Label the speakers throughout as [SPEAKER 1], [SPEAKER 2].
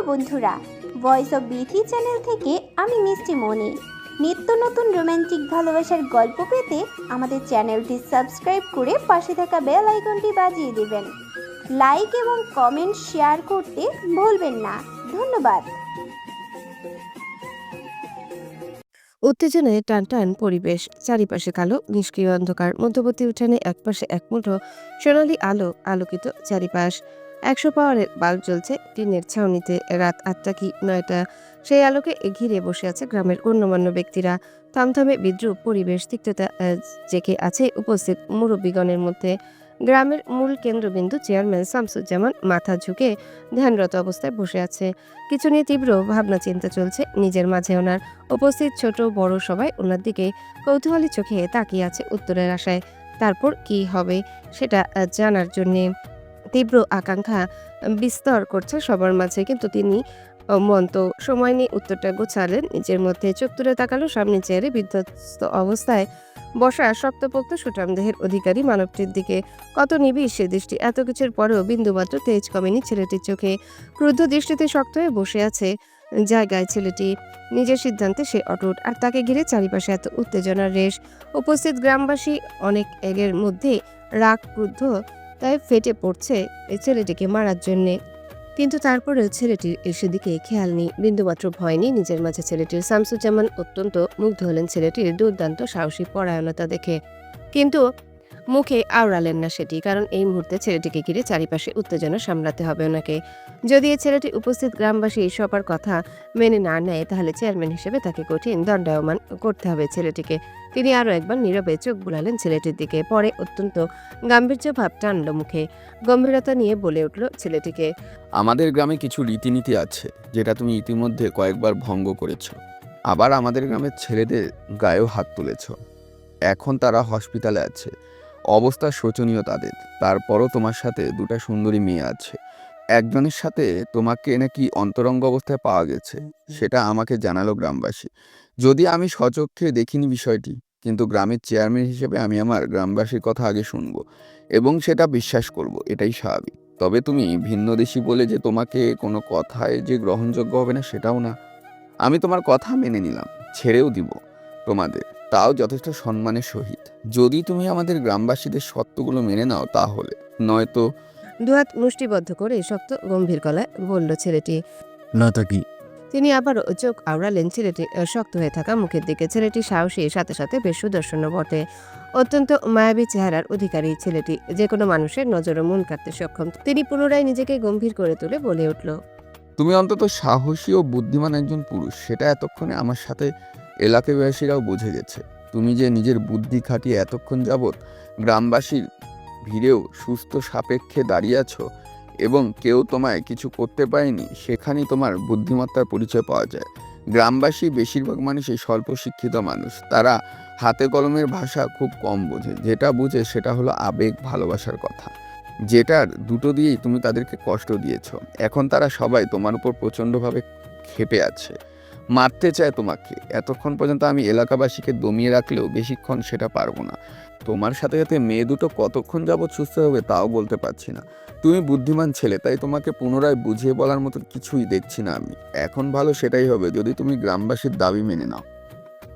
[SPEAKER 1] বন্ধুরা, voice of Bithi channel থেকে আমি মিষ্টি মনি। নিত্য নতুন রোমান্টিক ভালোবাসার গল্প পেতে আমাদের চ্যানেলটি সাবস্ক্রাইব করে পাশে থাকা বেল আইকনটি বাজিয়ে দেবেন। লাইক এবং কমেন্ট শেয়ার করতে ভুলবেন না। ধন্যবাদ।
[SPEAKER 2] উত্তেজনায় টানটান পরিবেশ, চারিপাশে কালো নিষ্ক্রিয় অন্ধকার, মধ্যবর্তী উঠানে একপাশে এক মুঠো সোনালি আলো আলোকিত চারিপাশ। 100 পাওয়ারের বাল্ব জ্বলছে টিনের ছাউনিতে। রাত 8টা কি 9টা। সেই আলোকে ঘিরে বসে আছে গ্রামের গণ্যমান্য ব্যক্তিরা। থমথমে বিদ্রুপ পরিবেশ, তিক্ততা জেঁকে আছে উপস্থিত মুরব্বীগণের মধ্যে। গ্রামের মূল কেন্দ্রবিন্দু চেয়ারম্যান শামসুজ্জামান মাথা ঝুঁকে ধ্যানরত অবস্থায় বসে আছে। কিছু নিয়ে তীব্র ভাবনা চিন্তা চলছে নিজের মাঝে ওনার। উপস্থিত ছোট বড় সবাই ওনার দিকে কৌতূহলী চোখে তাকিয়ে আছে উত্তরের আশায়। তারপর কি হবে সেটা জানার জন্যে তীব্র আকাঙ্ক্ষা বিস্তর করছে সবার মাঝে। কিন্তু তিনি মন্ত সময় নিয়ে উত্তরটা গোছালেন নিজের মধ্যে। চোখ তুলে তাকালো সামনে চেয়ারে বিধ্বস্ত অবস্থায় বসা শক্তপোক্ত সুঠাম দেহের অধিকারী মানবটির দিকে। কত নিবিড় সে দৃষ্টি! এত কিছুর পরেও বিন্দুমাত্র তেজ কমেনি ছেলেটির চোখে। ক্রুদ্ধ দৃষ্টিতে শক্ত হয়ে বসে আছে জায়গায় ছেলেটি। নিজের সিদ্ধান্তে সে অটুট। আর তাকে ঘিরে চারিপাশে এত উত্তেজনার রেশ। উপস্থিত গ্রামবাসী অনেক এর মধ্যে রাগ ক্রুদ্ধ তাই ফেটে পড়ছে এই ছেলেটিকে মারার জন্যে। কিন্তু তারপরেও ছেলেটির সেদিকে খেয়াল নেই, বিন্দুমাত্র ভয় নেই নিজের মাঝে ছেলেটির। শামসুজ্জামান অত্যন্ত মুগ্ধ হলেন ছেলেটির দুর্দান্ত সাহসী পরায়ণতা দেখে, কিন্তু মুখে আওড়ালেন না সেটি। কারণ এই মুহূর্তে ছেলেটিকে ঘিরে চারিপাশে উত্তেজনা সামলাতে হবে ওনাকে। যদি এই ছেলেটি উপস্থিত গ্রামবাসী সবার কথা মেনে না নেয়, তাহলে চেয়ারম্যান হিসেবে তাকে কঠিন দণ্ডায়মান করতে হবে ছেলেটিকে। তিনি আরও একবার নীরবে চোখ বুলালেন ছেলেটির দিকে। পরে অত্যন্ত গাম্ভীর্য ভাব টানল মুখে। গম্ভীরতা নিয়ে বলে উঠল ছেলেটিকে,
[SPEAKER 3] আমাদের গ্রামে কিছু রীতিনীতি আছে যেটা তুমি ইতিমধ্যে কয়েকবার ভঙ্গ করেছ। আবার আমাদের গ্রামের ছেলেদের গায়েও হাত তুলেছ। এখন তারা হসপিটালে আছে, অবস্থা শোচনীয় তাদের। তারপরও তোমার সাথে দুটো সুন্দরী মেয়ে আছে। একজনের সাথে তোমাকে নাকি অন্তরঙ্গ অবস্থায় পাওয়া গেছে, সেটা আমাকে জানালো গ্রামবাসী। যদি আমি স্বচক্ষে দেখিনি বিষয়টি, কিন্তু গ্রামের চেয়ারম্যান হিসেবে আমি আমার গ্রামবাসীর কথা আগে শুনবো এবং সেটা বিশ্বাস করব, এটাই স্বাভাবিক। তবে তুমি ভিন্নদেশী বলে যে তোমাকে কোনো কথায় যে গ্রহণযোগ্য হবে না সেটাও না। আমি তোমার কথা মেনে নিলাম, ছেড়েও দিব তোমাদের, তাও যথেষ্ট সম্মানের সহিত। যদি তুমি আমাদের গ্রামবাসীদের শর্তগুলো মেনে নাও তাহলে, নয়তো।
[SPEAKER 2] দুহাত মুষ্টিবদ্ধ করে শক্ত গম্ভীর গলায় বলল ছেলেটি।
[SPEAKER 4] নয়তো কি?
[SPEAKER 2] তিনি আবার চোখ আওড়ালেন ছেলেটি শক্ত হয়ে থাকা মুখের দিকে। ছেলেটি সাহসী, সাথে সাথে বেশ সুদর্শনও বটে। অত্যন্ত মায়াবী চেহারার অধিকারী ছেলেটি, যে কোনো মানুষের নজরে মন কাটতে সক্ষম। তিনি পুনরায় নিজেকে গম্ভীর করে তুলে বলে উঠল,
[SPEAKER 3] তুমি অন্তত সাহসী ও বুদ্ধিমান একজন পুরুষ, সেটা এতক্ষণে আমার সাথে এলাকাবাসীরাও বুঝে গেছে। তুমি যে নিজের বুদ্ধি খাটিয়ে এতক্ষণ যাবৎ গ্রামবাসীর ভিড়েও সুস্থ সাপেক্ষে দাঁড়িয়ে আছো এবং কেউ তোমায় কিছু করতে পারেনি, সেখানেই তোমার বুদ্ধিমত্তার পরিচয় পাওয়া যায়। গ্রামবাসী বেশিরভাগ মানুষই স্বল্প শিক্ষিত মানুষ। তারা হাতে কলমের ভাষা খুব কম বোঝে। যেটা বুঝে সেটা হলো আবেগ, ভালোবাসার কথা, যেটার দুটো দিয়েই তুমি তাদেরকে কষ্ট দিয়েছ। এখন তারা সবাই তোমার উপর প্রচণ্ডভাবে ক্ষেপে আছে, মারতে চায় তোমাকে। এতক্ষণ পর্যন্ত আমি এলাকাবাসীকে দমিয়ে রাখলেও বেশিক্ষণ সেটা পারবো না। তোমার সাথে সাথে মেয়ে দুটো কতক্ষণ যাবৎ সুস্থ হবে তাও বলতে পারছি না। তুমি বুদ্ধিমান ছেলে, তাই তোমাকে পুনরায় বুঝিয়ে বলার মতো কিছুই দেখছি না আমি। এখন ভালো সেটাই হবে যদি তুমি গ্রামবাসীর দাবি মেনে নাও।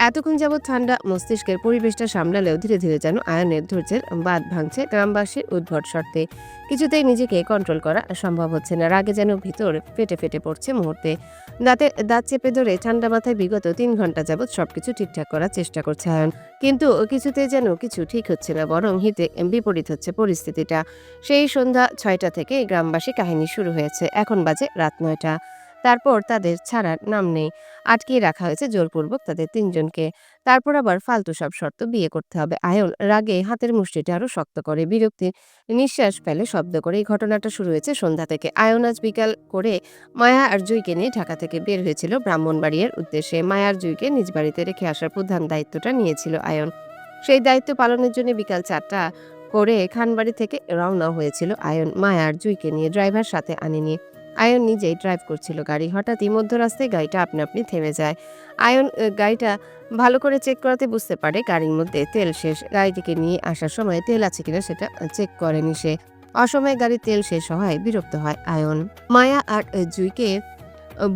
[SPEAKER 2] এতক্ষণ যাবৎ ঠান্ডা মস্তিষ্কের পরিবেশটা সামলালেও ধীরে ধীরে যেন আয়নের ধৈর্যের বাঁধ ভাঙছে গ্রামবাসীর উদ্ভট শর্তে। কিছুতেই নিজেকে কন্ট্রোল করা সম্ভব হচ্ছে না। রাগে যেন ভিতর ফেটে ফেটে পড়ছে মুহূর্তে। দাঁতে দাঁত চেপে ধরে ঠান্ডা মাথায় বিগত 3 ঘন্টা যাবৎ সবকিছু ঠিকঠাক করার চেষ্টা করছে আয়ন। কিন্তু কিছুতে যেন কিছু ঠিক হচ্ছে না, বরং হিতে বিপরীত হচ্ছে পরিস্থিতিটা। সেই সন্ধ্যা 6টা থেকে গ্রামবাসী কাহিনী শুরু হয়েছে। এখন বাজে রাত 9টা। তারপর তাদের ছাড়ার নাম নেই। আটকিয়ে রাখা হয়েছে জোরপূর্বক তাদের 3 জনকে। তারপর আবার ফালতু সব শর্ত, বিয়ে করতে হবে। আয়ন রাগে হাতের মুষ্টিটা আরো শক্ত করে, বিরক্তির নিঃশ্বাস ফেলে শব্দ করে। এই ঘটনাটা শুরু হয়েছে সন্ধ্যা থেকে। আয়ন আজ বিকাল করে মায়া আর জুইকে নিয়ে ঢাকা থেকে বের হয়েছিল ব্রাহ্মণবাড়িয়ার উদ্দেশ্যে। মায়া আর জুইকে নিজ বাড়িতে রেখে আসার প্রধান দায়িত্বটা নিয়েছিল আয়ন। সেই দায়িত্ব পালনের জন্য বিকাল 4টা করে খানবাড়ি থেকে রওনা হয়েছিল আয়ন, মায়া আর জুইকে নিয়ে। ড্রাইভার সাথে আনেনি। আয়ন নিজেই ড্রাইভ করছিল গাড়ি। হঠাৎই মধ্য রাস্তায় গাড়িটা আপনা আপনি থেমে যায়। আয়ন গাড়িটা ভালো করে চেক করাতে বুঝতে পারে গাড়ির মধ্যে তেল শেষ। গাড়িটিকে নিয়ে আসার সময় তেল আছে কিনা সেটা চেক করেনি সে। অসময়ে গাড়ির তেল শেষ হওয়ায় বিরক্ত হয় আয়ন। মায়া আর জুইকে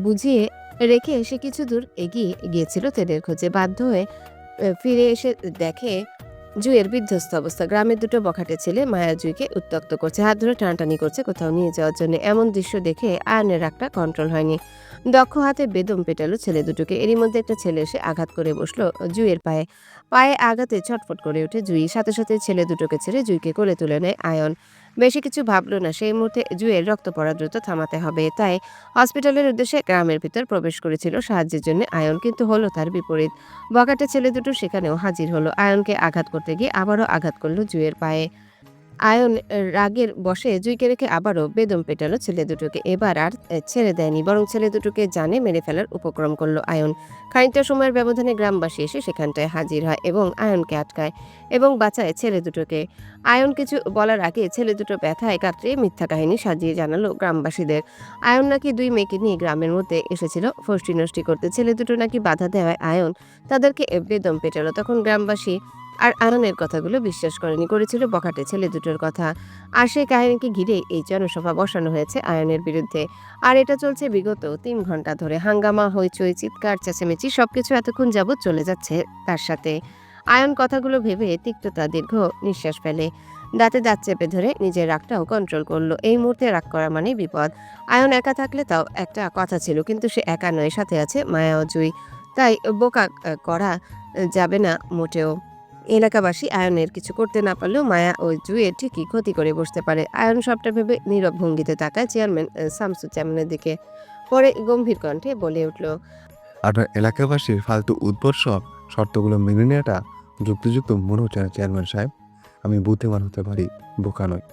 [SPEAKER 2] বুঝিয়ে রেখে সে কিছু দূর এগিয়ে গিয়েছিল ট্রেনের খোঁজে। বাধ্য হয়ে ফিরে এসে দেখে জুঁইয়ের বিধ্বস্ত অবস্থা। গ্রামের দুটো বখাটে ছেলে মায়া জুঁইকে উত্ত্যক্ত করছে, হাত ধরে টানাটানি করছে কোথাও নিয়ে যাওয়ার জন্য। এমন দৃশ্য দেখে আয়নের রাগটা কন্ট্রোল হয়নি। দক্ষ হাতে বেদম পেটালো ছেলে দুটোকে। এরই মধ্যে একটা ছেলে এসে আঘাত করে বসলো জুঁইয়ের পায়ে। পায়ে আঘাতে ছটফট করে ওঠে জুঁই। সাথে সাথে ছেলে দুটোকে ছেড়ে জুঁইকে কোলে তুলে নেয় আয়ন। বেশি কিছু ভাবলো না। সেই মুহূর্তে জুঁইয়ের রক্ত পড়া দ্রুত থামাতে হবে, তাই হসপিটালের উদ্দেশ্যে গ্রামের ভিতর প্রবেশ করেছিল সাহায্যের জন্য আয়ন। কিন্তু হলো তার বিপরীত। বখাটে ছেলে দুটো সেখানেও হাজির হলো। আয়নকে আঘাত করতে গিয়ে আবারও আঘাত করলো জুঁইয়ের পায়ে। আয়ন রাগের বশে জুঁইকে রেখে আবারও বেদম পেটালো ছেলে দুটোকে। এবার আর ছেড়ে দেয়নি, বরং ছেলে দুটোকে জানে মেরে ফেলার উপক্রম করলো আয়ন। খানিকটা সময়ের ব্যবধানে গ্রামবাসী এসে সেখানটায় হাজির হয় এবং আয়নকে আটকায় এবং বাঁচায় ছেলে দুটোকে। আয়ন কিছু বলার আগে ছেলে দুটো ব্যথায় কাতরিয়ে মিথ্যা কাহিনী সাজিয়ে জানালো গ্রামবাসীদের। আয়ন নাকি দুই মেয়েকে নিয়ে গ্রামের মধ্যে এসেছিল ফষ্টি নষ্টি করতে। ছেলে দুটো নাকি বাধা দেওয়ায় আয়ন তাদেরকে বেদম পেটালো। তখন গ্রামবাসী আর আননের কথাগুলো বিশ্বাস করেনি, করেছিল বখাটে ছেলে দুটোর কথা। আর সেই কাহিনীকে ঘিরে এই জনসভা বসানো হয়েছে আয়নের বিরুদ্ধে। আর এটা চলছে বিগত 3 ঘন্টা ধরে। হাঙ্গামা, হইচই, চিৎকার, চেঁচামেচি সবকিছু এতক্ষণ যাবৎ চলে যাচ্ছে তার সাথে। আয়ন কথাগুলো ভেবে তিক্ততা দীর্ঘ নিঃশ্বাস ফেলে। দাঁতে দাঁত চেপে ধরে নিজের রাগটাও কন্ট্রোল করলো। এই মুহূর্তে রাগ করা মানে বিপদ। আয়ন একা থাকলে তাও একটা কথা ছিল, কিন্তু সে একা নয়, সাথে আছে মায়া ও জুঁই। তাই বোকা করা যাবে না মোটেও। এলাকাবাসী আয়নের কিছু করতে না পারলেও মায়া ও জুঁইয়ের ঠিকই ক্ষতি করে বসতে পারে। আয়ন সবটা ভেবে নীরব ভঙ্গিতে তাকায় চেয়ারম্যান শামসুজ্জামানের দিকে। পরে গম্ভীর কণ্ঠে বলে উঠল,
[SPEAKER 4] আপনার এলাকাবাসীর ফালতু উদ্ভর্ষ শর্তগুলো মেনে নেওয়াটা যুক্তিযুক্ত মনে হচ্ছে না চেয়ারম্যান সাহেব। আমি বুদ্ধিমান হতে পারি, বোকা নয়।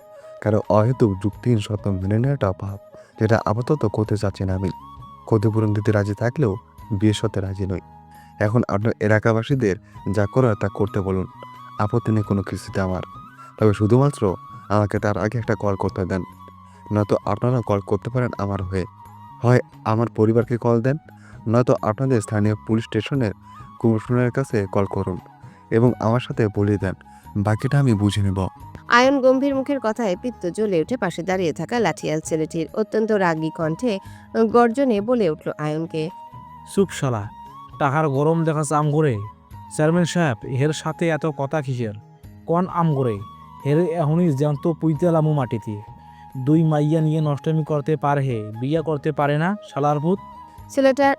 [SPEAKER 4] কারণ অহেতুক যুক্তিহীন শর্ত মেনে নেওয়াটা পাপ, যেটা আপাতত করতে চাচ্ছি না আমি। ক্ষতিপূরণ দিতে রাজি থাকলেও বিয়ে সতে রাজি নই। এখন আপনার এলাকাবাসীদের যা করার তা করতে বলুন, আপত্তি নেই কোনো কিছুতে আমার। তবে শুধুমাত্র আমাকে তার আগে একটা কল করতে দেন, নয়তো আপনারা কল করতে পারেন আমার হয়ে। হয় আমার পরিবারকে কল দেন, নয়তো আপনাদের স্থানীয় পুলিশ স্টেশনের কমিশনারের কাছে কল করুন এবং আমার সাথে বলিয়ে দেন, বাকিটা আমি বুঝে নেব।
[SPEAKER 2] আয়ন গম্ভীর মুখের কথায় পিত্ত জ্বলে উঠে পাশে দাঁড়িয়ে থাকা লাঠিয়াল ছেলেটির অত্যন্ত রাগী কণ্ঠে গর্জনে বলে উঠল আয়নকে,
[SPEAKER 5] চুপ শালা, টাকার গরম দেখাচ্ছে আম করে। চেয়ারম্যান সাহেব, এর সাথে এত কথা কিসের? কন আম করে হের এখনই জ্যান্ত পুইতেলামু মাটিতে। দুই মাইয়া নিয়ে নষ্টমী করতে পারে, হে বিয়া করতে পারে না শালার ভূত।
[SPEAKER 2] ছেলেটার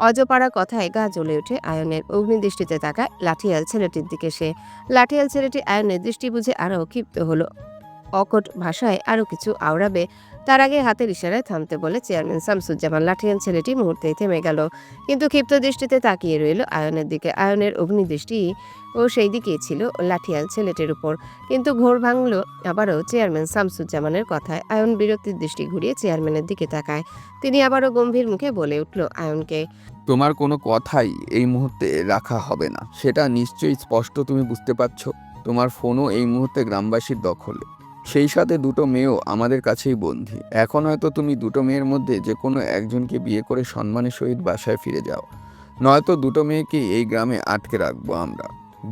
[SPEAKER 2] অজপাড়া কথায় গা জ্বলে ওঠে আয়নের। অগ্নিদৃষ্টিতে তাকায় লাঠিয়াল ছেলেটির দিকে সে। লাঠিয়াল ছেলেটি আয়নের দৃষ্টি বুঝে আরও ক্ষিপ্ত হলো। অকট ভাষায় আরও কিছু আওড়াবে, তার আগে হাতের ইশারায় থামতে বলে চেয়ারম্যান শামসুজ্জামান। লাঠিয়াল ছেলেটি মুহূর্তেই থেমে গেল, কিন্তু ক্ষিপ্ত দৃষ্টিতে তাকিয়ে রইল আয়নের দিকে। আয়নের অগ্নিদৃষ্টি ও সেই দিকেই ছিল লাঠিয়াল ছেলেটির উপর। কিন্তু ঘোর ভাঙল আবারও চেয়ারম্যান শামসুজ্জামানের কথায়। আয়ন বিরক্তির দৃষ্টি ঘুরিয়ে চেয়ারম্যানের দিকে তাকায়। তিনি আবারও গম্ভীর মুখে বলে উঠল আয়নকে,
[SPEAKER 3] তোমার কোনো কথাই এই মুহূর্তে রাখা হবে না, সেটা নিশ্চয়ই স্পষ্ট তুমি বুঝতে পারছো। তোমার ফোনও এই মুহূর্তে গ্রামবাসীর দখলে, সেই সাথে দুটো মেয়েও আমাদের কাছেই বন্দী। এখন হয়তো তুমি দুটো মেয়ের মধ্যে যে কোনো একজনকে বিয়ে করে সম্মানের সহিত বাসায় ফিরে যাও, নয়তো দুটো মেয়েকেই এই গ্রামে আটকে রাখবো আমরা।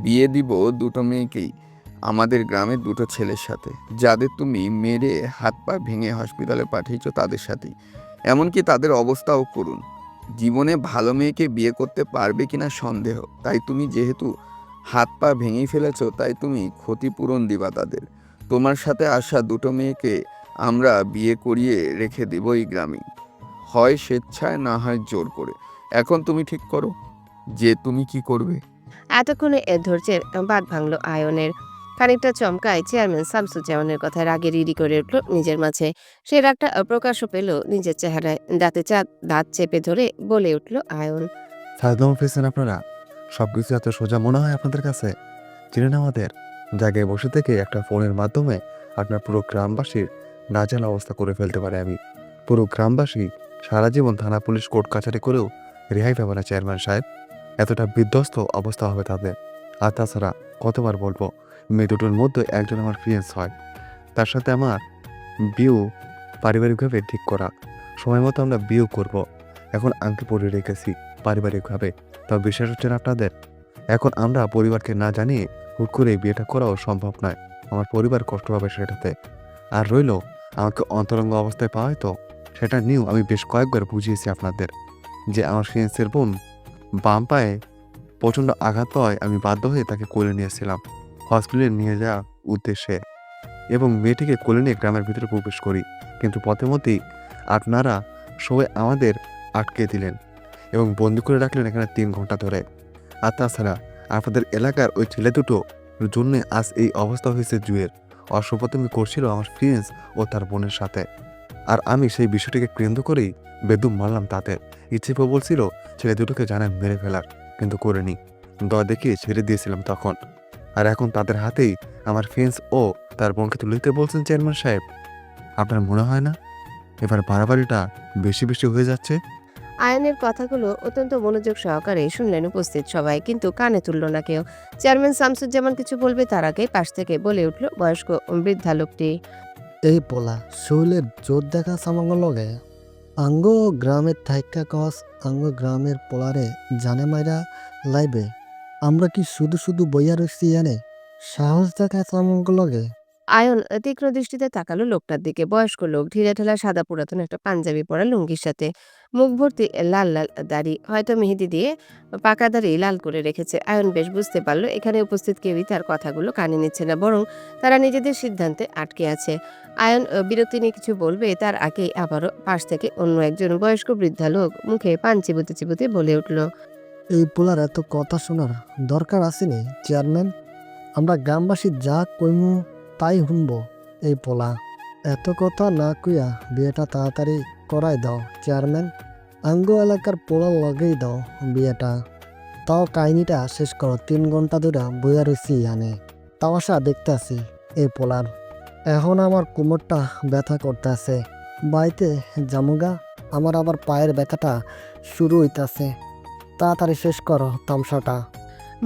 [SPEAKER 3] বিয়ে দিব দুটো মেয়েকেই আমাদের গ্রামের দুটো ছেলের সাথে, যাদের তুমি মেরে হাত পা ভেঙে হসপিটালে পাঠিয়েছো তাদের সাথেই। এমনকি তাদের অবস্থাও করুন। জীবনে ভালো মেয়েকে বিয়ে করতে পারবে কিনা সন্দেহ, তাই তুমি যেহেতু হাত পা ভেঙেই ফেলেছো, তাই তুমি ক্ষতিপূরণ দিবা তাদের। তোমার সাথে আসা দুটো মেয়েকে আমরা বিয়ে করিয়ে রেখে দেব এই গ্রামে, হয় স্বেচ্ছায় না হয় জোর করে। এখন তুমি ঠিক করো যে তুমি কি করবে।
[SPEAKER 2] এতক্ষণে ধৈর্যের বাঁধ ভাঙল আয়নের। খানিকটা চমকায় চেয়ারম্যান শামসুজ্জামানের কথা, রাগে রিরি করে উঠল নিজের মাঝে। সে রাগটা প্রকাশও পেল নিজের চেহারায়। দাঁত চেপে ধরে বলে উঠল আয়ন,
[SPEAKER 4] ফাজলামো পেয়েছেন আপনারা? সবকিছু এত সোজা মনে হয় আপনাদের কাছে? চিনেন আমাদের? জায়গায় বসে থেকে একটা ফোনের মাধ্যমে আপনার পুরো গ্রামবাসীর নাজেহাল অবস্থা করে ফেলতে পারে আমি। পুরো গ্রামবাসী সারা জীবন থানা পুলিশ কোর্ট কাছারি করেও রেহাই পাবে না চেয়ারম্যান সাহেব। এতটা বিধ্বস্ত অবস্থা হবে তাদের। আর তাছাড়া কতবার বলবো, মেয়ে দুটোর মধ্যে একজন আমার ফিয়েন্স হয়, তার সাথে আমার বিয়েও পারিবারিকভাবে ঠিক করা। সময় মতো আমরা বিয়েও করব। এখন আংটি পরে রেখেছি পারিবারিকভাবে, তবে বিশ্বাস হচ্ছে না আপনাদের? এখন আমরা পরিবারকে না জানিয়ে হুট করে বিয়েটা করাও সম্ভব নয়। আমার পরিবার কষ্ট পাবে সেটাতে। আর রইল, আমাকে অন্তরঙ্গ অবস্থায় পাওয়ায় তো সেটা নিয়েও আমি বেশ কয়েকবার বুঝিয়েছি আপনাদের যে আমার ফ্রেন্ডসের বোন বাম পায়ে প্রচণ্ড আঘাত পাওয়ায় আমি বাধ্য হয়ে তাকে কোলে নিয়েছিলাম হসপিটালে নিয়ে যাওয়ার উদ্দেশ্যে এবং মেয়েটিকে কোলে নিয়ে গ্রামের ভিতরে প্রবেশ করি, কিন্তু পথে মধ্যেই আপনারা সবাই আমাদের আটকে দিলেন এবং বন্দি করে রাখলেন এখানে 3 ঘন্টা ধরে। আর তাছাড়া আপনাদের এলাকার ওই ছেলে দুটো জন্য আজ এই অবস্থা হয়েছে জুয়ের। অসভ্যতামি করছিল আমার ফ্রেন্ডস ও তার বোনের সাথে, আর আমি সেই বিষয়টিকে কেন্দ্র করেই বেদম মারলাম তাদের। ইচ্ছে বলছিল ছেলে দুটোকে জানান মেরে ফেলার, কিন্তু করিনি, দয়া দেখিয়ে ছেড়ে দিয়েছিলাম তখন। আর এখন তাদের হাতেই আমার ফ্রেন্ডস ও তার বোনকে তুলে দিতে বলছেন চেয়ারম্যান সাহেব। আপনার মনে হয় না এবার বাড়াবাড়িটা বেশি বেশি হয়ে যাচ্ছে?
[SPEAKER 2] আয়নের কথাগুলো অত্যন্ত মনোযোগ সহকারে শুনলেন উপস্থিত সবাই, কিন্তু কানে তুলল না কেউ। চেয়ারম্যান শামসুজ্জামান কিছু বলবে তার আগে পাশ থেকে বলে উঠল বয়স্ক বৃদ্ধা লোকটি।
[SPEAKER 6] এই পোলা শৈলের জোর দেখা সামাঙ্গ লগে আঙ্গ গ্রামের থাইকা কস আঙ্গ গ্রামের পোলারে জানে মাইরা লাইবে। আমরা কি শুধু শুধু বইয়া রইছি জানে সাহস দেখা সামাঙ্গ লগে।
[SPEAKER 2] আয়ন তীক্ষ্ণ দৃষ্টিতে তাকালো লোকটার দিকে। বয়স্ক লোক, ঢিলে ঢালা সাদা পুরাতন একটা পাঞ্জাবি পরা লুঙ্গির সাথে, মুখ ভর্তি লাল লাল দাড়ি, হয়তো মেহেদি দিয়ে পাকা দাড়ি লাল করে রেখেছে। আয়ন বেশ বুঝতে পারলো এখানে উপস্থিত কেউই তার কথাগুলো কানে নিচ্ছে না, বরং তারা নিজেদের সিদ্ধান্তে আটকে আছে। আয়ন বিরক্তি নিয়ে কিছু বলবে তার আগেই আবারও পাশ থেকে অন্য একজন বয়স্ক বৃদ্ধা লোক মুখে পান চিবুতে চিবুতে বলে উঠল,
[SPEAKER 6] এই পোলার এত কথা শোনার দরকার আসেনি চেয়ারম্যান। আমরা গ্রামবাসী যা কইমু তাই শুনব। এই পোলা এত কথা না কইয়া বিয়েটা তাড়াতাড়ি করাই দাও চেয়ারম্যান। আঙ্গ এলাকার পোলার লগেই দাও বিয়েটা। তাও কাহিনীটা শেষ করো, 3 ঘন্টা ধরে বইয়া রয়েছি জানে তামাশা দেখতে আসি এই পোলার। এখন আমার কোমরটা ব্যথা করতে আছে, বাড়িতে জামুগা। আমার আবার পায়ের ব্যথাটা শুরু হইতাছে। তাড়াতাড়ি শেষ করো তামসাটা।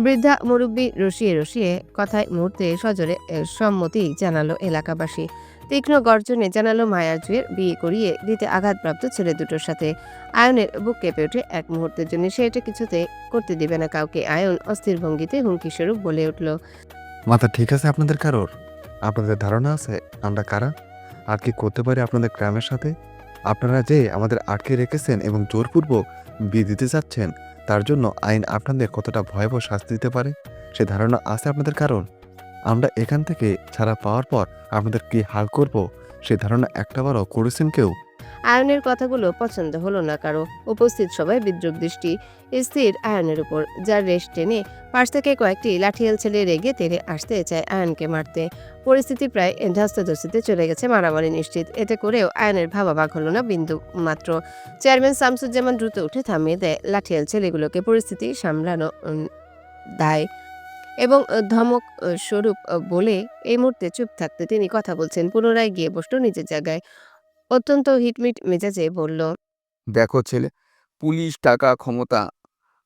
[SPEAKER 2] বৃদ্ধা মুরব্বী রসিয়ে রসিয়ে কথায় মুহূর্তে সজোরে সম্মতি জানালো এলাকাবাসী। তীক্ষ্ণ গর্জনে জানালো মায়ার জুয়ের বিয়ে করিয়ে দিতে আঘাতপ্রাপ্ত ছেলে দুটোর সাথে। আয়নের বুক কেঁপে ওঠে এক মুহূর্তের জন্য, সে এটা কিছুতে করতে দিবে না কাউকে। আয়ন অস্থির ভঙ্গিতে হুমকি স্বরূপ বলে উঠল,
[SPEAKER 4] মাথা ঠিক আছে আপনাদের কারোর? আপনাদের ধারণা আছে আমরা কারা আর কি করতে পারি আপনাদের গ্রামের সাথে? আপনারা যে আমাদের আটকে রেখেছেন এবং জোরপূর্বক বিয়ে দিতে যাচ্ছেন, তার জন্য আইন আপনাদের কতটা ভয়াবহ শাস্তি দিতে পারে সে ধারণা আছে আপনাদের কারণ? আমরা এখান থেকে ছাড়া পাওয়ার পর আপনাদের কি হাল করব সে ধারণা একটাবারও করেছেন কেউ?
[SPEAKER 2] আয়নের কথাগুলো পছন্দ হলো না কারো। উপস্থিত সবাই বিদ্রুপ দৃষ্টি স্থির আয়নের উপর, যার রেশ টেনে পাশ থেকে কয়েকটি লাঠিয়াল ছেলে রেগে তেড়ে আসতে চায় আয়নকে মারতে। পরিস্থিতি প্রায় ধ্বস্তাধস্তিতে চলে গেছে, মারামারি নিশ্চিত। এতে করেও আয়নের ভাবাভাগ হলো না বিন্দু মাত্র। চেয়ারম্যান শামসুজ্জামান দ্রুত উঠে থামিয়ে দেয় লাঠিয়াল ছেলেগুলোকে। পরিস্থিতি সামলানো দায় এবং ধমক স্বরূপ বলে এই মুহূর্তে চুপ থাকতে তিনি কথা বলছেন। পুনরায় গিয়ে বসলো নিজের জায়গায়। অত্যন্ত হিটমিট মেজাজে বলল,
[SPEAKER 3] দেখো ছেলে, পুলিশ, টাকা, ক্ষমতা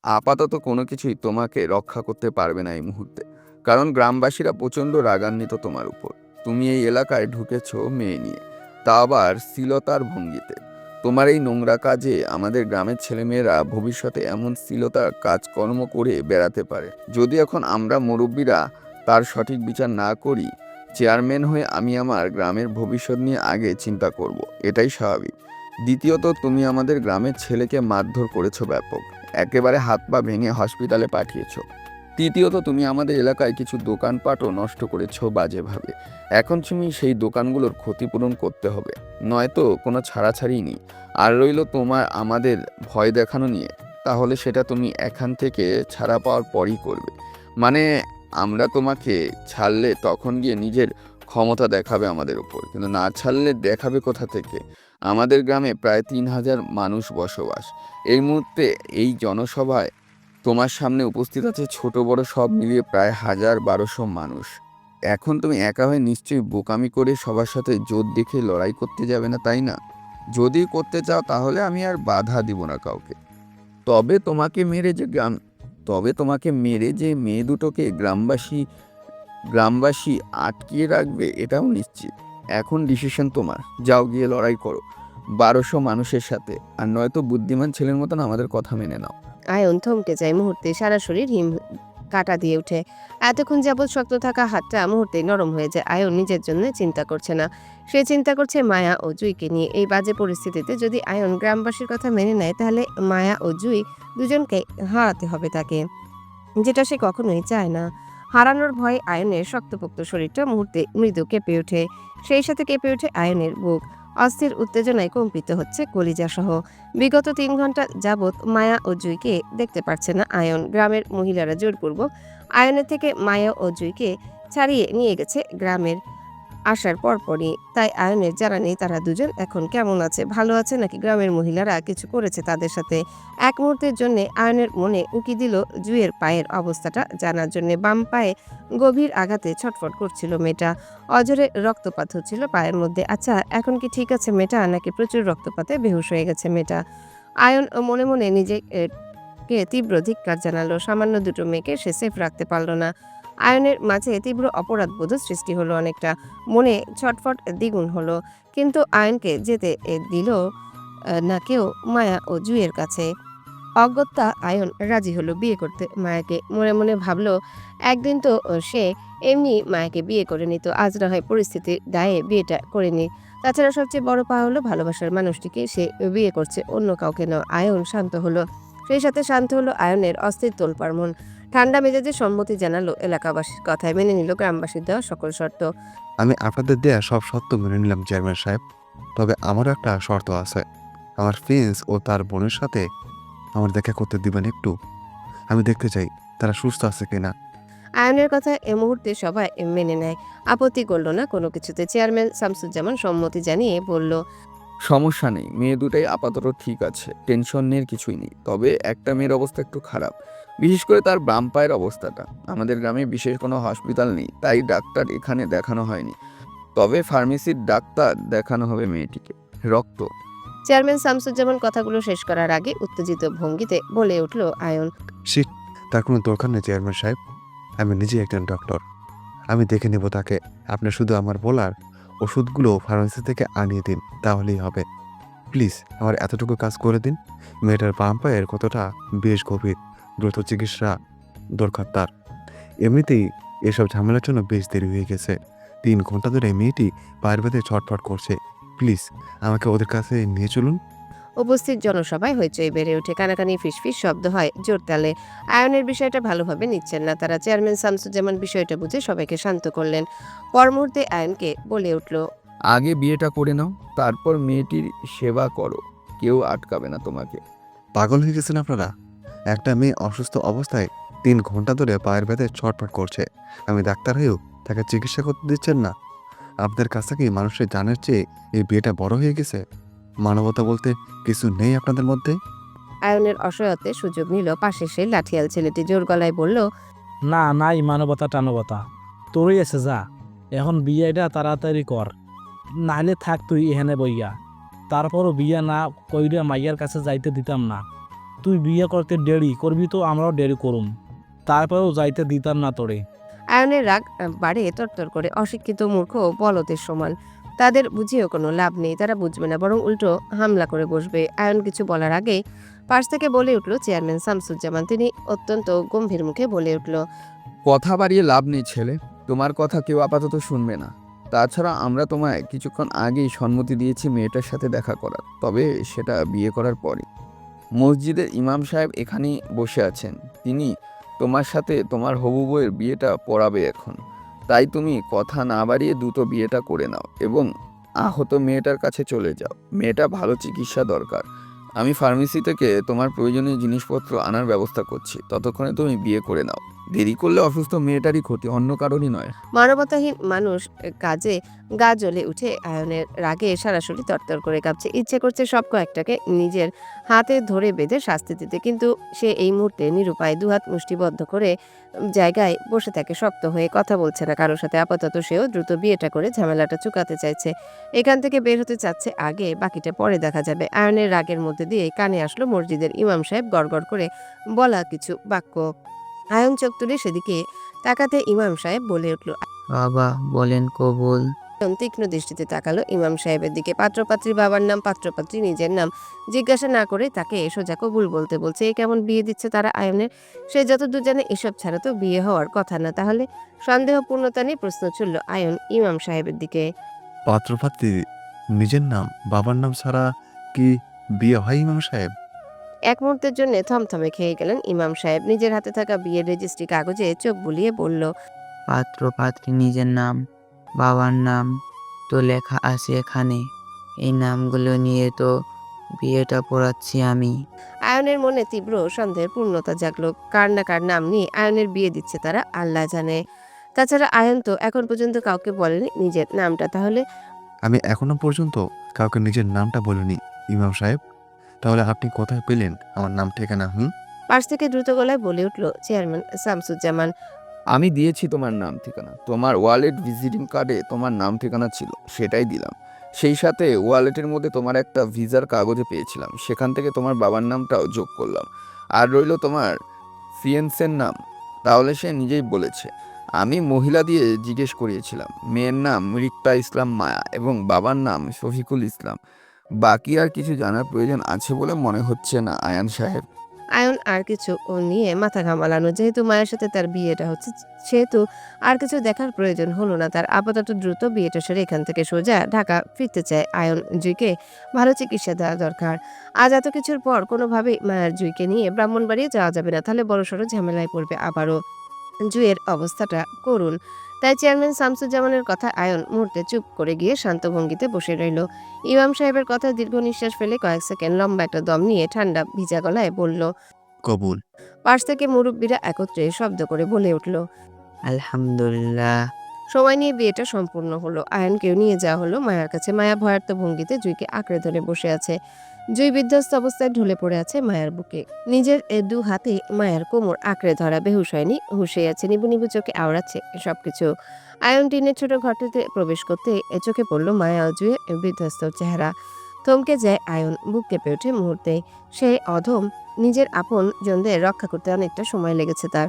[SPEAKER 3] আপাতত কোনো কিছুই তোমাকে রক্ষা করতে পারবে না এই মুহূর্তে, কারণ গ্রামবাসীরা প্রচণ্ড রাগান্বিত তোমার উপর। তুমি এই এলাকায় ঢুকেছো মেয়ে নিয়ে, তা আবার শ্লীলতার ভঙ্গিতে। তোমার এই নোংরা কাজে আমাদের গ্রামের ছেলেমেয়েরা ভবিষ্যতে এমন শ্লীলতার কাজকর্ম করে বেড়াতে পারে। যদি এখন আমরা মুরব্বীরা তার সঠিক বিচার না করি, চেয়ারম্যান হয়ে আমি আমার গ্রামের ভবিষ্যৎ নিয়ে আগে চিন্তা করব, এটাই স্বাভাবিক। দ্বিতীয়ত, তুমি আমাদের গ্রামের ছেলেকে মারধর করেছো ব্যাপক, একেবারে হাত পা ভেঙে হসপিটালে পাঠিয়েছো। তৃতীয়ত, তুমি আমাদের এলাকায় কিছু দোকানপাটও নষ্ট করেছো বাজেভাবে। এখন তুমি সেই দোকানগুলোর ক্ষতিপূরণ করতে হবে, নয়তো কোনো ছাড়াছাড়ি নেই। আর রইল তোমার আমাদের ভয় দেখানো নিয়ে, তাহলে সেটা তুমি এখান থেকে ছাড়া পাওয়ার পরই করবে। মানে আমরা তোমাকে ছাড়লে তখন গিয়ে নিজের ক্ষমতা দেখাবে আমাদের উপর, কিন্তু না ছাড়লে দেখাবে কোথা থেকে? আমাদের গ্রামে প্রায় 3000 মানুষ বসবাস। এই মুহূর্তে এই জনসভায় তোমার সামনে উপস্থিত আছে ছোট বড় সব মিলিয়ে প্রায় 1200 মানুষ। এখন তুমি একা হয়ে নিশ্চয়ই বোকামি করে সবার সাথে জোর দেখে লড়াই করতে যাবে না, তাই না? যদি করতে চাও তাহলে আমি আর বাধা দিব না কাউকে। তবে তোমাকে মেরে যে মেয়ে দুটোকে গ্রামবাসী আটকিয়ে রাখবে এটাও নিশ্চিত। এখন ডিসিশন তোমার, যাও গিয়ে লড়াই করো 1200 মানুষের সাথে, আর নয়তো বুদ্ধিমান ছেলের মতন আমাদের কথা মেনে নাও।
[SPEAKER 2] আয়ন থমকে যায় মুহূর্তে, সারা শরীর হিম কাটা দিয়ে ওঠে। এতক্ষণ যাবৎ শক্ত থাকা হাতটা মুহূর্তে নরম হয়ে যায়। আয়ন নিজের জন্য চিন্তা করছে না, সে চিন্তা করছে মায়া ও জুইকে নিয়ে। এই বাজে পরিস্থিতিতে যদি আয়ন গ্রামবাসীর কথা মেনে নেয় তাহলে মায়া ও জুই দুজনকে হারাতে হবে তাকে, যেটা সে কখনোই চায় না। হারানোর ভয়ে আয়নের শক্তপোক্ত শরীরটা মুহূর্তে মৃদু কেঁপে ওঠে, সেই সাথে কেঁপে ওঠে আয়নের বুক। অস্থির উত্তেজনায় কম্পিত হচ্ছে কলিজা সহ। বিগত 3 ঘন্টা যাবৎ মায়া ও জুইকে দেখতে পারছে না আয়ন। গ্রামের মহিলারা জোরপূর্বক আয়নের থেকে মায়া ও জুইকে ছাড়িয়ে নিয়ে গেছে গ্রামের আসার পরপরই। তাই আয়নের জানা নেই তারা দুজন এখন কেমন আছে, ভালো আছে নাকি গ্রামের মহিলারা কিছু করেছে তাদের সাথে। এক মুহূর্তের জন্য আয়নের মনে উকি দিল জুইয়ের পায়ের অবস্থাটা জানার জন্য। বাম পায়ে গভীর আঘাতে ছটফট করছিল মেয়েটা, অজরে রক্তপাত হচ্ছিল পায়ের মধ্যে। আচ্ছা, এখন কি ঠিক আছে মেয়েটা, নাকি প্রচুর রক্তপাতে বেহুশ হয়ে গেছে মেয়েটা? আয়ন মনে মনে নিজেকে তীব্র ধিক্কার জানালো। সামান্য দুটো মেয়েকে সে সেফ রাখতে পারল না। আয়নের মাঝে তীব্র অপরাধবোধ সৃষ্টি হলো অনেকটা, মনে ছটফট দ্বিগুণ হলো। কিন্তু আয়নকে যেতে দিল না কেউ মায়া ও জুইয়ের কাছে। অগত্যা আয়ন রাজি হলো বিয়ে করতে মায়াকে। মনে মনে ভাবলো একদিন তো সে এমনি মায়াকে বিয়ে করে নিত, আজ না হয় পরিস্থিতির দায়ে বিয়েটা করে নি। তাছাড়া সবচেয়ে বড় পাওয়া হলো ভালোবাসার মানুষটিকে সে বিয়ে করছে, অন্য কাউকে নয়। আয়ন শান্ত হলো, সেই সাথে শান্ত হলো আয়নের অস্থির তোলপাড় মন। ঠান্ডা মেজাজে সম্মতি জানালো এলাকাবাসীর কথায়, মেনে নিল গ্রামবাসীর দেওয়া সকল শর্ত।
[SPEAKER 4] আমি আপনাদের দেয়া সব সত্য মেনে নিলাম চেয়ারম্যান সাহেব, তবে আমারও একটা শর্ত আছে। আমার প্রিন্স ও তার বোনের সাথে আমার দেখা করতে দিবেন একটু। আমি দেখতে চাই তারা সুস্থ আছে কিনা।
[SPEAKER 2] আয়নের কথা এ মুহূর্তে সবাই মেনে নেয়, আপত্তি করলো না কোনো কিছুতে। চেয়ারম্যান শামসুজ্জামান সম্মতি জানিয়ে বলল,
[SPEAKER 3] সমস্যা নেই, মেয়ে দুটাই আপাতত ঠিক আছে, টেনশন নিয়ে কিছুই নেই। তবে একটা মেয়ের অবস্থা একটু খারাপ, বিশেষ করে তার বাম পায়ের অবস্থাটা। আমাদের গ্রামে বিশেষ কোনো হসপিটাল নেই, তাই ডাক্তার এখানে দেখানো হয়নি। তবে ফার্মেসির ডাক্তার দেখানো হবে মেয়েটিকে। রক্ত।
[SPEAKER 2] চেয়ারম্যান শামসুজ্জামান কথাগুলো শেষ করার আগে উত্তেজিত ভঙ্গিতে বলে উঠল আয়ন,
[SPEAKER 4] শিট, তার কোনো দরকার নেই চেয়ারম্যান সাহেব, আমি নিজে একজন ডক্টর, আমি দেখে নেব তাকে। আপনি শুধু আমার বলার ওষুধগুলো ফার্মেসি থেকে আনিয়ে দিন, তাহলেই হবে। প্লিজ আমার এতটুকু কাজ করে দিন। মেয়েটার বাম পায়ের কতটা বেশ গভীর, দ্রুত চিকিৎসা দরকার তার। এমনিতেই এসব ঝামেলার জন্য বেশ দেরি হয়ে গেছে। 3 ঘন্টা ধরে মেয়েটি পায়ের ব্যথায় ছটফট করছে। প্লিজ আমাকে ওদের কাছে নিয়ে চলুন।
[SPEAKER 2] উপস্থিত জনসভায় হইচই বেড়ে ওঠে, কানাকানি ফিসফিস শব্দ হয় জোর তালে। আয়নের বিষয়টা ভালোভাবে নিচ্ছেন না তারা। চেয়ারম্যান শামসুজ্জামান বিষয়টা বুঝে সবাইকে শান্ত করলেন। পর মুহূর্তে আয়নকে বলে উঠল,
[SPEAKER 3] আগে বিয়েটা করে নাও, তারপর মেয়েটির সেবা করো, কেউ আটকাবে না তোমাকে।
[SPEAKER 4] পাগল হয়ে গেছেন আপনারা? একটা মেয়ে অসুস্থ অবস্থায় 3 ঘন্টা ধরে পায়ের ব্যথায় ছটফট করছে, আমি ডাক্তার হয়েও তাকে চিকিৎসা করতে দিচ্ছেন না? আপনাদের কাছ থেকে মানুষের জানার চেয়ে এই বিয়েটা বড় হয়ে গেছে। মানবতা বলতে কিছু নেই আপনাদের মধ্যে?
[SPEAKER 2] আয়নের অসহায়তে সুযোগ নিল পাশে সেই লাঠিয়াল ছেলেটি, জোর গলায় বলল,
[SPEAKER 5] না, নাই মানবতা টানবতা, তোরই আছে যা। এখন বিয়েটা তাড়াতাড়ি কর, নাহলে থাক তুই এখানে বইয়া। তারপরও বিয়ে না কইরা মাইয়ার কাছে যাইতে দিতাম না। তুই বিয়ে করতে দেরি করবি তো আমরাও দেরি করুম, তারপরেও যাইতে দিতাম না তোরে।
[SPEAKER 2] আয়নের রাগ বাড়ে তরতর করে। অশিক্ষিত মূর্খ বলদের সমান, তাদের বুঝিয়েও কোনো লাভ নেই, তারা বুঝবে না, বরং উল্টো হামলা করে বসবে। আয়ন কিছু বলার আগে পাশ থেকে বলে উঠল চেয়ারম্যান শামসুজ্জামান। তিনি অত্যন্ত গম্ভীর মুখে বলে উঠল,
[SPEAKER 3] কথা বাড়িয়ে লাভ নেই ছেলে, তোমার কথা কেউ আপাতত শুনবে না। তাছাড়া আমরা তোমায় কিছুক্ষণ আগেই সম্মতি দিয়েছি মেয়েটার সাথে দেখা করার, তবে সেটা বিয়ে করার পরে। মসজিদের ইমাম সাহেব এখানেই বসে আছেন, তিনি তোমার সাথে তোমার হবু বউয়ের বিয়েটা পড়াবে এখন। তাই তুমি কথা না বাড়িয়ে দ্রুত বিয়েটা করে নাও এবং আহত মেয়েটার কাছে চলে যাও। মেয়েটা ভালো চিকিৎসা দরকার। আমি ফার্মেসি থেকে তোমার প্রয়োজনীয় জিনিসপত্র আনার ব্যবস্থা করছি, ততক্ষণে তুমি বিয়ে করে নাও। দেরি করলে অসুস্থ মেয়েটারই ক্ষতি, অন্য কারণই নয়।
[SPEAKER 2] মানবতাহীন মানুষ কাজে গা জ্বলে উঠে। আয়নের রাগে সরাসরি তরতর করে কাঁপছে, ইচ্ছে করছে সব কয়েকটাকে নিজের হাতে ধরে বেঁধে শাস্তি দিতে, কিন্তু সে এই মুহূর্তে নিরুপায়। দুহাত মুষ্টিবদ্ধ করে জায়গায় বসে থাকে শক্ত হয়ে, কথা বলছে না কারোর সাথে। আপাতত সেও দ্রুত বিয়েটা করে ঝামেলাটা চুকাতে চাইছে, এখান থেকে বের হতে চাচ্ছে আগে, বাকিটা পরে দেখা যাবে। আয়নের রাগের মধ্যে দিয়ে কানে আসলো মসজিদের ইমাম সাহেব গড়গড় করে বলা কিছু বাক্য। আয়ন চোখ তুলে সেদিকে তাকাতে ইমাম সাহেব বলে উঠল,
[SPEAKER 7] বাবা বলেন কবুল।
[SPEAKER 2] তীক্ষ্ণ দৃষ্টিতে তাকালো ইমাম সাহেবের দিকে। পাত্রপাত্রীর বাবার নাম, পাত্রপাত্রী নিজের নাম জিজ্ঞাসা না করে তাকে সোজা কবুল বলতে বলছে। এই কেমন বিয়ে দিচ্ছে তারা আয়নের? সে যতদূর জানে এসব ছাড়া তো বিয়ে হওয়ার কথা না। তাহলে সন্দেহপূর্ণতা নিয়ে প্রশ্ন ছুড়ল আয়ন ইমাম সাহেবের দিকে।
[SPEAKER 4] পাত্রপাত্রী নিজের নাম বাবার নাম ছাড়া কি বিয়ে হয় ইমাম সাহেব?
[SPEAKER 2] এক মুহূর্তের জন্য থমথমে খেয়ে গেলেন ইমাম সাহেব। নিজের হাতে থাকা বিয়ের রেজিস্ট্রি কাগজে চোখ বুলিয়ে বলল,
[SPEAKER 7] পাত্র পাত্রী নিজের নাম বাবার নাম তো লেখা আছে এখানে। এই নামগুলো নিয়ে তো বিয়েটা পড়াচ্ছি আমি।
[SPEAKER 2] আয়নের মনে তীব্র সন্দেহের পূর্ণতা জাগলো। কার না কার নাম নিয়ে আয়নের বিয়ে দিচ্ছে তারা আল্লাহ জানে। তাছাড়া আয়ন তো এখন পর্যন্ত কাউকে বলেনি নিজের নামটা। তাহলে
[SPEAKER 4] আমি এখনো পর্যন্ত কাউকে নিজের নামটা বলিনি ইমাম সাহেব। তাহলে আপনি কোথায় পেলেন আমার নাম ঠিকানা?
[SPEAKER 2] পাশ থেকে দ্রুত গলায় বলে উঠল চেয়ারম্যান শামসুজ্জামান।
[SPEAKER 3] আমি দিয়েছি তোমার নাম ঠিকানা, তোমার ওয়ালেট ভিজিটিং কার্ডে তোমার নাম ঠিকানা ছিল, সেটাই দিলাম। সেই সাথে ওয়ালেটের মধ্যে তোমার একটা ভিসার কাগজে পেয়েছিলাম, সেখান থেকে তোমার বাবার নামটাও যোগ করলাম। আর রইল তোমার ফিয়েন্সের নাম, তাহলে সে নিজেই বলেছে। আমি মহিলা দিয়ে জিজ্ঞেস করিয়েছিলাম, মেয়ের নাম রিক্তা ইসলাম মায়া এবং বাবার নাম শফিকুল ইসলাম। বাকি আর কিছু জানার প্রয়োজন আছে বলে মনে হচ্ছে না আয়ান সাহেব।
[SPEAKER 2] আয়ন আর কিছু নিয়ে মাথা ঘামালানো। যেহেতু মায়ের সাথে তার বিয়েটা হচ্ছে সেহেতু আর কিছু দেখার প্রয়োজন হলো না তার। আপাতত দ্রুত বিয়েটা সেরে এখান থেকে সোজা ঢাকা ফিরতে চায় আয়ন। জুইকে ভালো চিকিৎসা দেওয়া দরকার। আজ এত কিছুর পর কোনোভাবেই মায়ের জুইকে নিয়ে ব্রাহ্মণবাড়িয়ে যাওয়া যাবে না, তাহলে বড়সড় ঝামেলায় পড়বে আবারও। জুয়ের অবস্থাটা করুণ। তাই চেয়ারম্যান শামসুজ্জামানের কথা আয়ন মুহূর্তে চুপ করে গিয়ে শান্ত ভঙ্গিতে বসে রইল। ইমাম সাহেবের কথায় দীর্ঘ নিঃশ্বাস ফেলে কয়েক সেকেন্ড লম্বা একটা দম নিয়ে ঠান্ডা ভিজা গলায় বলল।
[SPEAKER 4] কবুল।
[SPEAKER 2] পাশ থেকে মুরব্বীরা একত্রে শব্দ করে বলে উঠল,
[SPEAKER 7] আলহামদুলিল্লাহ।
[SPEAKER 2] সময় নিয়ে বিয়েটা সম্পূর্ণ হলো। আয়নকেও নিয়ে যাওয়া হলো মায়ার কাছে। মায়া ভয়ার্ত ভঙ্গিতে জুইকে আঁকড়ে ধরে বসে আছে। জুই বিধ্বস্ত অবস্থায় ঢলে পড়ে আছে মায়ার বুকে। নিজের দু হাতে মায়ার কোমর আঁকড়ে ধরা, বেহুশ হয়নি, হুশে আছে, নিবু নিবু চোখে আওড়াচ্ছে সবকিছু। আয়ন টিনের ছোট ঘরটিতে প্রবেশ করতে চোখে পড়ল মায়া ও জুয়ের বিধ্বস্ত চেহারা। থমকে যায় আয়ন, বুক কেঁপে ওঠে মুহূর্তে। সে অধম নিজের আপন জনদের রক্ষা করতে অনেকটা সময় লেগেছে তার।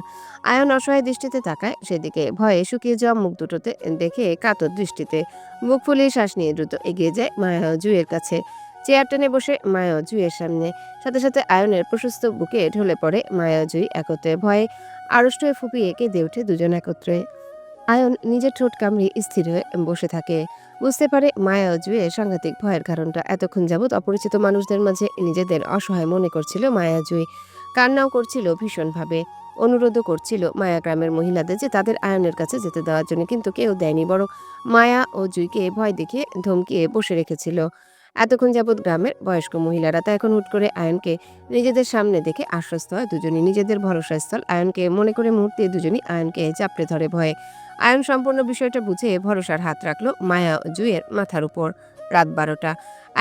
[SPEAKER 2] আয়ন অসহায় দৃষ্টিতে তাকায় সেদিকে। ভয়ে শুকিয়ে যাওয়া মুখ দুটোতে দেখে কাতর দৃষ্টিতে বুক ফুলিয়ে শ্বাস নিয়ে দ্রুত এগিয়ে যায় মায়া ও জুয়ের কাছে। চেয়ার টেনে বসে মায়া ও জুয়ের সামনে। সাথে সাথে আয়নের প্রশস্ত বুকে ঢলে পড়ে মায়া ও জুই একত্রে। ভয়ে আড়ষ্ট হয়ে ফুপিয়ে কেঁদে ওঠে দুজন একত্রে। আয়ন নিজের ঠোঁট কামড়ে স্থির হয়ে বসে থাকে। বুঝতে পারে মায়া ও জুয়ের সাংঘাতিক ভয়ের কারণটা। এতক্ষণ যাবৎ অপরিচিত মানুষদের মাঝে নিজেদের অসহায় মনে করছিল মায়া জুই। কান্নাও করছিল ভীষণভাবে। অনুরোধও করছিল মায়া গ্রামের মহিলাদের যে তাদের আয়নের কাছে যেতে দেওয়ার জন্য, কিন্তু কেউ দেয়নি। বরং মায়া ও জুইকে ভয় দেখিয়ে ধমকিয়ে বসে রেখেছিল এতক্ষণ যাবৎ গ্রামের বয়স্ক মহিলারা। তা এখন হুট করে আয়নকে নিজেদের সামনে দেখে আশ্বস্ত হয় দুজনই। নিজেদের ভরসাস্থল আয়নকে মনে করে মুহূর্তে দুজনই আয়নকে চাপড়ে ধরে ভয়ে। আয়ন সম্পূর্ণ বিষয়টা বুঝে ভরসার হাত রাখলো মায়া ও জুইয়ের মাথার উপর। রাত 12টা।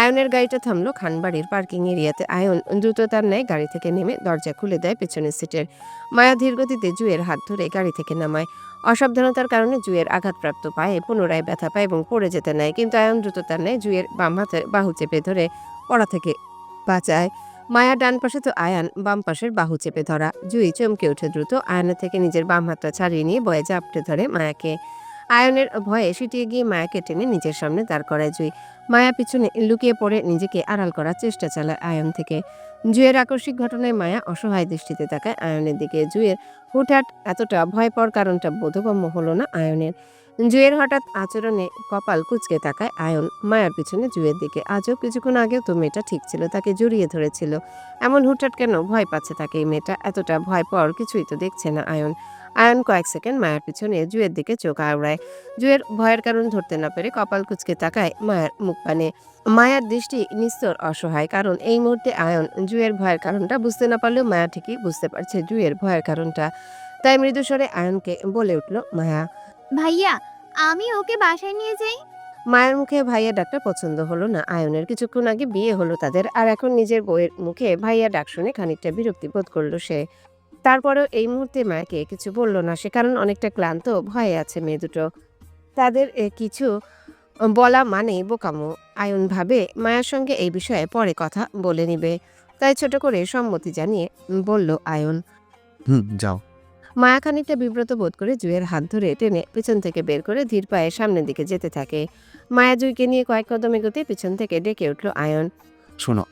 [SPEAKER 2] আয়নের গাড়িটা থামলো খানবাড়ির পার্কিং এরিয়াতে। আয়ন দ্রুততার ন্যায় গাড়ি থেকে নেমে দরজা খুলে দেয় পেছনের সিটের। মায়া ধীরগতিতে জুয়ের হাত ধরে গাড়ি থেকে নামায়। অসাবধানতার কারণে জুয়ের আঘাতপ্রাপ্ত পায়ে পুনরায় ব্যথা পায় এবং পড়ে যেতে নেয়, কিন্তু আয়ন দ্রুততার ন্যায় জুয়ের বাম হাতের বাহু চেপে ধরে পড়া থেকে বাঁচায়। মায়া ডান পাশে তো আয়ান বাম পাশের বাহু চেপে ধরা। জুই চমকে ওঠে দ্রুত। আয়নের থেকে নিজের বাম হাতটা ছাড়িয়ে নিয়ে বয়ে জাপটে ধরে মায়াকে। আয়নের ভয়ে সিটিয়ে গিয়ে মায়াকে টেনে নিজের সামনে দাঁড় করায় জুই। মায়া পিছনে লুকিয়ে পড়ে নিজেকে আড়াল করার চেষ্টা চালায় আয়ন থেকে। জুয়ের আকস্মিক ঘটনায় মায়া অসহায় দৃষ্টিতে তাকায় আয়নের দিকে। জুয়ের হুটহাট এতটা ভয় পাওয়ার কারণটা বোধগম্য হলো না আয়নের। জুয়ের হঠাৎ আচরণে কপাল কুঁচকে তাকায় আয়ন মায়ার পিছনে জুয়ের দিকে। আজও কিছুক্ষণ আগেও তো মেয়েটা ঠিক ছিল, তাকে জড়িয়ে ধরেছিল। এমন হুটহাট কেন ভয় পাচ্ছে তাকে এই মেয়েটা? এতটা ভয় পাওয়ার কিছুই তো দেখছে না আয়ন। আয়ন কয়েক সেকেন্ড মায়ের পিছনে জুয়ের দিকে চোখ আওড়ায়। জুয়ের ভয়ের কারণ ধরতে না পেরে কপাল কুঁচকে তাকায় মায়ের মুখ পানে। মায়ার দৃষ্টি নিস্তর অসহায়, কারণ এই মুহূর্তে আয়ন জুয়ের ভয়ের কারণটা বুঝতে না পারলেও মায়া ঠিকই বুঝতে পারছে জুয়ের ভয়ের কারণটা। তাই মৃদুস্বরে আয়নকে বলে উঠল মায়া।
[SPEAKER 8] ভাইয়া, আমি ওকে বাসায় নিয়ে যাই।
[SPEAKER 2] মায়ের মুখে ভাইয়া ডাকটা পছন্দ হলো না আয়নের। কিছুক্ষণ আগে বিয়ে হলো তাদের, আর এখন নিজের বউয়ের মুখে ভাইয়া ডাক শুনে খানিকটা বিরক্তি বোধ করলো সে। তারপরেও এই মুহূর্তে মায়াকে কিছু বলল না সে, কারণ অনেকটা ক্লান্ত, ভয়ে আছে মেয়ে দুটো। তাদের কিছু বলা মানেই বোকামো। আয়ন ভাবে মায়ের সঙ্গে এই বিষয়ে পরে কথা বলে নিবে। তাই ছোট করে সম্মতি জানিয়ে বলল আয়ন।
[SPEAKER 4] যাও।
[SPEAKER 2] মায়া খানিকটা বিব্রত বোধ করে জুইয়ের হাত ধরে টেনে পেছন থেকে বের করে ধীর পায়ে সামনের দিকে যেতে থাকে। মায়া জুইকে নিয়ে কয়েক কদম এগোতে পিছন থেকে ডেকে উঠল আয়ন।
[SPEAKER 4] শোনো,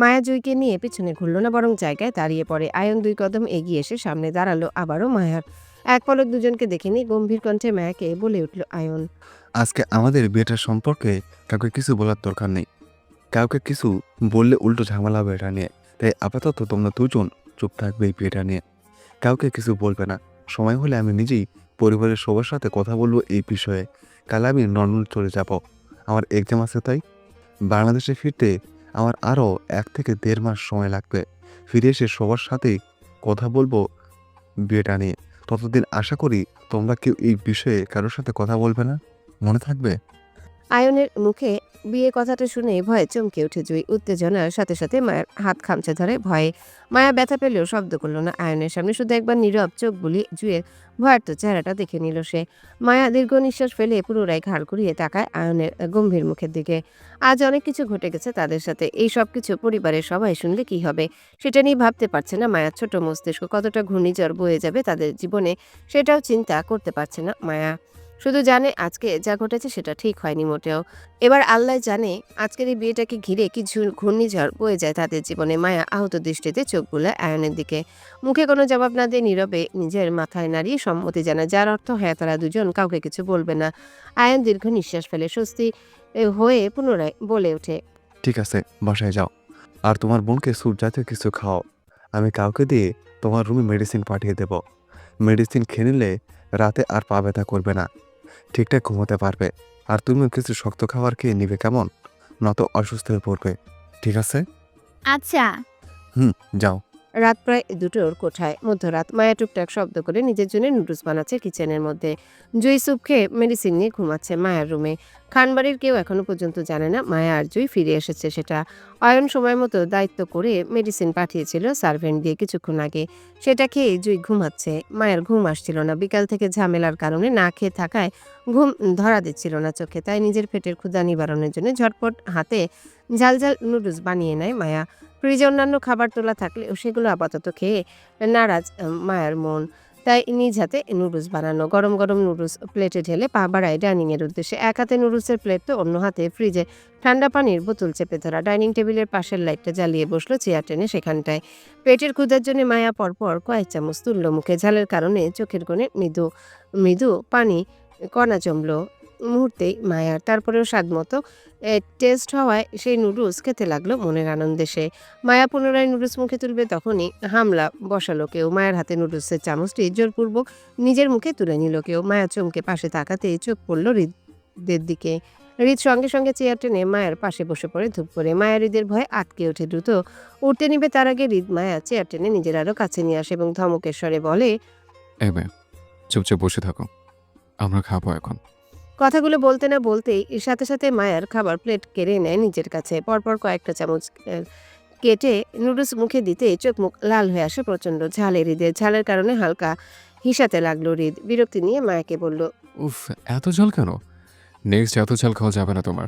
[SPEAKER 2] মায়া জুইকে নিয়ে পিছনে ঘুরল না, বরং জায়গায় দাঁড়িয়ে পড়ে। আয়ন 2 কদম এগিয়ে এসে সামনে দাঁড়ালো। আবারও মায়ার এক পলক দুজনকে দেখে নিয়ে গম্ভীর কণ্ঠে মায়াকে বলে উঠল আয়ন।
[SPEAKER 4] আজকে আমাদের বিয়েটার সম্পর্কে কাউকে কিছু বলার দরকার নেই। কাউকে কিছু বললে উল্টো ঝামেলা হবে এটা নিয়ে। তাই আপাতত তোমরা দুজন চুপ থাকবে এই বিয়েটা নিয়ে। কাউকে কিছু বলবে না। সময় হলে আমি নিজেই পরিবারের সবার সাথে কথা বলবো এই বিষয়ে। কাল আমি লন্ডন চলে যাব, আমার এক্সাম আছে। তাই বাংলাদেশে ফিরতে আমার আরও 1 থেকে 1.5 মাস সময় লাগবে। ফিরে এসে সবার সাথেই কথা বলবো বিয়েটা নিয়ে। ততদিন আশা করি তোমরা কেউ এই বিষয়ে কারোর সাথে কথা বলবে না, মনে থাকবে?
[SPEAKER 2] আয়নের মুখে বিয়ে কথাটা শুনে ভয়ে চমকে উঠে জুই। উত্তেজনার সাথে সাথে মায়ের হাত খামচে ধরে ভয়ে। মায়া ব্যথা পেলেও শব্দ করল না আয়নের সামনে, শুধু একবার নীরব চোখ বুলিয়ে জুয়ের ভয়ার্ত চেহারাটা দেখে নিল সে। মায়া দীর্ঘ নিঃশ্বাস ফেলে পুনরায় ঘাড় ঘুরিয়ে তাকায় আয়নের গম্ভীর মুখের দিকে। আজ অনেক কিছু ঘটে গেছে তাদের সাথে। এই সব কিছু পরিবারের সবাই শুনলে কি হবে, সেটা নিয়ে ভাবতে পারছে না মায়ার ছোট মস্তিষ্ক। কতটা ঘূর্ণিঝড় বয়ে যাবে তাদের জীবনে সেটাও চিন্তা করতে পারছে না মায়া। শুধু জানে আজকে যা ঘটেছে সেটা ঠিক হয়নি মোটেও। এবার আল্লাহ জানে আজকের এই বিয়েটাকে ঘিরে কি ঘূর্ণিঝড় বয়ে যায় তাদের জীবনে। মায়া আহত দৃষ্টিতে চোখ বুলায় আয়নের দিকে। মুখে কোনো জবাব না দিয়ে নীরবে নিজের মাথায় নাড়িয়ে সম্মতি জানায়, যার অর্থ হ্যাঁ, তারা দুজন কাউকে কিছু বলবে না। আয়ন দীর্ঘ নিঃশ্বাস ফেলে স্বস্তি হয়ে পুনরায় বলে ওঠে।
[SPEAKER 4] ঠিক আছে, বাসায় যাও। আর তোমার বোনকে স্যুপ জাতীয় কিছু খাও। আমি কাউকে দিয়ে তোমার রুমে মেডিসিন পাঠিয়ে দেব। মেডিসিন খেয়ে নিলে রাতে আর পা ব্যথা করবে না, ঠিকঠাক ঘুমোতে পারবে। আর তুমিও কিছু শক্ত খাবার খেয়ে নিবে, কেমন? নয়তো অসুস্থ হয়ে পড়বে, ঠিক আছে?
[SPEAKER 8] আচ্ছা।
[SPEAKER 4] যাও।
[SPEAKER 2] রাত প্রায় 2টোর কোঠায় মধ্যরাত। মায়া টুকটাক শব্দ করে নিজের জন্য নুডলস বানাচ্ছে কিচেনের মধ্যে। জুই স্যুপ খেয়ে মেডিসিন নিয়ে ঘুমাচ্ছে মায়ার রুমে। খানবাড়ির কেউ এখনো পর্যন্ত জানে না মায়া আর জুই ফিরে এসেছে সেটা। অয়ন সময় মতো দায়িত্ব করে মেডিসিন পাঠিয়েছিল সার্ভেন্ট দিয়ে কিছুক্ষণ আগে। সেটা খেয়ে জুই ঘুমাচ্ছে। মায়ের ঘুম আসছিল না। বিকাল থেকে ঝামেলার কারণে না খেয়ে থাকায় ঘুম ধরা দিচ্ছিল না চোখে। তাই নিজের পেটের ক্ষুধা নিবারণের জন্য ঝটপট হাতে ঝালঝাল নুডলস বানিয়ে নেয় মায়া। ফ্রিজে অন্যান্য খাবার তোলা থাকলেও সেগুলো আপাতত খেয়ে নারাজ মায়ের মন। তাই নিজ হাতে নুডলস বানানো। গরম গরম নুডলস প্লেটে ঢেলে পা বাড়ায় ডাইনিংয়ের উদ্দেশ্যে। এক হাতে নুডলসের প্লেট তো অন্য হাতে ফ্রিজে ঠান্ডা পানির বোতল চেপে ধরা। ডাইনিং টেবিলের পাশের লাইটটা জ্বালিয়ে বসলো চেয়ার টেনে সেখানটায়। পেটের ক্ষুধার জন্য মায়া পরপর কয়েক চামচ তুলল মুখে। ঝালের কারণে চোখের কোণে মৃদু মৃদু পানি কণা জমলো মুহূর্তেই মায়ার। তারপরেও স্বাদ মতো টেস্ট হওয়ায় সেই নুডলস খেতে লাগলো মনের আনন্দে সে। মায়া পুনরায় নুডলস মুখে তুলবে তখনই হামলা বসালো কেউ। মায়ের হাতে নুডলসের চামচটি জোরপূর্বক নিজের মুখে তুলে নিল কেউ। মায়া চমকে পাশে তাকাতেই চোখ পড়ল হৃদের দিকে। হৃদ সঙ্গে সঙ্গে চেয়ার টেনে মায়ের পাশে বসে পড়ে ধূপ করে। মায়া হৃদের ভয়ে আটকে ওঠে দ্রুত। উঠতে নিবে তার আগে হৃদ মায়া চেয়ার টেনে নিজের আরো কাছে নিয়ে আসে এবং ধমকের স্বরে বলে,
[SPEAKER 9] এবে চুপচাপ বসে থাকো, আমরা খাবো এখন।
[SPEAKER 2] কথাগুলো বলতে না বলতেই সাথে সাথে মায়ার খাবার প্লেট কেড়ে নেয় নিজের কাছে। পরপর কয়েকটা চামচ কেটে নুডলস মুখে দিতে চোখ মুখ লাল হয়ে আসে প্রচণ্ড ঝালে। হৃদের ঝালের কারণে হালকা হিসাতে লাগলো হৃদ। বিরক্তি নিয়ে মায়াকে বলল,
[SPEAKER 9] উফ, এত ঝাল কেন? নেক্সট এত ঝাল খাওয়া যাবে না তোমার।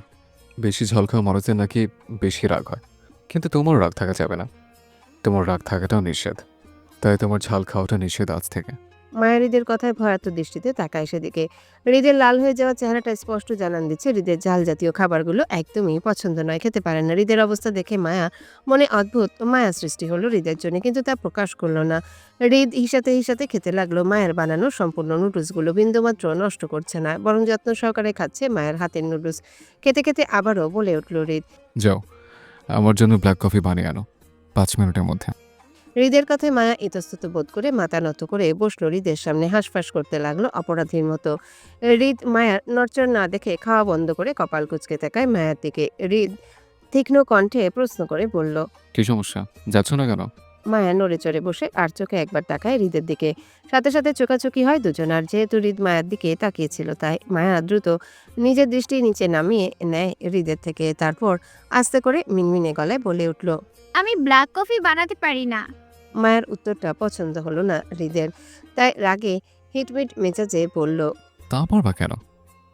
[SPEAKER 9] বেশি ঝাল খাওয়া মানুষদের নাকি বেশি রাগ হয়, কিন্তু তোমার রাগ থাকা যাবে না। তোমার রাগ থাকাটাও নিষেধ, তাই তোমার ঝাল খাওয়াটা নিষেধ আজ থেকে।
[SPEAKER 2] মায়া হৃদের কথায় ভয়ার্ত দৃষ্টিতে তাকায় সেদিকে। হৃদের লাল হয়ে যাওয়া চেহারাটা স্পষ্ট জানান দিচ্ছে হৃদের ঝাল জাতীয় খাবারগুলো একদমই পছন্দ নয়, খেতে পারে না। হৃদের অবস্থা দেখে মায়া মনে অদ্ভুত মায়া সৃষ্টি হলো হৃদের জন্য, কিন্তু তা প্রকাশ করলো না। হৃদ হিসাতে হিসাতে খেতে লাগলো মায়ের বানানো সম্পূর্ণ নুডলসগুলো। বিন্দুমাত্র নষ্ট করছে না, বরং যত্ন সহকারে খাচ্ছে মায়ের হাতের নুডলস। খেতে খেতে আবারও বলে উঠল হৃদ,
[SPEAKER 9] যাও, আমার জন্য ব্ল্যাক কফি বানিয়ে আনো 5 মিনিটের মধ্যে।
[SPEAKER 2] হৃদের কথায় মায়া ইতস্তত বোধ করে মাথা নত করে বসলো হৃদের সামনে। হাঁসফাঁস করতে লাগলো অপরাধীর মতো। হৃদ মায়ার নড়চড় না দেখে খাওয়া বন্ধ করে কপাল কুঁচকে তাকায় মায়ার দিকে। হৃদ তীক্ষ্ণ কণ্ঠে প্রশ্ন করে বলল,
[SPEAKER 9] কি সমস্যা, যাচ্ছ না কেন?
[SPEAKER 2] মায়া নড়ে চড়ে বসে আর চোখে একবার তাকায় হৃদের দিকে। সাথে সাথে চোকাচোকি হয় দুজন। আর যেহেতু হৃদ মায়ার দিকে তাকিয়েছিল তাই মায়া দ্রুত নিজের দৃষ্টি নিচে নামিয়ে নেয় হৃদের থেকে। তারপর আস্তে করে মিনমিনে গলায় বলে উঠল,
[SPEAKER 8] আমি ব্ল্যাক কফি বানাতে পারি না।
[SPEAKER 2] মায়ের উত্তরটা পছন্দ হলো না হৃদের, তাই রাগে হিটমিট মেজাজে বলল,
[SPEAKER 9] তা পারবা কেন?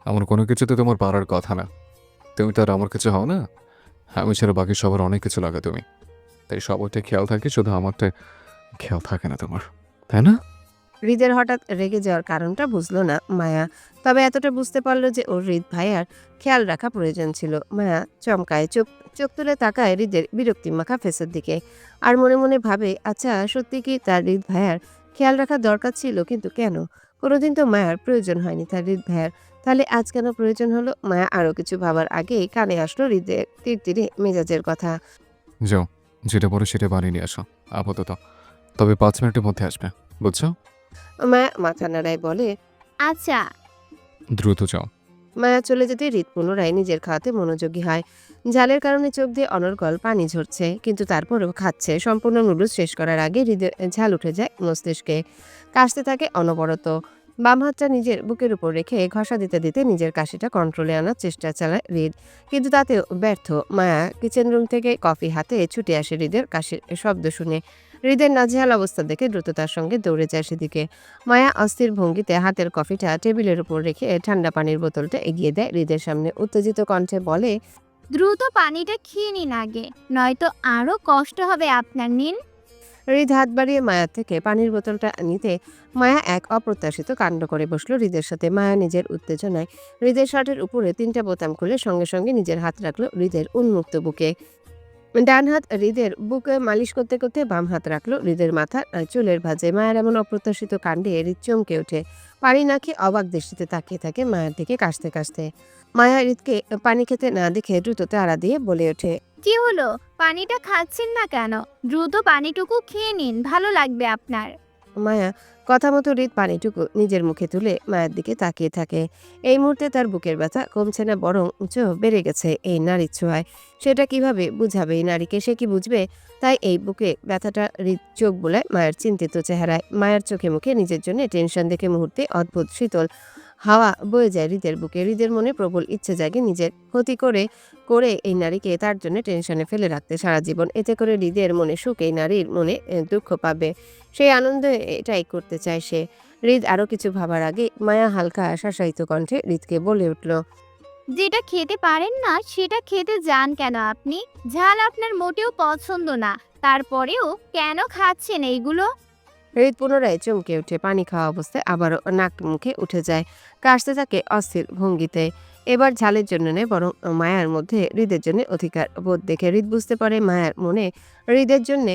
[SPEAKER 9] আমার কোনো কিছুতে তোমার পারার কথা না। তুমি তো আর আমার কিছু হও না। আমি ছাড়া বাকি সবার অনেক কিছু লাগে তুমি, তাই সবারটা খেয়াল থাকে, শুধু আমারটা খেয়াল থাকে না তোমার, তাই না?
[SPEAKER 2] হৃদের হঠাৎ রেগে যাওয়ার কারণটা বুঝলো না মায়া, তবে এতটা বুঝতে পারলো যে ওর হৃদ ভাইয়ার খেয়াল রাখা প্রয়োজন ছিল। মায়া চমকায়, চোখ চোখ তুলে তাকায় হৃদের বিরক্তিমাখা ফেসের দিকে, আর মনে মনে ভাবে আচ্ছা সত্যি কি তার হৃদ ভাইয়ার খেয়াল রাখা দরকার ছিল, কিন্তু কেন? কোনোদিন তো মায়ার প্রয়োজন হয়নি তার হৃদ ভাইয়ার, তাহলে আজ কেন প্রয়োজন হলো? মায়া আরো কিছু ভাবার আগেই কানে আসলো হৃদের তীরে মেজাজের কথা।
[SPEAKER 9] যাও, যেটা বলো সেটা বানিয়ে নিয়ে আসো আপাতত, তবে 5 মিনিটের মধ্যে আসবে, বুঝছো?
[SPEAKER 2] মায়া মাথা নাড়ায় বলে,
[SPEAKER 8] আচ্ছা।
[SPEAKER 9] দ্রুত যাও।
[SPEAKER 2] মায়া চলে যেতে হৃদ পুনরায় নিজের খাওয়াতে মনোযোগী হয়। ঝালের কারণে চোখ দিয়ে অনর্গল পানি ঝরছে, কিন্তু তারপরেও খাচ্ছে। সম্পূর্ণ নুডলস শেষ করার আগে হৃদে ঝাল উঠে যায় মস্তিষ্কে, কাশতে থাকে অনবরত। বাম হাতটা নিজের বুকের উপর রেখে ঘষা দিতে দিতে নিজের কাশিটা কন্ট্রোলে আনার চেষ্টা চালায় হৃদ, কিন্তু তাতেও ব্যর্থ। মায়া কিচেন রুম থেকে কফি হাতে ছুটে আসে হৃদের কাশির শব্দ শুনে। হৃদের নাজেহাল অবস্থা দেখে দ্রুততার সঙ্গে দৌড়ে যায় সেদিকে। মায়া অস্থির ভঙ্গিতে হাতের কফিটা টেবিলের উপর রেখে ঠান্ডা পানির বোতলটা এগিয়ে দেয় হৃদের সামনে। উত্তেজিত কণ্ঠে বলে,
[SPEAKER 8] দ্রুত পানিটা খেয়ে নিন আগে, নয়তো আরো কষ্ট হবে আপনার। নিন।
[SPEAKER 2] হৃদ হাত বাড়িয়ে মায়ার থেকে পানির বোতলটা নিতে মায়া এক অপ্রত্যাশিত কাণ্ড করে বসলো হৃদের সাথে। মায়া নিজের উত্তেজনায় হৃদের শার্টের উপরে 3টা বোতাম খুলে সঙ্গে সঙ্গে নিজের হাত রাখলো হৃদের উন্মুক্ত বুকে। ডান হাত হৃদের বুকে মালিশ করতে করতে বাম হাত রাখলো হৃদের মাথার চুলের ভাঁজে। মায়ের এমন অপ্রত্যাশিত কাণ্ডে হৃদ চমকে ওঠে, পানি না খেয়ে অবাক দৃষ্টিতে তাকিয়ে থাকে মায়ের দিকে কাশতে কাশতে। মায়া হৃদকে পানি খেতে না দেখে দ্রুত তাড়া দিয়ে বলে ওঠে,
[SPEAKER 8] কি হলো? পানিটা খাচ্ছেন না কেন? দ্রুত পানিটুকু খেয়ে নিন, ভালো লাগবে আপনার।
[SPEAKER 2] মায়া কথা মতো হৃদ পানিটুকু নিজের মুখে তুলে মায়ের দিকে তাকিয়ে থাকে। এই মুহূর্তে তার বুকের ব্যথা কমছে না, বরং বেড়ে গেছে এই নারীর ছোঁয়ায়। সেটা কিভাবে বুঝাবে এই নারীকে, সে কি বুঝবে? তাই এই বুকে ব্যথাটা হৃদ চোখ বোলায় মায়ের চিন্তিত চেহারায়। মায়ের চোখে মুখে নিজের জন্য টেনশন দেখে মুহূর্তে অদ্ভুত শীতল হাওয়া বয়ে যায় হৃদের বুকে। হৃদের মনে প্রবল ইচ্ছে জাগে নিজের ক্ষতি করে করে এই নারীকে তার জন্য টেনশনে ফেলে রাখতে সারা জীবন। এতে করে হৃদের মনে সুখ, এই নারীর মনে দুঃখ পাবে, সেই আনন্দে এটাই করতে চায় সে। হৃদ আরো কিছু ভাবার আগে মায়া হালকা শাসায়িত কণ্ঠে হৃদকে বলে উঠল,
[SPEAKER 8] যেটা খেতে পারেন না সেটা খেতে যান কেন আপনি? ঝাল আপনার মোটেও পছন্দ না, তারপরেও কেন খাচ্ছেন এইগুলো?
[SPEAKER 2] হৃদ পুনরায় চমকে ওঠে, পানি খাওয়া অবস্থায় আবারও নাক মুখে উঠে যায়, কাশতে থাকে অস্থির ভঙ্গিতে। এবার ঝালের জন্য নয়, বরং মায়ার মধ্যে হৃদের জন্য অধিকার বোধ দেখে হৃদ বুঝতে পারে মায়ার মনে হৃদের জন্যে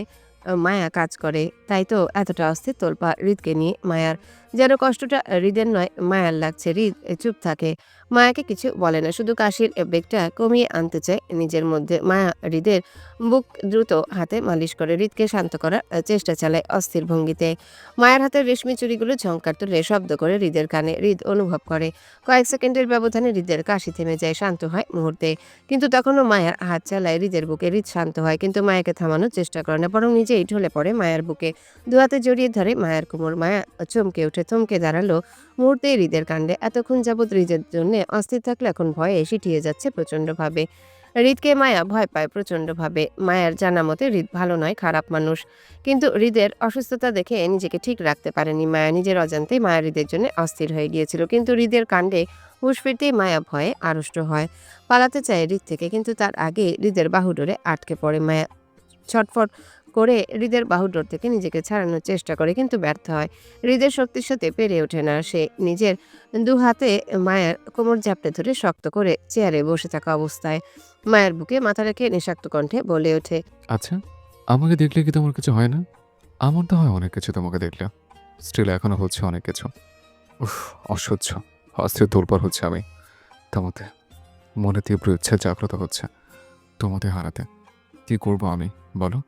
[SPEAKER 2] মায়া কাজ করে। তাই তো এতটা অস্থির তোলপা হৃদকে নিয়ে মায়ার। যেন কষ্টটা হৃদের নয় মায়ার লাগছে। হৃদ চুপ থাকে, মায়াকে কিছু বলে না, শুধু কাশির বেগটা কমিয়ে আনতে চায় নিজের মধ্যে। মায়া হৃদের বুক দ্রুত হাতে মালিশ করে হৃদকে শান্ত করার চেষ্টা চালায় অস্থির ভঙ্গিতে। মায়ের হাতের রেশমি চুড়িগুলো ঝংকার তুলে শব্দ করে হৃদের কানে। হৃদ অনুভব করে কয়েক সেকেন্ডের ব্যবধানে হৃদের কাশি থেমে যায়, শান্ত হয় মুহূর্তে। কিন্তু তখনও মায়ার হাত চালায় হৃদের বুকে। হৃদ শান্ত হয়, কিন্তু মায়াকে থামানোর চেষ্টা করে না, বরং নিজেই ঢলে পড়ে মায়ের বুকে, দু হাতে জড়িয়ে ধরে মায়ের কোমর। মায়া চমকে ওঠে, থমকে দাঁড়ালো মুহূর্তে হৃদের কাণ্ডে। এতক্ষণ যাবৎ হৃদের জন্য অস্থির থাকলে এখন ভয়ে সিটিয়ে যাচ্ছে প্রচণ্ডভাবে। হৃদকে মায়া ভয় পায় প্রচণ্ডভাবে। মায়ার জানা মতে হৃদ ভালো নয়, খারাপ মানুষ, কিন্তু হৃদের অসুস্থতা দেখে নিজেকে ঠিক রাখতে পারেনি মায়া। নিজের অজান্তেই মায়া হৃদের জন্য অস্থির হয়ে গিয়েছিল, কিন্তু হৃদের কাণ্ডে হুঁশ ফিরতেই মায়া ভয়ে আড়ষ্ট হয়, পালাতে চায় হৃদ থেকে, কিন্তু তার আগে হৃদের বাহুডোরে আটকে পড়ে মায়া। ছটফট করে হৃদের বাহুডোর থেকে নিজেকে ছাড়ানোর চেষ্টা করে, কিন্তু ব্যর্থ হয়। হৃদের শক্তির সাথে পেরে ওঠে না সে। নিজের দু হাতে মায়ের কোমর ঝাপটে ধরে শক্ত করে চেয়ারে বসে থাকা অবস্থায় মায়ের বুকে মাথা রেখে নিঃশাক্ত কণ্ঠে বলে ওঠে,
[SPEAKER 9] আচ্ছা, আমাকে দেখলে কি তোমার কিছু হয় না? আমার তো হয় অনেক কিছু তোমাকে দেখলে, স্টিল এখনো হচ্ছে অনেক কিছু। উফ, অসহ্য অস্থির তোলপাড় হচ্ছে আমি। তোমাতে মনে তীব্র ইচ্ছা জাগ্রত হচ্ছে তোমাদের হারাতে। কি করব আমি বলো?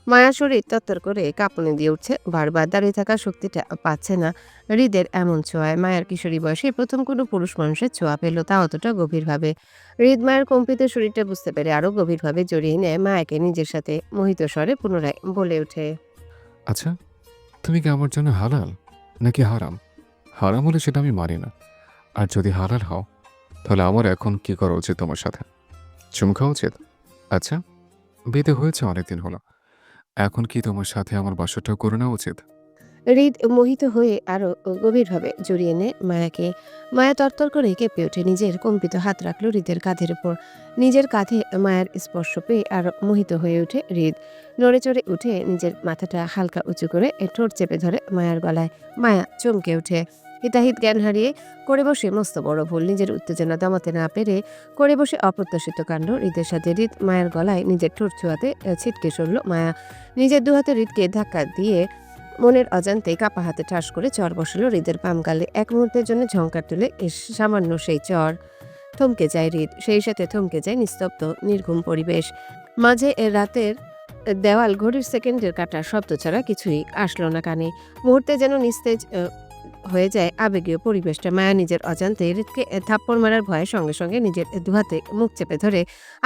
[SPEAKER 2] মায়ার শরীর তত্তর করে কাঁপুনি দিয়ে উঠছে, বারবার দাঁড়িয়ে থাকার শক্তিটা পাচ্ছে না হৃদের এমন ছোঁয়ায়। মায়ের কিশোরী বয়সে প্রথম কোনো পুরুষ মানুষের ছোঁয়া পেল, তা অতটা গভীরভাবে। হৃদ মায়ের কম্পিত শরীরটা বুঝতে পেরে আরো গভীরভাবে জড়িয়ে নেয় মায়াকে নিজের সাথে। মোহিত স্বরে পুনরায় বলে ওঠে,
[SPEAKER 9] আচ্ছা, তুমি কি আমার জন্য হালাল নাকি হারাম? হারাম হলে সেটা আমি মানি না, আর যদি হালাল হও তাহলে আমার এখন কি করা উচিত তোমার সাথে? চুমু খাওয়া উচিত? আচ্ছা, বিয়ে হয়েছে অনেকদিন হলো, এখন কি তোমার সাথে আমার বাসরটাও করে নেওয়া উচিত?
[SPEAKER 2] হৃদ মোহিত হয়ে আরো গভীরভাবে জড়িয়ে নেয় মায়াকে। মায়া তরতর করে কেঁপে ওঠে, নিজের কম্পিত হাত রাখলো হৃদের কাঁধের উপর। নিজের কাঁধে মায়ের স্পর্শ পেয়ে আরো মোহিত হয়ে ওঠে হৃদ। নড়ে চড়ে উঠে নিজের মাথাটা হালকা উঁচু করে ঠোঁট চেপে ধরে মায়ার গলায়। মায়া চমকে ওঠে, হিতাহিত জ্ঞান হারিয়ে করে বসে মস্ত বড় ভুল। নিজের উত্তেজনা দমাতে না পেরে করে বসে অপ্রত্যাশিত কাণ্ড। হৃদের সাথে হৃদ মায়ের গলায় নিজের ঠোঁট ছোঁয়াতে ছিটকে সরল মায়া। নিজের দুহাতে হৃদকে ধাক্কা দিয়ে মনের অজান্তে কাপা হাতে ঠাস করে চর বসালো হৃদের বাম গালে। এক মুহূর্তের জন্য ঝংকার তুলে সামান্য সেই চর। থমকে যায় হৃদ, সেই সাথে থমকে যায় নিস্তব্ধ নির্ঘুম পরিবেশ। মাঝে রাতের দেওয়াল ঘড়ির সেকেন্ডের কাটা শব্দ ছাড়া কিছুই আসলো না কানে। মুহূর্তে যেন নিস্তেজ হয়ে যায় আবেগীয় পরিবেশটা। মায়া নিজের অজান্তে হৃদকে থাপ্পড় মারার ভয়ে সঙ্গে সঙ্গে নিজের দুহাতে মুখ চেপে ধরে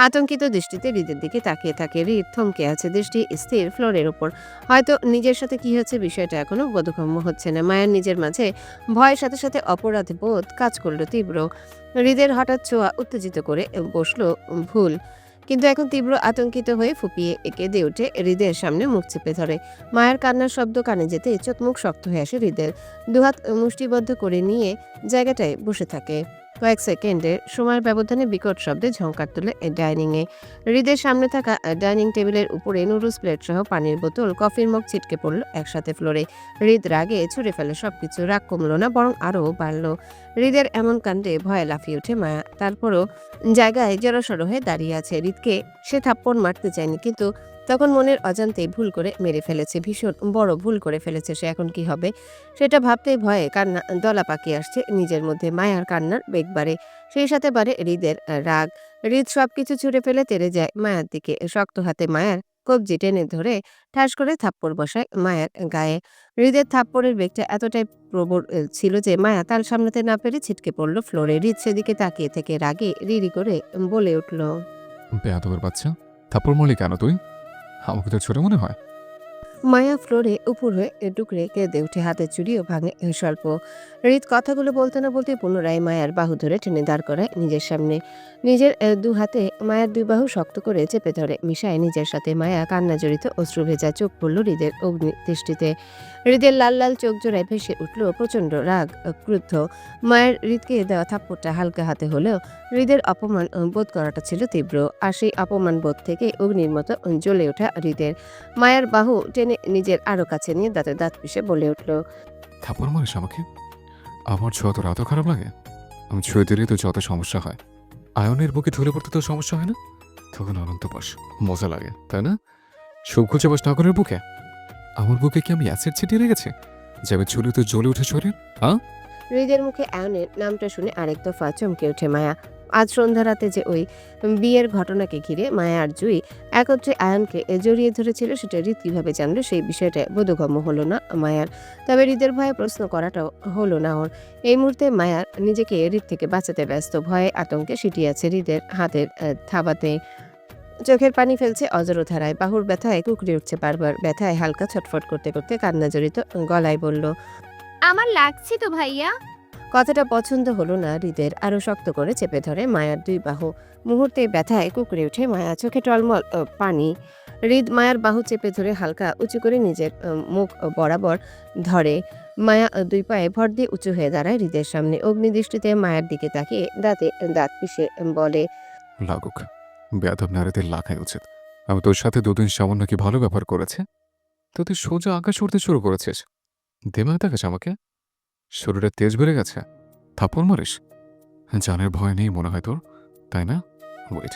[SPEAKER 2] আতঙ্কিত দৃষ্টিতে হৃদের দিকে তাকিয়ে থাকে। হৃদ থমকে আছে, দৃষ্টি স্থির ফ্লোরের উপর। হয়তো নিজের সাথে কি হচ্ছে বিষয়টা এখনো বোধগম্য হচ্ছে না। মায়ের নিজের মাঝে ভয়ের সাথে সাথে অপরাধ বোধ কাজ করলো তীব্র। হৃদের হঠাৎ ছোঁয়া উত্তেজিত করে বসলো ভুল, কিন্তু এখন তীব্র আতঙ্কিত হয়ে ফুপিয়ে কেঁদে উঠে হৃদের সামনে মুখ চেপে ধরে। মায়ের কান্নার শব্দ কানে যেতে চোখ মুখ শক্ত হয়ে আসে হৃদের। দুহাত মুষ্টিবদ্ধ করে নিয়ে জায়গাটায় বসে থাকে। কয়েক সেকেন্ডের সময়ের ব্যবধানে বিকট শব্দে ঝংকার তুলে ডাইনিংয়ে। হৃদের সামনে থাকা ডাইনিং টেবিলের উপরে নুডলস প্লেট সহ পানির বোতল, কফির মগ ছিটকে পড়ল একসাথে ফ্লোরে। হৃদ রাগে ছুঁড়ে ফেলে সবকিছু। রাগ কমলো না, বরং আরও বাড়ল। হৃদের এমন কাণ্ডে ভয়ে লাফিয়ে ওঠে মায়া। তারপরও জায়গায় জড়সড় হয়ে দাঁড়িয়ে আছে। হৃদকে সে থাপ্পড় মারতে চায়নি, কিন্তু তখন মনের অজান্তেই ভুল করে মেরে ফেলেছে। ভীষণ বড় ভুল করে ফেলেছে সে। এখন কি হবে সেটা ভাবতেই ভয়ে কান্না দলা পাকিয়ে আসছে নিজের মধ্যে। মায়ার কান্নার বেগ বাড়ে, সেই সাথে বাড়ে হৃদের রাগ। হৃদ সবকিছু ছুঁড়ে ফেলে তেড়ে যায় মায়ার দিকে। শক্ত হাতে মায়ার কবজি টেনে ধরে ঠাস করে থাপ্পড় বসায় মায়ের গায়ে। হৃদের থাপ্পড়ের বেগটা এতটাই প্রবল ছিল যে মায়া তাল সামলাতে না পেরে ছিটকে পড়ল ফ্লোরে। হৃদ সেদিকে তাকিয়ে থেকে রাগে রিরি করে বলে উঠল,
[SPEAKER 9] বেয়াদবের বাচ্চা, থাপ্পড় মারলি কেন তুই? আমাকে তো ছোট মনে হয়।
[SPEAKER 2] মায়া ফ্লোরে উপর হয়ে টুকরে কেঁদে উঠে, হাতের চুড়িও ভাঙে স্বল্প। হৃদ কথাগুলো বলতে না বলতে পুনরায় মায়ার বাহু ধরে টেনে দাঁড় করায় নিজের সামনে। নিজের দু হাতে মায়ের দুই বাহু শক্ত করে চেপে ধরে মিশায় নিজের সাথে। মায়া কান্না জড়িত অশ্রু ভেজা চোখ পড়ল হৃদের অগ্নি দৃষ্টিতে। হৃদের লাল লাল চোখ জোড়ায় ভেসে উঠল প্রচণ্ড রাগ, ক্রুদ্ধ। মায়ের হৃদকে দেওয়া থাপ্পড়টা হালকা হাতে হলেও হৃদের অপমান বোধ করাটা ছিল তীব্র। আর সেই অপমান বোধ থেকে অগ্নির মতো জ্বলে ওঠা হৃদের। মায়ের বাহু টেনে নিজের আরো কাছে নিয়ে দাঁতে দাঁত পিষে বলে উঠল,
[SPEAKER 9] থাপ্পড় মারিস আমাকে? আমার ছোঁয়া তোর এত খারাপ লাগে? আমি ছুঁয়ে দিলে তো যত সমস্যা হয়। আয়নের বুকে ঢলে পড়তে তো সমস্যা হয় না? তখন অনন্ত পাস মজা লাগে, তাই না? সুখ খুঁজে বাস নাগরের বুকে। আমার বুকে কি আমি অ্যাসিড ছিটিয়ে রেখেছি যে আমি চুলিতে জ্বলে উঠে শরীর?
[SPEAKER 2] হৃদের মুখে আয়নের নামটা শুনে আরেক দফা চমকে ওঠে মায়া। আজ সন্ধ্যা রাতে যে ওই বিয়ের ঘটনাকে ঘিরে মায়া আর জুই একত্রে আয়নকে জড়িয়ে ধরেছিল, সেটা হৃদ কিভাবে জানলো সেই বিষয়টা বোধগম্য হলো না মায়ার। তবে হৃদের ভয়ে প্রশ্ন করাটাও হলো না ওর। এই মুহূর্তে মায়ার নিজেকে হৃদ থেকে বাঁচাতে ব্যস্ত। ভয়ে আতঙ্কে সিটিয়ে আছে হৃদের হাতের থাবাতে। চোখের পানি ফেলছে অজর ধারায়, বাহুর ব্যথায় কুকড়ে উঠছে বারবার। ব্যথায় হালকা ছটফট করতে করতে কান্না জড়িত গলায় বলল,
[SPEAKER 8] আমার লাগছে তো ভাইয়া।
[SPEAKER 2] কথাটা পছন্দ হলো না হৃদের। আরো শক্ত করে চেপে ধরে মায়ার দুই বাহু। মুহূর্তে ব্যথায় কুকড়ে উঠে মায়া, চোখে টলমল পানি। হৃদ মায়ার বাহু চেপে ধরে হালকা উঁচু করে নিজের মুখ বরাবর ধরে। মায়া দুই পায়ে ভর দিয়ে উঁচু হয়ে দাঁড়ায় হৃদের সামনে। অগ্নিদৃষ্টিতে মায়ের দিকে তাকিয়ে দাঁতে দাঁত পিষে বলে,
[SPEAKER 9] লাগুক, বেয়াদব নারীদের লাখাই উচিত। আমি তোর সাথে দুদিন সামান্য কি ভালো ব্যবহার করেছে, তো তুই সোজা আকাশ উঠতে শুরু করেছিস। দেমাগ দেখাস আমাকে? শরীরে তেজ বেড়ে গেছে, থাপ্পড় মারিস? জানের ভয় নেই মনে হয় তোর, তাই না? ওয়েট।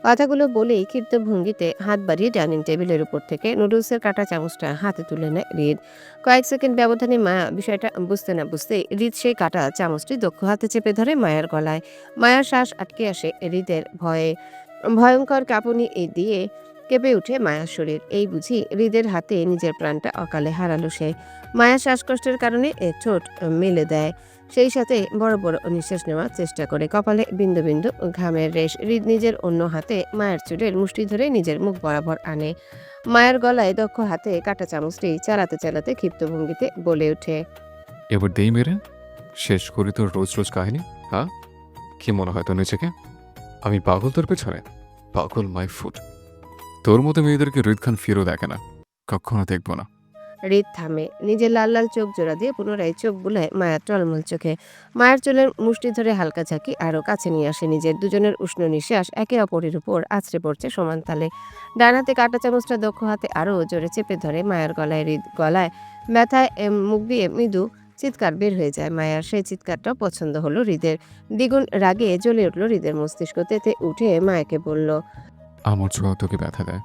[SPEAKER 2] কথাগুলো বলেই ক্ষিপ্ত ভঙ্গিতে হাত বাড়িয়ে ডাইনিং টেবিলের উপর থেকে নুডলসের কাটা চামচটা হাতে তুলে নেয় হৃদ। কয়েক সেকেন্ড ব্যবধানে মায়া বিষয়টা বুঝতে না বুঝতে হৃদ সেই কাটা চামচটি দক্ষ হাতে চেপে ধরে মায়ার গলায়। মায়ার শ্বাস আটকে আসে হৃদের ভয়ে। ভয়ঙ্কর কাঁপুনি দিয়ে কেঁপে উঠে মায়ার শরীর। এই বুঝি হৃদের হাতে নিজের প্রাণটা অকালে হারালো সে। মায়ার শ্বাসকষ্টের কারণে ঠোঁট মেলে দেয়, সেই সাথে বড় বড় নিঃশ্বাস নেওয়ার চেষ্টা করে। কপালে বিন্দু বিন্দু ঘামের রেশ। হৃদ নিজের অন্য হাতে মায়ের চুলের মুষ্টি ধরে নিজের মুখ বরাবর আনে। মায়ের গলায় দক্ষ হাতে কাটা চামচটি চালাতে চালাতে ক্ষিপ্ত ভঙ্গিতে বলে ওঠে,
[SPEAKER 9] এবার দেই মেরে শেষ করি তোর রোজ রোজ কাহিনী। হ্যাঁ, কি মনে হয় তোর নিজেকে? আমি পাগল তোর পেছনে? পাগল মাই ফুট। তোর মতো মেয়েদেরকে হৃদ খান ফিরও দেখে না, কখনো দেখবো না।
[SPEAKER 2] হৃদ থামে, নিজের লাল লাল চোখ জোড়া দিয়ে পুনরায় চোখ বুলায় মায়ার টলমল চোখে। মায়ের চুলের মুষ্টি ধরে হালকা ঝাঁকি আরও কাছে নিয়ে আসে নিজের। দুজনের উষ্ণ নিঃশ্বাস একে অপরের উপর আছড়ে পড়ছে সমান তালে। ডান হাতে কাঁটা চামচটা দক্ষ হাতে আরও জোরে চেপে ধরে মায়ের গলায়। হৃদ গলায় ব্যথায় মুখ দিয়ে মৃদু চিৎকার বের হয়ে যায় মায়ার। সেই চিৎকারটাও পছন্দ হলো হৃদের। দ্বিগুণ রাগে জ্বলে উঠল হৃদের মস্তিষ্ক। তেতে উঠে মায়াকে বলল,
[SPEAKER 9] আমার ছোঁয়া তোকে ব্যথা দেয়,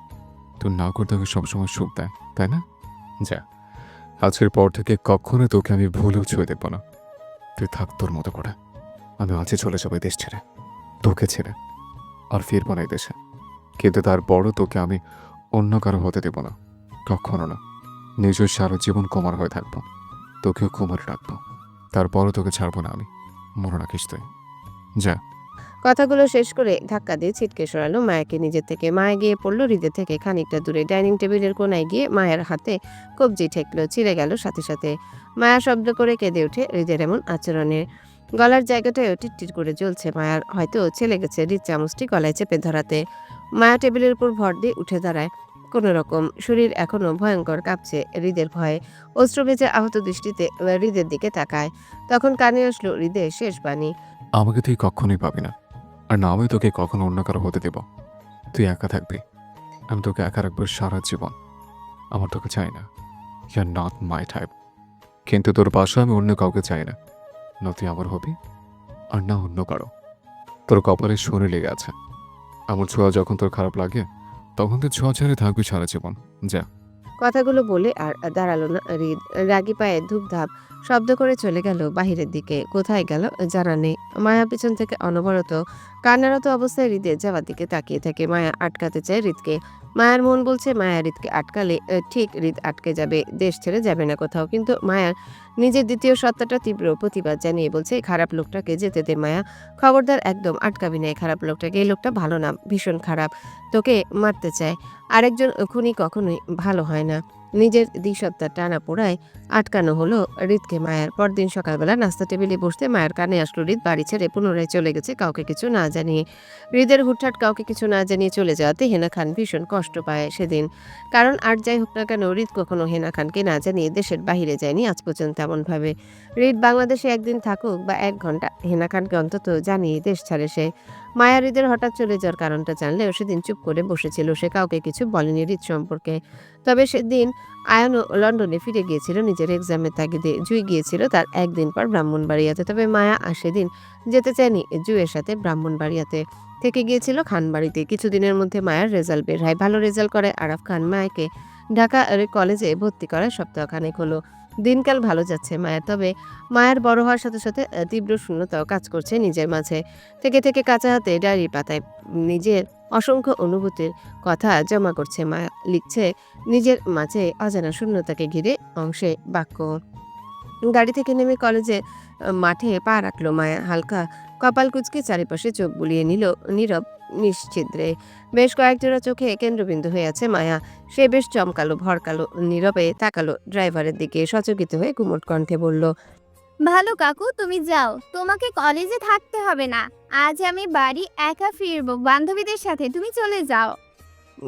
[SPEAKER 9] তোর না করে তোকে সবসময় সুখ দেয়, তাই না? যা, আজকের পর থেকে কখনো তোকে আমি ভুলেও ছুঁয়ে দেখব না। তুই থাক তোর মতো করে। আমি আজকে চলে যাবো এই দেশ ছেড়ে, তোকে ছেড়ে, আর ফিরবো না এই দেশে। কিন্তু তারপরও তোকে আমি অন্য কারো হতে দেব না, কখনো না। নিজের সারা জীবন কুমার হয়ে থাকবো, তোকেও কুমার রাখবো। তারপরও তোকে ছাড়বো না আমি, মনে রাখিস তুই। যা।
[SPEAKER 2] কথাগুলো শেষ করে ধাক্কা দিয়ে ছিটকে সরালো মায়াকে নিজের থেকে। মায়া গিয়ে পড়লো হৃদের থেকে খানিকটা দূরে। ডাইনিং টেবিলের কোনায় গিয়ে মায়ের হাতে কবজি ঠেকলো, ছিঁড়ে গেল সাথে সাথে। মায়া শব্দ করে কেঁদে ওঠে হৃদের এমন আচরণে। গলার জায়গাটায় টিটটির করে জ্বলছে মায়ার। হয়তো ছেলে গেছে হৃদ চামচটি গলায় চেপে ধরাতে। মায়া টেবিলের উপর ভর দিয়ে উঠে দাঁড়ায় কোনো রকম। শরীর এখনো ভয়ঙ্কর কাঁপছে হৃদের ভয়ে। অস্ত্র ভেজে আহত দৃষ্টিতে হৃদের দিকে তাকায়। তখন কানে আসলো হৃদের শেষ বাণী,
[SPEAKER 9] আমাকে তুই কখনোই পাবি না, আর না আমি তোকে কখনো অন্য কারো হতে দেব। তুই একা থাকবি, আমি তোকে একা রাখবো সারা জীবন। আমার তোকে চাই না, you are not my type. কিন্তু তোর পাশে আমি অন্য কাউকে চাই না। না তুই আমার হবি, আর না অন্য কারো। তোর কপালে শনি লেগে আছে। আমার ছোঁয়া যখন তোর খারাপ লাগে, তখন তুই ছোঁয়া ছেড়ে থাকবি সারা জীবন। যা।
[SPEAKER 2] কথাগুলো বলে আর দাঁড়ালো না হৃদ। রাগী পায়ে ধূপধাপ শব্দ করে চলে গেল বাহিরের দিকে। কোথায় গেল জানা নেই। মায়া পিছন থেকে অনবরত কান্নারত অবস্থায় হৃদের যাওয়ার দিকে তাকিয়ে থাকে। মায়া আটকাতে চায় হৃদকে। মায়ার মন বলছে মায়া হৃদকে আটকালে ঠিক হৃদ আটকে যাবে, দেশ ছেড়ে যাবে না কোথাও। কিন্তু মায়ার নিজের দ্বিতীয় সত্তাটা তীব্র প্রতিবাদ জানিয়ে বলছে, এই খারাপ লোকটাকে যেতে দে মায়া। খবরদার একদম আটকাবি না এই খারাপ লোকটাকে। এই লোকটা ভালো না, ভীষণ খারাপ, তোকে মারতে চায়। আরেকজন খুনি কখনোই ভালো হয় না। নিজের দ্বিসত্তার টানা পোড়ায় আটকানো হলো হৃদকে মায়ার। পরদিন সকালবেলা নাস্তা টেবিলে বসতে মায়ের কানে আসলো হৃদ বাড়ি ছেড়ে পুনরায় চলে গেছে কাউকে কিছু না জানিয়ে। হৃদের হুটহাট কাউকে কিছু না জানিয়ে চলে যাওয়াতে হেনা খান ভীষণ কষ্ট পায় সেদিন। কারণ আর যাই হোক না কেন, হৃদ কখনো হেনা খানকে না জানিয়ে দেশের বাহিরে যায়নি আজ পর্যন্ত এমনভাবে। হৃদ বাংলাদেশে একদিন থাকুক বা 1 ঘন্টা, হেনা খানকে অন্তত জানিয়ে দেশ ছাড়ে সে। মায়া হৃদের হঠাৎ চলে যাওয়ার কারণটা জানলেও সেদিন চুপ করে বসেছিল। সে কাউকে কিছু বলেনি হৃদ সম্পর্কে। তবে সেদিন আয়ানও লন্ডনে ফিরে গিয়েছিল নিজের এক্সামের তাগিদে। জুই গিয়েছিল তার একদিন পর ব্রাহ্মণবাড়িয়াতে। তবে মায়া আর সেদিন যেতে চায়নি জুইয়ের সাথে ব্রাহ্মণবাড়িয়াতে, থেকে গিয়েছিল খানবাড়িতে। কিছুদিনের মধ্যে মায়ার রেজাল্ট বের হয়। ভালো রেজাল্ট করে আরাফ খান মায়াকে ঢাকা কলেজে ভর্তি করায় সপ্তাহখানেক হলো। দিনকাল ভালো যাচ্ছে মায়ের। তবে মায়ের বড় হওয়ার সাথে সাথে তীব্র শূন্যতাও কাজ করছে নিজের মাঝে। থেকে থেকে কাঁচা হাতে ডায়েরি পাতায় নিজের অসংখ্য অনুভূতির কথা জমা করছে মায়া। লিখছে নিজের মাঝে অজানা শূন্যতাকে ঘিরে অংশে বাক্য। গাড়ি থেকে নেমে কলেজে মাঠে পা রাখলো মায়া। হালকা কপাল কুঁচকে চারিপাশে চোখ বুলিয়ে নিল নীরব নিশ্চিদ্রে। বেশ কয়েক জোড়া চোখে কেন্দ্রবিন্দু হয়ে আছে মায়া। সে বেশ চমকালো, ভরকালো, নীরবে তাকালো ড্রাইভারের দিকে। সচকিত হয়ে কুমট কণ্ঠে বলল,
[SPEAKER 8] ভালো কাকু, তুমি যাও, তোমাকে কলেজে থাকতে হবে না। আজ আমি বাড়ি একা ফিরবো বান্ধবীদের সাথে, তুমি চলে যাও।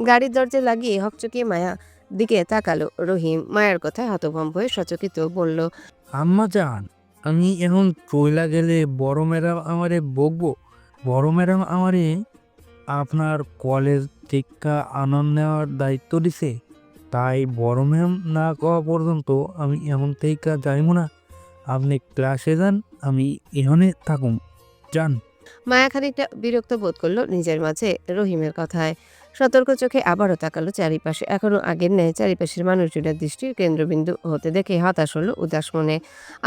[SPEAKER 2] গাড়ির দরজা লাগিয়ে হকচকিয়ে মায়া দিকে তাকালো রহিম। মায়ের কথায় হতভম্ব হয়ে সচকিত বলল,
[SPEAKER 5] আম্মা যান, আমি এখন চইলা গেলে বড় ম্যাডাম আমারে বকবো। বড় ম্যাডাম আমারে আপনার কলেজ থেকে আনন্দ নেওয়ার দায়িত্ব দিছে। তাই বড় ম্যাম না কওয়া পর্যন্ত আমি এমন থেকে যাইব না। আপনি ক্লাসে যান, আমি এখানে থাকুম, যান।
[SPEAKER 2] মায়া খানিকটা বিরক্ত বোধ করলো নিজের মাঝে রহিমের কথায়। সতর্ক চোখে আবারও তাকালো চারিপাশে। এখনো আগের ন্যায় চারিপাশের মানুষজনের দৃষ্টির কেন্দ্রবিন্দু হতে দেখে হতাশ হলো উদাস মনে।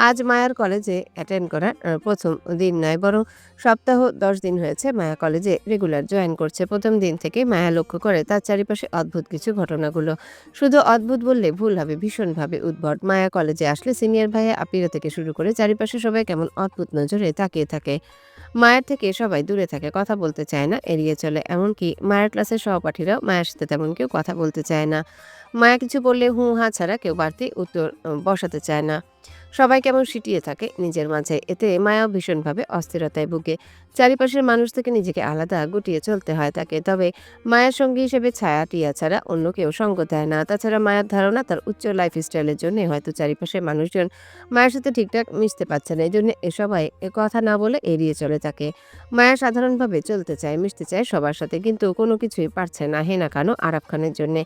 [SPEAKER 2] আজ মায়ার কলেজে অ্যাটেন্ড করার প্রথম দিন নয়, বরং সপ্তাহ 10 দিন হয়েছে মায়া কলেজে রেগুলার জয়েন করছে। প্রথম দিন থেকে মায়া লক্ষ্য করে তার চারিপাশে অদ্ভুত কিছু ঘটনাগুলো। শুধু অদ্ভুত বললে ভুল হবে, ভীষণভাবে উদ্ভট। মায়া কলেজে আসলে সিনিয়র ভাইয়া আপিরা থেকে শুরু করে চারিপাশে সবাই কেমন অদ্ভুত নজরে তাকিয়ে থাকে। মায়ের থেকে সবাই দূরে থাকে, কথা বলতে চায় না, এড়িয়ে চলে। এমনকি মায়ের ক্লাসের সহপাঠীরাও মায়ের সাথে তেমন কেউ কথা বলতে চায় না। মায়া কিছু বললে হু হা ছাড়া কেউ বাড়তি উত্তর বসাতে চায় না। সবাই কেমন সিটিয়ে থাকে নিজের মাঝে, এতে মায়াও ভীষণভাবে অস্থিরতায় ভুগে। চারিপাশের মানুষ থেকে নিজেকে আলাদা গুটিয়ে চলতে হয় তাকে। তবে মায়ার সঙ্গী হিসেবে ছায়া টিয়া ছাড়া অন্য কেউ সঙ্গ দেয় না। তাছাড়া মায়ার ধারণা তার উচ্চ লাইফস্টাইলের জন্য হয়তো চারিপাশের মানুষজন মায়ের সাথে ঠিকঠাক মিশতে পারছে না, এই জন্য সবাই কথা না বলে এড়িয়ে চলে তাকে। মায়া সাধারণভাবে চলতে চায়, মিশতে চায় সবার সাথে, কিন্তু কোনো কিছুই পারছে না হেনা খানও আরাফ খানের জন্য।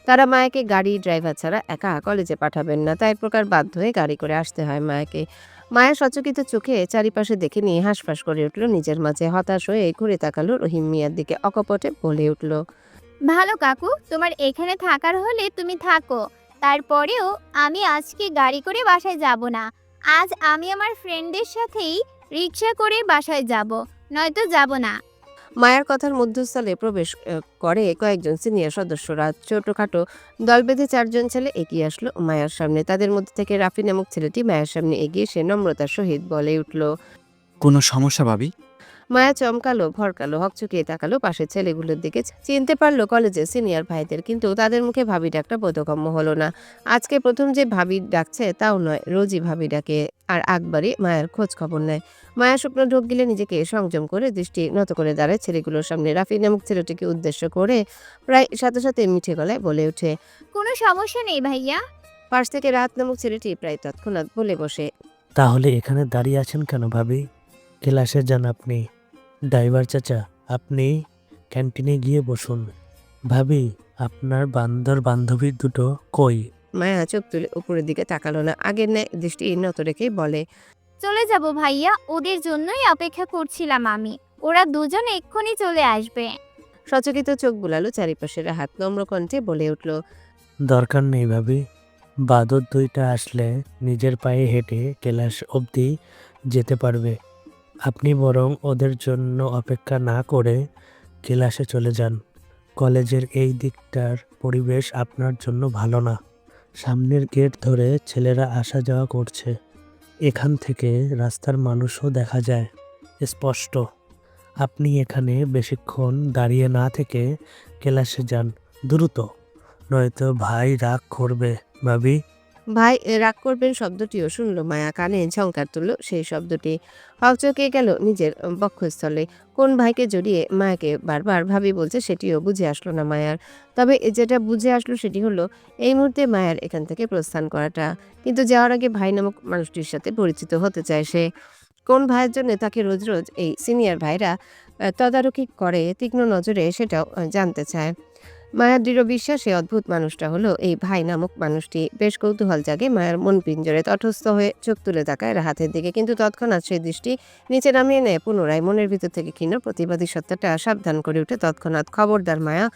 [SPEAKER 2] তারা মায়াকে গাড়ি ড্রাইভার ছাড়া একা কলেজে পাঠাবেন না, তাই এক প্রকার বাধ্য হয়ে গাড়ি করে আসতে হয় মায়াকে। মায়া সচকিত চোখে চারিপাশে দেখে নিয়ে হাঁসফাঁস করে উঠল নিজের মাঝে। হতাশ হয়ে ঘুরে তাকালো রহিম মিয়ার দিকে, অকপটে বলে উঠল,
[SPEAKER 8] ভালো কাকু, তোমার এখানে থাকার হলে তুমি থাকো। তারপরেও আমি আজকে গাড়ি করে বাসায় যাব না। আজ আমি আমার ফ্রেন্ডদের সাথেই রিক্সা করে বাসায় যাব, নয়তো যাব না।
[SPEAKER 2] মায়ার কথার মধ্যস্থলে প্রবেশ করে কয়েকজন সিনিয়র সদস্যরা। ছোটখাটো দল বেঁধে 4 জন ছেলে এগিয়ে আসলো মায়ার সামনে। তাদের মধ্যে থেকে রাফি নামক ছেলেটি মায়ার সামনে এগিয়ে সে নম্রতার সহিত বলে উঠল।
[SPEAKER 10] কোনো সমস্যা ভাবি?
[SPEAKER 2] মায়া চমকালো, ভরকালো, হকচকিয়ে তাকালো পাশের ছেলেগুলোর দিকে। চিনতে পারলো কলেজের সিনিয়র ভাইদের, কিন্তু তাদের মুখে ভাবি ডাকটা বোধগম্য হলো না। আজকে প্রথম যে ভাবি ডাকছে তাও নয়, রোজই ভাবি ডাকে, আর আকবারই মায়ের খোঁজ খবর নেয়। মায়া শুকনো ঢোক গিলে নিজেকে সংযম করে দৃষ্টি নত করে দাঁড়ায় ছেলেগুলোর সামনে। রাফি নামক ছেলেটিকে উদ্দেশ্য করে প্রায় সাথে সাথে মিঠে গলায় বলে ওঠে।
[SPEAKER 8] কোনো সমস্যা নেই ভাইয়া।
[SPEAKER 2] পাশ থেকে রাত নামক ছেলেটি প্রায় তৎক্ষণাৎ বলে বসে।
[SPEAKER 11] তাহলে এখানে দাঁড়িয়ে আছেন কেন ভাবি? ক্লাসে যান আপনি। ড্রাইভার চাচা, আপনি ক্যান্টিনে গিয়ে বসুন। ভাবি, আপনার বান্ধবী দুটো কই?
[SPEAKER 2] মায়া চোখ তুলে উপরের দিকে তাকালো না, আগের ন্যায় দৃষ্টি নত রেখেই বলে।
[SPEAKER 8] চলে যাব ভাইয়া, ওদের জন্যই অপেক্ষা করছিলাম আমি। ওরা দুজন এক্ষুনি চলে আসবে।
[SPEAKER 2] সচকিত চোখ বুলালো চারিপাশের। হাত নম্র কণ্ঠে বলে উঠল।
[SPEAKER 11] দরকার নেই ভাবি। বাদর দুইটা আসলে নিজের পায়ে হেঁটে ক্লাস অবধি যেতে পারবে। আপনি বরং ওদের জন্য অপেক্ষা না করে ক্লাসে চলে যান। কলেজের এই দিকটার পরিবেশ আপনার জন্য ভালো না। সামনের গেট ধরে ছেলেরা আসা যাওয়া করছে। এখান থেকে রাস্তার মানুষও দেখা যায় স্পষ্ট। আপনি এখানে বেশিক্ষণ দাঁড়িয়ে না থেকে ক্লাসে যান দ্রুত, নয়তো ভাই রাগ করবে ভাবি।
[SPEAKER 2] ভাই রাগ করবেন শব্দটিও শুনল মায়া, কানে ঝংকার তুলল সেই শব্দটি। হকচকে গেল নিজের বক্ষস্থলে। কোন ভাইকে জড়িয়ে মায়াকে বারবার ভাবি বলছে সেটিও বুঝে আসলো না মায়ার। তবে যেটা বুঝে আসলো সেটি হলো এই মুহূর্তে মায়ার এখান থেকে প্রস্থান করাটা। কিন্তু যাওয়ার আগে ভাই নামক মানুষটির সাথে পরিচিত হতে চায় সে। কোন ভাইয়ের জন্য তাকে রোজ রোজ এই সিনিয়র ভাইরা তদারকি করে তীক্ষ্ণ নজরে, সেটাও জানতে চায়। মায়ার দৃঢ় বিশ্বাস এই অদ্ভুত মানুষটা হলো এই ভাই নামক মানুষটি। বেশ কৌতূহল জাগে মায়ার মন পিঞ্জরে। তটস্থ হয়ে চোখ তুলে তাকায় রাহাতের দিকে, কিন্তু তৎক্ষণাৎ সেই দৃষ্টি নিচে নামিয়ে নেয় পুনরায়। মনের ভিতর থেকে ক্ষীণ প্রতিবাদী সত্তাটা সাবধান করে উঠে তৎক্ষণাৎ, খবরদার মায়া,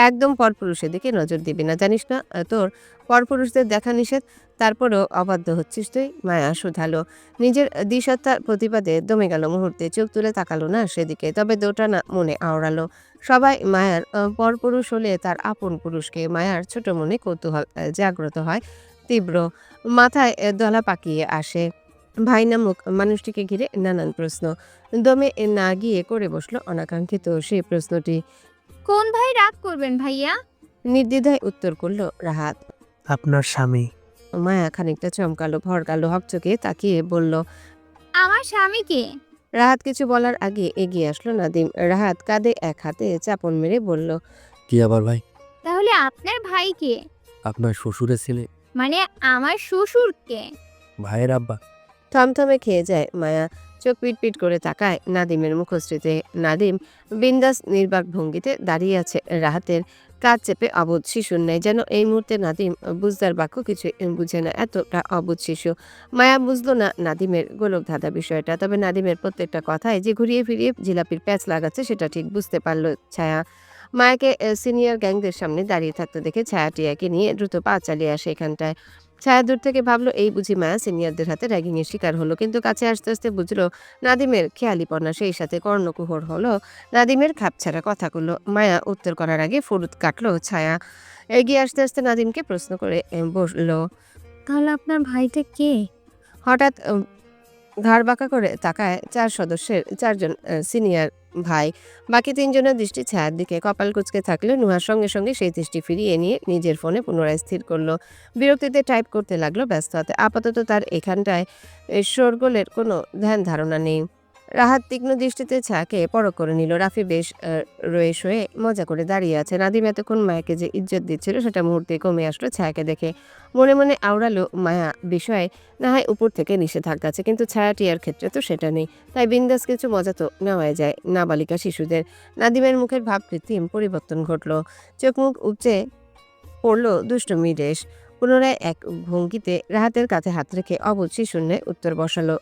[SPEAKER 2] একদম পরপুরুষের দিকে নজর দিবি না। জানিস না তোর পরপুরুষদের দেখা নিষেধ? তারপরও অবাধ্য হচ্ছিস তুই। মায়া শুধালো। নিজের দ্বিসত্তার প্রতিবাদে দমে গেল মুহূর্তে, চোখ তুলে তাকালো না সেদিকে। তবে দোটানা মনে আওড়ালো। সবাই মায়ার পরপুরুষ হলে তার আপন পুরুষকে। মায়ার ছোট মনে কৌতূহল জাগ্রত হয় তীব্র, মাথায় দলা পাকিয়ে আসে। ভাই নামক মানুষটিকে ঘিরে নানান প্রশ্ন। দমে না গিয়ে করে বসলো অনাকাঙ্ক্ষিত সেই প্রশ্নটি।
[SPEAKER 8] কোন ভাই রাগ করবেন ভাইয়া?
[SPEAKER 2] নির্দ্বিধায় উত্তর করলো রাহাত।
[SPEAKER 11] আপনার স্বামী।
[SPEAKER 2] মায়া খানিকটা চমকালো, ভরকালো, হকচকে তাকিয়ে বলল।
[SPEAKER 8] আমার স্বামীকে?
[SPEAKER 2] রাহাত কিছু বলার আগে এগিয়ে আসলো নাদিম। রাহাত কাঁধে এক হাতে চাপন মেরে বলল।
[SPEAKER 10] কি আবার ভাই?
[SPEAKER 8] তাহলে আপনার ভাইকে?
[SPEAKER 10] আপনার শ্বশুরের ছেলে,
[SPEAKER 8] মানে আমার শ্বশুরকে?
[SPEAKER 10] ভাইয়ের আব্বা।
[SPEAKER 2] থমথমে খেয়ে যায় মায়া। চোখ পিটপিট করে তাকায় নাদিমের মুখশ্রীতে। নাদিম বিন্দাস নির্বাক ভঙ্গিতে দাঁড়িয়ে আছে রাহাতের কাজ চেপে অবুধ শিশুর ন্যায়। যেন এই মুহূর্তে নাদিম বুঝদার বাক্য কিছু বুঝে না, এতটা অবুধ শিশু। মায়া বুঝলো না নাদিমের গোলক ধাঁধা বিষয়টা। তবে নাদিমের প্রত্যেকটা কথায় যে ঘুরিয়ে ফিরিয়ে জিলাপির প্যাচ লাগাচ্ছে সেটা ঠিক বুঝতে পারল ছায়া। মায়াকে সিনিয়র গ্যাংদের সামনে দাঁড়িয়ে থাকতে দেখে ছায়া টিয়াকে নিয়ে দ্রুত পা চালিয়ে আসে এখানটায়। ছায়া দূর থেকে ভাবলো এই বুঝি মায়া সিনিয়রদের হাতে র্যাগিংয়ের শিকার হলো, কিন্তু কাছে আস্তে আস্তে বুঝলো নাদিমের খেয়ালিপনা। সেই সাথে কর্ণকুহর হলো নাদিমের খাপছাড়া কথাগুলো। মায়া উত্তর করার আগে ফুরুত কাটলো ছায়া। এগিয়ে আসতে আসতে নাদিমকে প্রশ্ন করে বসলো।
[SPEAKER 8] তাহলে আপনার ভাইটা কে?
[SPEAKER 2] হঠাৎ ঘাড় বাঁকা করে তাকায় 4 সদস্যের 4 জন সিনিয়র ভাই। বাকি 3 জনের দৃষ্টি ছায়ার দিকে। কপাল কুঁচকে থাকলে নুহার সঙ্গে সঙ্গে সেই দৃষ্টি ফিরিয়ে নিয়ে নিজের ফোনে পুনরায় স্থির করলো। বিরক্তিতে টাইপ করতে লাগলো ব্যস্ত হাতে। আপাতত তার এখানটায় শোরগোলের কোনো ধ্যান ধারণা নেই। রাহাত তীক্ষ্ণ দৃষ্টিতে ছায়াকে পরখ করে নিল। রাফি বেশ রয়ে শয়ে মজা করে দাঁড়িয়ে আছে। নাদিম এতক্ষণ মায়াকে যে ইজ্জত দিচ্ছিল সেটা মুহূর্তে কমে আসলো ছায়াকে দেখে। মনে মনে আওড়ালো মায়া বিষয়ে না হয় উপর থেকে নিষেধাজ্ঞা আছে, কিন্তু ছায়া টিয়ার ক্ষেত্রে তো সেটা নেই। তাই বিন্দাস কিছু মজা তো নেওয়াই যায় নাবালিকা শিশুদের। নাদিমের মুখের ভাব কৃত্রিম পরিবর্তন ঘটল। চোখ মুখ উপচে পড়ল দুষ্টুমি রেশ। পুনরায় এক ভঙ্গিতে রাহাতের কাঁধে হাত রেখে অবুঝ শিশুর ন্যায় উত্তর বসালো।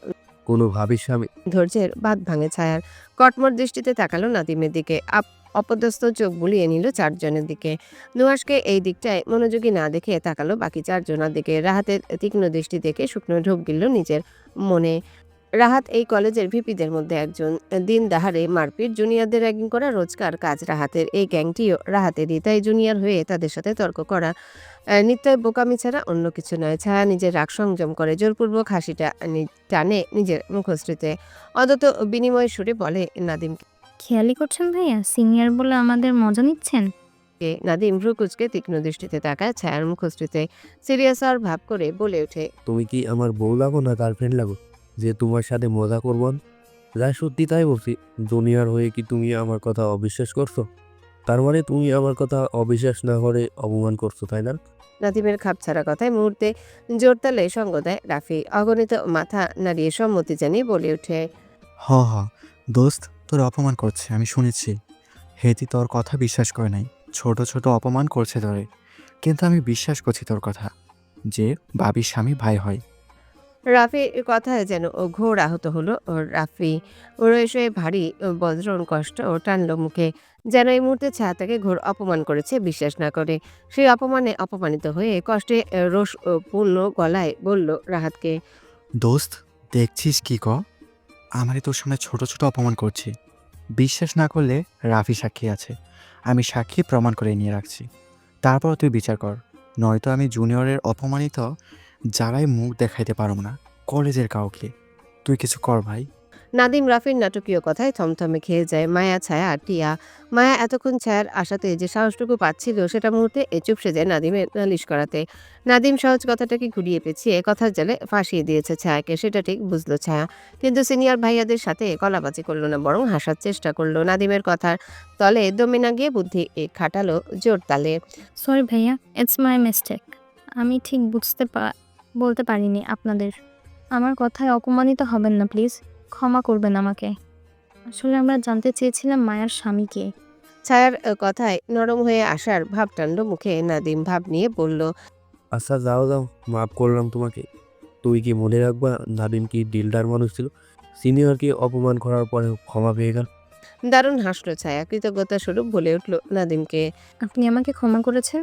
[SPEAKER 4] কোনো ভাবির স্বামী
[SPEAKER 2] ধৈর্যের বাঁধ ভাঙে ছায়ার। কটমট দৃষ্টিতে তাকালো নাদিমের দিকে। অপদস্থ চোখ বুলিয়ে নিল 4 জনের দিকে। নুহাসকে এই দিকটায় মনোযোগী না দেখে তাকালো বাকি 4 জনের দিকে। রাহাতের তীক্ষ্ণ দৃষ্টি দেখে শুকনো ঢোক গিলল নিজের মনে। রাহাত এই কলেজের ভিপিদের মধ্যে একজন। দিন দাহারে মারপিট, জুনিয়রদের র্যাগিং করা রোজকার কাজ রাহাতের। এই গ্যাংটিও রাহাতেরই, তাই জুনিয়র হয়ে তাদের সাথে তর্ক করা নিত্যই বোকামি ছাড়া অন্য কিছু নয়। ছায়া নিজের রাগ সংযম করে জোরপূর্বক হাসিটা টানে নিজের মুখশ্রীতে। অদত বিনিময় সুরে বলে নাদিমকে।
[SPEAKER 8] খেয়ালি করছেন ভাইয়া, সিনিয়র বলে আমাদের মজা নিচ্ছেন?
[SPEAKER 2] নাদিম ভ্রু কুচকে তীক্ষ্ণ দৃষ্টিতে তাকায় ছায়ার মুখশ্রীতে। সিরিয়াস আর ভাব করে বলে ওঠে।
[SPEAKER 10] তুমি কি আমার বউ লাগো না গার্লফ্রেন্ড লাগো যে তোমার সাথে মজা করব না? যা সত্যি তাই বলছি। জুনিয়র হয়ে কি তুমি আমার কথা অবিশ্বাস করছো? তার মানে তুমি আমার কথা অবিশ্বাস না করে অপমান করছো, তাই না?
[SPEAKER 2] নাদিমের খাপছাড়া কথায় মুহূর্তে জোরতালে সঙ্গ দেয় রাফি। অগণিত মাথা নাড়িয়ে সম্মতি জানিয়ে বলে ওঠে।
[SPEAKER 12] হ হ দোস্ত, তোর অপমান করছে আমি শুনেছি। হেতি তোর কথা বিশ্বাস করে নাই, ছোট ছোট অপমান করছে তোরে, কিন্তু আমি বিশ্বাস করছি তোর কথা যে বাবির স্বামী ভাই হয়।
[SPEAKER 2] রাফির কথায় যেন ও ঘোর আহত হলো রাফি। ওর এসে ভারী বজ্রন কষ্ট ও টানলো মুখে, যেন এই মুহূর্তে ছায়া তাকে ঘোর অপমান করেছে বিশ্বাস না করে। সেই অপমানে অপমানিত হয়ে কষ্টে রোষ পূর্ণ গলায় বলল রাহাতকে।
[SPEAKER 12] দোস্ত দেখছিস কি আমারই তোর সামনে ছোট ছোট অপমান করছি। বিশ্বাস না করলে রাফি সাক্ষী আছে, আমি সাক্ষী প্রমাণ করে নিয়ে রাখছি। তারপর তুই বিচার কর, নয়তো আমি জুনিয়রের অপমানিত যারাই মুখ দেখাইতে পারব না কলেজের কাউকে। তুই কিছু কর ভাই।
[SPEAKER 2] নাদিম রাফির নাটকীয় কথায় থমথমে খেয়ে যায়। মায়া, ছায়া আর টিয়া। মায়া এতক্ষণ ছায়ার আশাতে যে সাহসটুকু পাচ্ছিল সেটা মুহূর্তে চুপসে যায় নাদিমের নালিশ করাতে। নাদিম সহজ কথাটাকে ঘুরিয়ে পেঁচিয়ে কথার জালে ফাঁসিয়ে দিয়েছে ছায়াকে, সেটা ঠিক বুঝলো ছায়া। কিন্তু সিনিয়র ভাইয়াদের সাথে কলাবাজি করলো না, বরং হাসার চেষ্টা করলো। নাদিমের কথার তলে দমে না গিয়ে বুদ্ধি খাটালো জোর তালে।
[SPEAKER 8] সরি ভাইয়া, ইটস মাই মিস্টেক। আমি ঠিক বলতে পারিনি আপনাদের। আমার কথায় অপমানিত হবেন না প্লিজ, ক্ষমা করবেন আমাকে। আসলে আমরা জানতে চেয়েছিলাম মায়ার স্বামীকে।
[SPEAKER 2] ছায়ার কথায় নরম হয়ে আসার ভাব টানলো মুখে। নাদিম ভাব নিয়ে বলল।
[SPEAKER 10] আচ্ছা যাও যাও, মাফ করলাম তোমাকে। তুই কি মনে রাখবা নাদিম কি ডিলডার মানুষ ছিল? সিনিয়রকে অপমান করার পরে ক্ষমা পেয়ে গেল।
[SPEAKER 2] দারুণ হাসলো ছায়া, কৃতজ্ঞতা স্বরূপ বলে উঠল নাদিমকে।
[SPEAKER 8] আপনি আমাকে ক্ষমা করেছেন,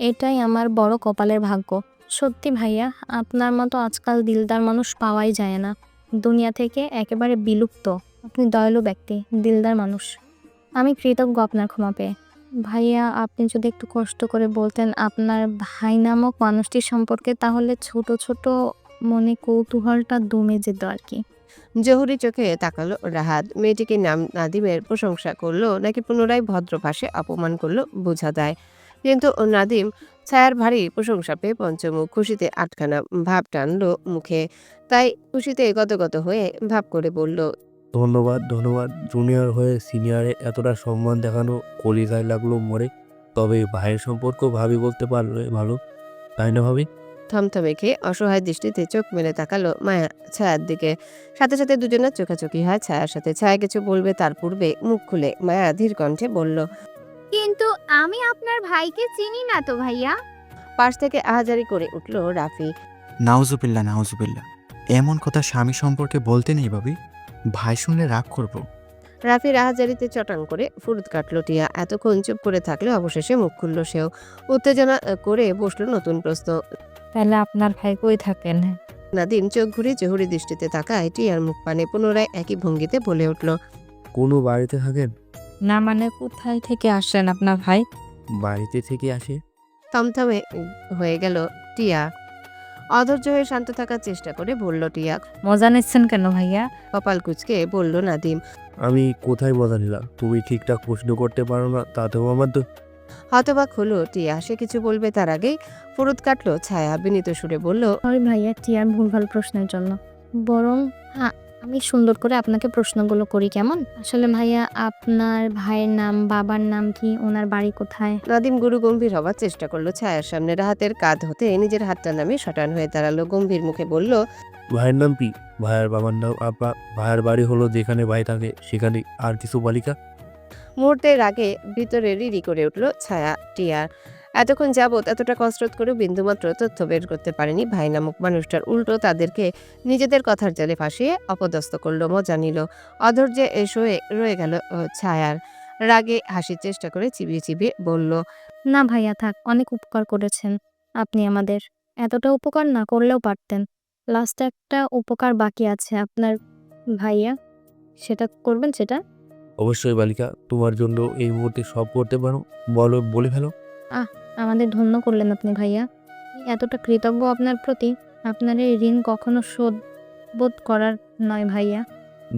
[SPEAKER 8] এটাই আমার বড় কপালের ভাগ্য। সত্যি ভাইয়া, আপনার মতো আজকাল দিলদার মানুষ পাওয়াই যায় না। দুনিয়া থেকে একেবারে বিলুপ্ত। আপনি দয়ালু ব্যক্তি, দিলদার মানুষ। আমি কৃতজ্ঞ আপনার ক্ষমা পেয়ে। ভাইয়া, আপনি যদি একটু কষ্ট করে বলতেন আপনার ভাই নামক মানুষটির সম্পর্কে, তাহলে ছোট ছোট মনে কৌতূহলটা দমে যেত আর কি।
[SPEAKER 2] জহুরি চোখে তাকালো রাহাত। মেয়েটিকে নাদিমের প্রশংসা করলো নাকি পুনরায় ভদ্র ভাষে অপমান করলো বোঝা দেয়, কিন্তু নাদিম ছায়ার ভারী প্রশংসা পেয়ে পঞ্চমুখ। খুশিতে আটখানা ভাব টানলো মুখে, তাই খুশিতে গদগদ হয়ে ভাব করে বলল।
[SPEAKER 10] ধন্যবাদ ধন্যবাদ। জুনিয়র হয়ে সিনিয়রে এতটা সম্মান দেখানো কলিজায় লাগলো মরে। তবে ভাইয়ের সম্পর্ক ভাবি বলতে পারলে ভালো, তাই না ভাবি?
[SPEAKER 2] থমথমে খেয়ে অসহায় দৃষ্টিতে চোখ মেলে তাকালো মায়া ছায়ার দিকে। সাথে সাথে দুজনের চোখাচোখি হয় ছায়ার সাথে। ছায়া কিছু বলবে তার পূর্বে মুখ খুলে মায়া ধীর কণ্ঠে বলল।
[SPEAKER 8] কিন্তু আমি আপনার ভাইকে চিনি না তো ভাইয়া।
[SPEAKER 2] পাশ থেকে আহাজারি করে উঠল রাফি।
[SPEAKER 12] নাউজুবিল্লা নাউজুবিল্লা, এমন কথা স্বামী সম্পর্কে বলতে নেই ভাবি, ভাই শুনলে রাগ করবো।
[SPEAKER 2] রাফির আহাজারিতে চটাং করে ফুরুত কাটলো টিয়া। এতক্ষণ চুপ করে থাকলে অবশেষে মুখ খুলল সেও। উত্তেজনা করে বসলো নতুন প্রশ্ন।
[SPEAKER 8] তাহলে আপনার ভাই কই থাকেন?
[SPEAKER 2] নাদিম চোখ ঘুরে জহুরি দৃষ্টিতে তাকায় টিয়ার মুখ পানে। পুনরায় একই ভঙ্গিতে বলে উঠল।
[SPEAKER 10] কোনো বাড়িতে থাকেন?
[SPEAKER 8] না মানে কোথায় থেকে আসেন আপনার ভাই?
[SPEAKER 10] বাড়িতে থেকে আসে।
[SPEAKER 2] থমথমে হয়ে গেল টিয়া। অধৈর্য হয়ে শান্ত থাকার চেষ্টা করে বলল টিয়া।
[SPEAKER 13] মজা নিচ্ছেন কেন ভাইয়া?
[SPEAKER 2] কপাল কুঁচকে বলল নাদিম।
[SPEAKER 10] আমি কোথায় মজা নিলাম? তুমি ঠিকঠাক প্রশ্ন করতে পারো না, তাতেও আমার তো
[SPEAKER 2] হতবাক হলো টিয়া। সে কিছু বলবে তার আগেই ফুরুত কাটলো ছায়া। বিনীত সুরে বলল,
[SPEAKER 13] সরি ভাইয়া টিয়ার ভুলভাল প্রশ্নের জন্য। বরং আমি সুন্দর করে আপনাকে প্রশ্নগুলো করি কেমন? আসলে ভাইয়া আপনার ভাইয়ের নাম, বাবার নাম কি, ওনার বাড়ি কোথায়?
[SPEAKER 2] নাদিম গুরু গম্ভীর হবার চেষ্টা করলো ছায়ার সামনে। রাহাতের কাঁধ হতে নিজের হাতটা নামে শটান হয়ে দাঁড়ালো। গম্ভীর মুখে বলল,
[SPEAKER 10] ভাইয়ের নাম কি? ভাইয়ের বাবার নাম আব্বা। ভাইয়ের বাড়ি হলো যেখানে ভাই থাকে সেখানে। আর কিছু বালিকা?
[SPEAKER 2] মুহূর্তের আগে ভিতরে রিরি করে উঠল ছায়া। টিয়ার এতক্ষণ যাবৎ এতটা কসরত করে বিন্দুমাত্র তথ্য বের করতে পারেনি ভাই নামক মানুষটার। উল্টো তাদেরকে নিজেদের কথার জালে ফাঁসিয়ে অপদস্থ করলো, মজা নিল। অধৈর্যে শোয়ে রয়ে গেল ছায়ার। রাগে হাসির চেষ্টা করে চিবিয়ে চিবিয়ে বলল,
[SPEAKER 13] না ভাইয়া থাক, অনেক উপকার করেছেন আপনি আমাদের। এতটা উপকার না করলেও পারতেন। লাস্টে একটা উপকার বাকি আছে আপনার ভাইয়া, সেটা করবেন সেটা?
[SPEAKER 10] অবশ্যই বালিকা, তোমার জন্য এই মুহূর্তে সব করতে পারো। বলে ফেলো।
[SPEAKER 13] আমাদের ধন্য করলেন আপনি ভাইয়া। এতটা কৃতজ্ঞ আপনার প্রতি। আপনার এই ঋণ কখনো শোধ বোধ করার নয় ভাইয়া।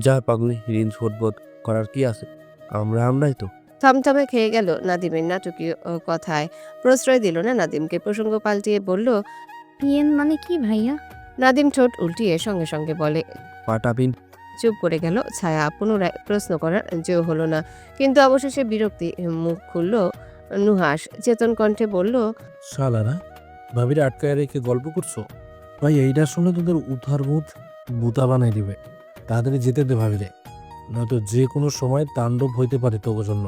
[SPEAKER 10] যা পাগলি, ঋণ শোধবোধ করার কি আছে? আমরাই তো।
[SPEAKER 2] থমথমে খেয়ে গেল নাদিমের নাটকীয় কথায়। প্রশ্রয় দিল না নাদিমকে। প্রসঙ্গ পাল্টিয়ে বলল,
[SPEAKER 13] পিএন মানে কি ভাইয়া?
[SPEAKER 2] নাদিম ঠোঁট উল্টিয়ে সঙ্গে সঙ্গে বলে।
[SPEAKER 10] পাটাপিন।
[SPEAKER 2] চুপ করে গেল ছায়া। পুনরায় প্রশ্ন করার জেও হলো না। কিন্তু অবশেষে বিরক্তি মুখ খুলল নুহাস। চেতন কণ্ঠে বলল,
[SPEAKER 5] শালারা, ভাবিরে আটকায় রেখে গল্প করছো? ভাই এইটা শুনে তোদের উদ্ধার বোধ বুতা বানাই দিবে। তাড়াতাড়ি যেতে দে ভাবিরে, নয়তো যে কোনো সময় তাণ্ডব হইতে পারে তোর জন্য।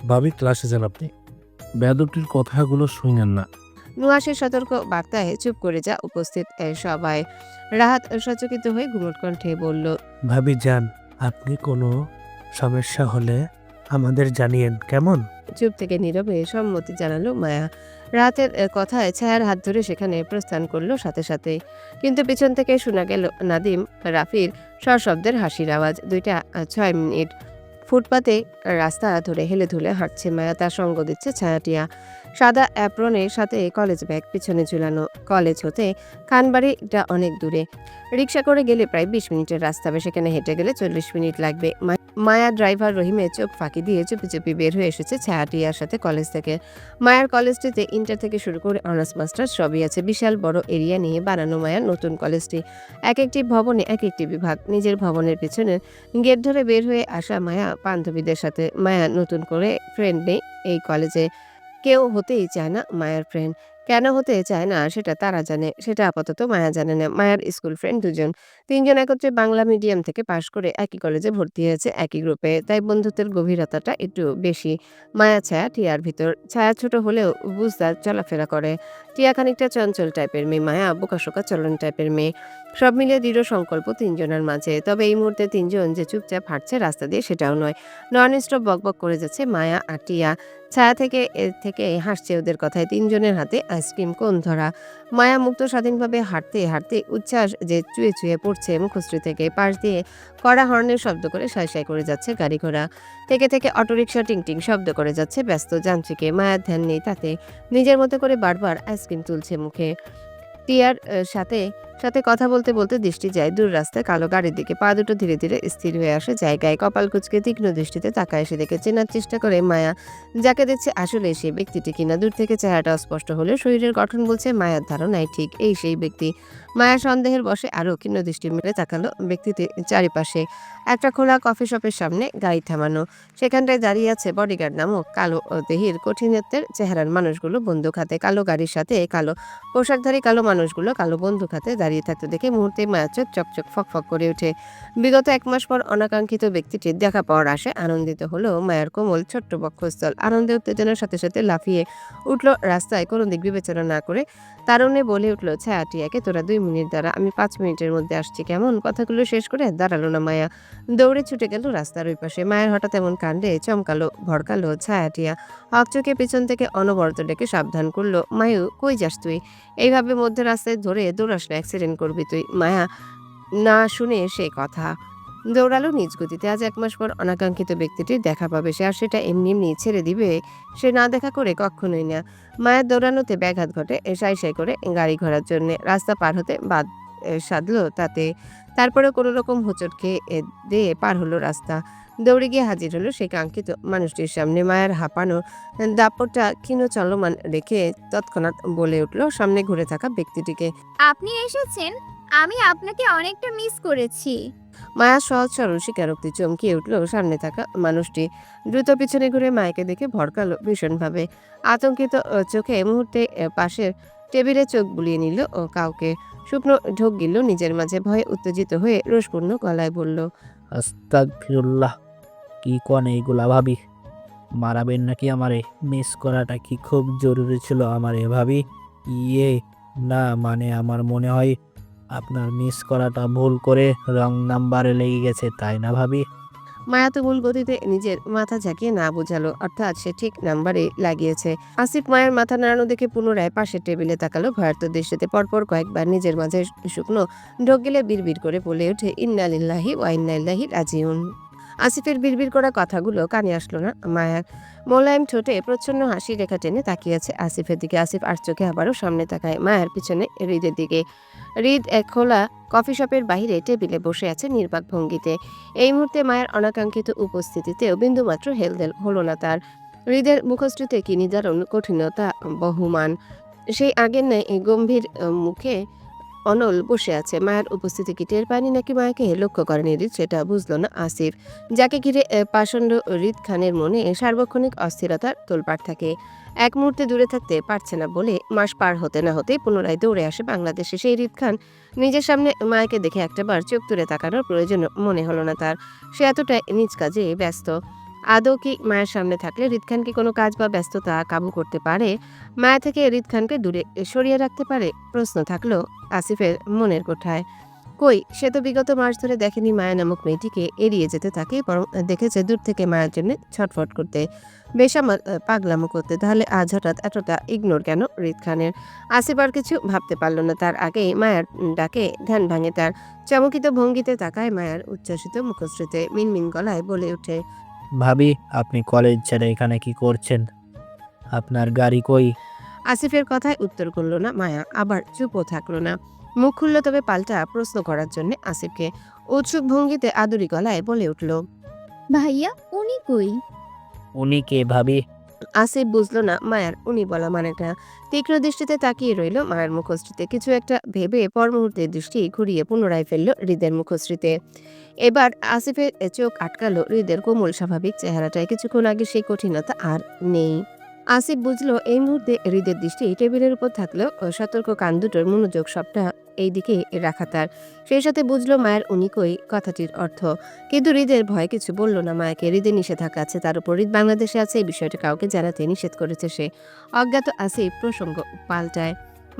[SPEAKER 5] ভাবি ক্লাসে যান আপনি, বেদবটির কথাগুলো শুনেন না।
[SPEAKER 2] নুহাসের সতর্ক বার্তায় চুপ করে যা উপস্থিত সবাই। রাহাত সচকিত হয়ে ঘুমট কণ্ঠে বলল,
[SPEAKER 11] ভাবি যান, আপনি কোনো সমস্যা হলে আমাদের জানিয়েন কেমন?
[SPEAKER 2] চুপ থেকে নীরবে সম্মতি জানালো মায়া। রাতের কথায় ছায়ার হাত ধরে সেখানে প্রস্থান করলো সাথে সাথে। কিন্তু পিছন থেকে শোনা গেল নাদিম রাফির সশব্দের হাসির আওয়াজ। 2:06 ফুটপাতে রাস্তা ধরে হেলে ধুলে হাঁটছে মায়া। তার সঙ্গ দিচ্ছে ছায়াটিয়া। সাদা অ্যাপ্রনের সাথে কলেজ ব্যাগ পিছনে ঝুলানো। কলেজ হতে খানবাড়িটা অনেক দূরে। রিক্সা করে গেলে প্রায় 20 মিনিটের রাস্তা হবে। সেখানে হেঁটে গেলে 40 মিনিট লাগবে। মায়া ড্রাইভার রহিমের চোখ ফাঁকি দিয়ে চুপি চুপি বের হয়ে এসেছে ছায়াটিয়ার সাথে কলেজ থেকে। মায়ার কলেজটিতে ইন্টার থেকে শুরু করে অনার্স মাস্টার্স সবই আছে। বিশাল বড় এরিয়া নিয়ে বানানো মায়ার নতুন কলেজটি। এক একটি ভবনে এক একটি বিভাগ। নিজের ভবনের পিছনে গেট ধরে বের হয়ে আসা মায়া বান্ধবীদের সাথে। মায়া নতুন করে ফ্রেন্ড নেই এই কলেজে। কেউ হতেই চায় না মায়ার ফ্রেন্ড। কেন হতে চায় না সেটা তারা জানে, সেটা আপাতত মায়া জানে না। মায়ার স্কুল ফ্রেন্ড দুজন। 3 জন একত্রে বাংলা মিডিয়াম থেকে পাশ করে একই কলেজে ভর্তি হয়েছে একই গ্রুপে। তাই বন্ধুত্বের গভীরতাটা একটু বেশি মায়া ছায়া টিয়ার ভিতর। ছায়া ছোট হলেও বুঝদার চলাফেরা করে। টিয়া খানিকটা চঞ্চল টাইপের মেয়ে, মায়া বোকাশোকা চলন টাইপের মেয়ে। সব মিলিয়ে দৃঢ় সংকল্প 3 জনের মাঝে। তবে এই মুহূর্তে 3 জন যে চুপচাপ হাঁটছে রাস্তা দিয়ে সেটাও নয়। নন স্টপ বকবক করে যাচ্ছে মায়া আর টিয়া। ছায়া থেকে হাসছে ওদের কথায়। 3 জনের হাতে আইসক্রিম কোন ধরা। মায়া মুক্ত স্বাধীনভাবে হাঁটতে হাঁটতে উচ্ছ্বাস যে চুয়ে চুয়ে পড়ছে মুখশ্রী থেকে। পাশ দিয়ে কড়া হর্নের শব্দ করে সাই সাই করে যাচ্ছে গাড়ি ঘোড়া। থেকে থেকে অটোরিকশা টিং টিং শব্দ করে যাচ্ছে ব্যস্ত যান্ত্রিকে। মায়ার ধ্যান নেই তাতে। নিজের মতো করে বারবার আইসক্রিম তুলছে মুখে। টিয়ার সাথে সাথে কথা বলতে বলতে দৃষ্টি যায় দূর রাস্তায় কালো গাড়ির দিকে। পা দুটো ধীরে ধীরে স্থির হয়ে আসে জায়গায়। কপাল কুঁচকে তীক্ষ্ণ দৃষ্টিতে তাকায় সে দেখে। চেনার চেষ্টা করে মায়া যাকে দেখছে আসলে সেই ব্যক্তিটি কিনা। দূর থেকে চেহারাটা অস্পষ্ট হলেও শরীরের গঠন বলছে মায়ার ধারণাই ঠিক এই সেই ব্যক্তি। মায়া সন্দেহের বশে আরও ক্ষীণ দৃষ্টি মেলে তাকালো ব্যক্তিটি চারিপাশে। একটা খোলা কফি শপের সামনে গাড়ি থামানো। সেখানটায় দাঁড়িয়ে আছে বডিগার্ড নামক কালো দেহির কঠিনত্বের চেহারার মানুষগুলো বন্দুক হাতে। কালো গাড়ির সাথে কালো পোশাকধারী কালো মানুষগুলো কালো বন্দুক হাতে দাঁড়িয়ে থাকতে দেখে মুহূর্তে মায়ের চোখ চকচক ফকফক করে ওঠে। বিগত 1 মাস পর অনাকাঙ্ক্ষিত ব্যক্তিটির দেখা পাওয়ার আশায় আনন্দিত হলো মায়ের কোমল ছোট্ট বক্ষস্থল। আনন্দে উত্তেজনার সাথে সাথে লাফিয়ে উঠল রাস্তায় কোনো দিক বিবেচনা না করে। তারুণে বলে উঠল, ছায়া টিয়াকে তোরা 2 মিনিট দাঁড়া, আমি 5 মিনিটের মধ্যে আসছি কেমন? কথাগুলো শেষ করে দাঁড়ালো না মায়া। দৌড়ে ছুটে গেল রাস্তার ওই পাশে। মায়ের হঠাৎ এমন কাণ্ডে চমকালো ভড়কালো ছায়া টিয়া। হকচকে পেছন থেকে অনবরত ডেকে সাবধান করলো, মায়ু কই যাস তুই? এইভাবে মধ্যে রাস্তায় ধরে দৌড়াস না, অ্যাক্সিডেন্ট করবি তুই। মায়া না শুনে সে কথা দৌড়ালো নিজ গতিতে। আজ 1 মাস পর অনাকাঙ্ক্ষিত ব্যক্তিটির দেখা পাবে সে, আর সেটা এমনি এমনি ছেড়ে দিবে সে না দেখা করে কখনোই না। মায়ের দৌড়ানোতে ব্যাঘাত ঘটে সাই সাই করে গাড়ি ঘোড়ার জন্য রাস্তা পার হতে বাদ সাধলো তাতে। তারপরে কোনো রকম হোঁচট খেয়ে দিয়ে পার হলো রাস্তা। দৌড়ে গিয়ে হাজির হলো সেই কাঙ্ক্ষিত মানুষটির সামনে। মায়ের হাঁপানো দাপটটা ক্ষীণ চলমান রেখে তৎক্ষণাৎ বলে উঠল সামনে ঘুরে থাকা ব্যক্তিটিকে।
[SPEAKER 8] আপনি এসেছেন, আমি আপনাকে অনেকটা মিস করেছি।
[SPEAKER 2] মায়া সহজ সরল স্বীকারোক্তি চমকিয়ে উঠল সামনে থাকা মানুষটি। দ্রুত পিছনে ঘুরে মায়াকে দেখে ভড়কালো ভীষণভাবে। আতঙ্কিত চোখে মুহূর্তে পাশের টেবিলে চোখ বুলিয়ে নিল ও কাউকে শুকনো ঢোক গিলল নিজের মাঝে। ভয়ে উত্তেজিত হয়ে রোষপূর্ণ গলায় বলল,
[SPEAKER 11] আস্তাগফিরুল্লাহ, কি কন এইগুলা ভাবি? মারাবেন নাকি আমারে? মিস করাটা কি খুব জরুরি ছিল আমারে ভাবি? ইয়ে না, মানে আমার মনে হয় আপনার মিস করাটা ভুল করে রং নাম্বারে লেগে গেছে, তাই না ভাবি?
[SPEAKER 2] মায়া তো মূল গতিতে নিজের মাথা ঝাঁকিয়ে না বোঝালো, অর্থাৎ সে ঠিক নাম্বারে লাগিয়েছে। আসিফ মায়ের মাথা নাড়ানো দেখে পুনরায় পাশের টেবিলে তাকালো ভয়ার্ত দৃষ্টিতে। পরপর কয়েকবার নিজের মাঝে শুকনো ঢোক গিলে বিড়বিড় করে বলে ওঠে, ইন্না লিল্লাহি ওয়া ইন্না ইলাইহি রাজিউন। আসিফের বিড়বিড় করা কথাগুলো কানে আসলো না। মায়ার মোলায়েম ঠোঁটে প্রচ্ছন্ন হাসি রেখা টেনে তাকিয়ে আছে আসিফের দিকে। আসিফ আর চোখে আবারও সামনে তাকায় মায়ের পিছনে হৃদের দিকে। হৃদ এক খোলা কফি শপের বাইরে টেবিলে বসে আছে নির্বাক ভঙ্গিতে। এই মুহূর্তে মায়ের অনাকাঙ্ক্ষিত উপস্থিতিতেও বিন্দুমাত্র হেলদেল হলো না তার। হৃদের মুখশ্রীতে কি নিদারুণ কঠিনতা বহমান। সেই আগের ন্যায় এই গম্ভীর মুখে অনল বসে আছে। মায়ের উপস্থিতি কি টের পায়নি নাকি মায়াকে লক্ষ্য করেনি হৃদ, সেটা বুঝলো না আসিফ। যাকে ঘিরে পাষণ্ড হৃদ খানের মনে সার্বক্ষণিক অস্থিরতার তোলপাড় থাকে। এক মুহূর্তে দূরে থাকতে পারছে না বলে মাস পার হতে না হতে পুনরায় দৌড়ে আসে বাংলাদেশে। সেই হৃদ খান নিজের সামনে মায়াকে দেখে একটাবার চোখ তুলে তাকানোর প্রয়োজন মনে হলো না তার। সে এতটাই নিজ কাজে ব্যস্ত। আদৌ কি মায়ের সামনে থাকলে হৃদ খান কি কোনো কাজ বা ব্যস্ততা কাবু করতে পারে? মায়া থেকে হৃদ খানকে দূরে সরিয়ে রাখতে পারে? প্রশ্ন থাকলো আসিফের মনের কোঠায়। কই, সে তো বিগত মাস ধরে দেখেনি মায়া নামক মেয়েটিকে এড়িয়ে যেতে থাকে, বরং দেখেছে দূর থেকে মায়ের জন্য ছটফট করতে, বেসামাল পাগলামো করতে। তাহলে আজ হঠাৎ এতটা ইগনোর কেন হৃদ খানের? আসিফ আর কিছু ভাবতে পারল না। তার আগেই মায়ার ডাকে ধ্যান ভাঙে তার। চমকিত ভঙ্গিতে তাকায় মায়ার উচ্ছ্বাসিত মুখশ্রীতে। মিনমিন গলায় বলে ওঠে,
[SPEAKER 11] ভাবি, আপনি কলেজ ছেড়ে এখানে কি করছেন? আপনার গাড়ি কই?
[SPEAKER 2] আসিফের কথায় উত্তর করল না মায়া, আবার চুপও থাকলো না। মুখ খুলল তবে পাল্টা প্রশ্ন করার জন্য আসিফকে। উৎসুক ভঙ্গিতে আদুরি গলায় বলে উঠল,
[SPEAKER 8] ভাইয়া, উনি কই?
[SPEAKER 11] উনি কে ভাবি?
[SPEAKER 2] আসিফ বুঝলো না মায়ার উনি বলা মানেটা। তীক্ষ্ণ দৃষ্টিতে তাকিয়ে রইল মায়ের মুখশ্রীতে। কিছু একটা ভেবে পর মুহূর্তে দৃষ্টি ঘুরিয়ে পুনরায় ফেলল হৃদের মুখশ্রীতে। এবার আসিফের চোখ আটকালো হৃদের কোমল স্বাভাবিক চেহারাটায়। কিছুক্ষণ আগে সেই কঠিনতা আর নেই। আসিফ বুঝলো এই মুহূর্তে হৃদের দৃষ্টি টেবিলের উপর থাকলেও সতর্ক কান দুটোর মনোযোগ সবটা এই দিকে রাখা তার। সেই সাথে বুঝলো মায়ের উনি কই কথাটির অর্থ। কিন্তু হৃদের ভয় কিছু বলল না মায়াকে। হৃদের নিষেধাজ্ঞা আছে তার উপর। হৃদ বাংলাদেশে আছে এই বিষয়টা কাউকে জানাতে নিষেধ করেছে সে। অজ্ঞাত আসিফ প্রসঙ্গ পাল্টায়।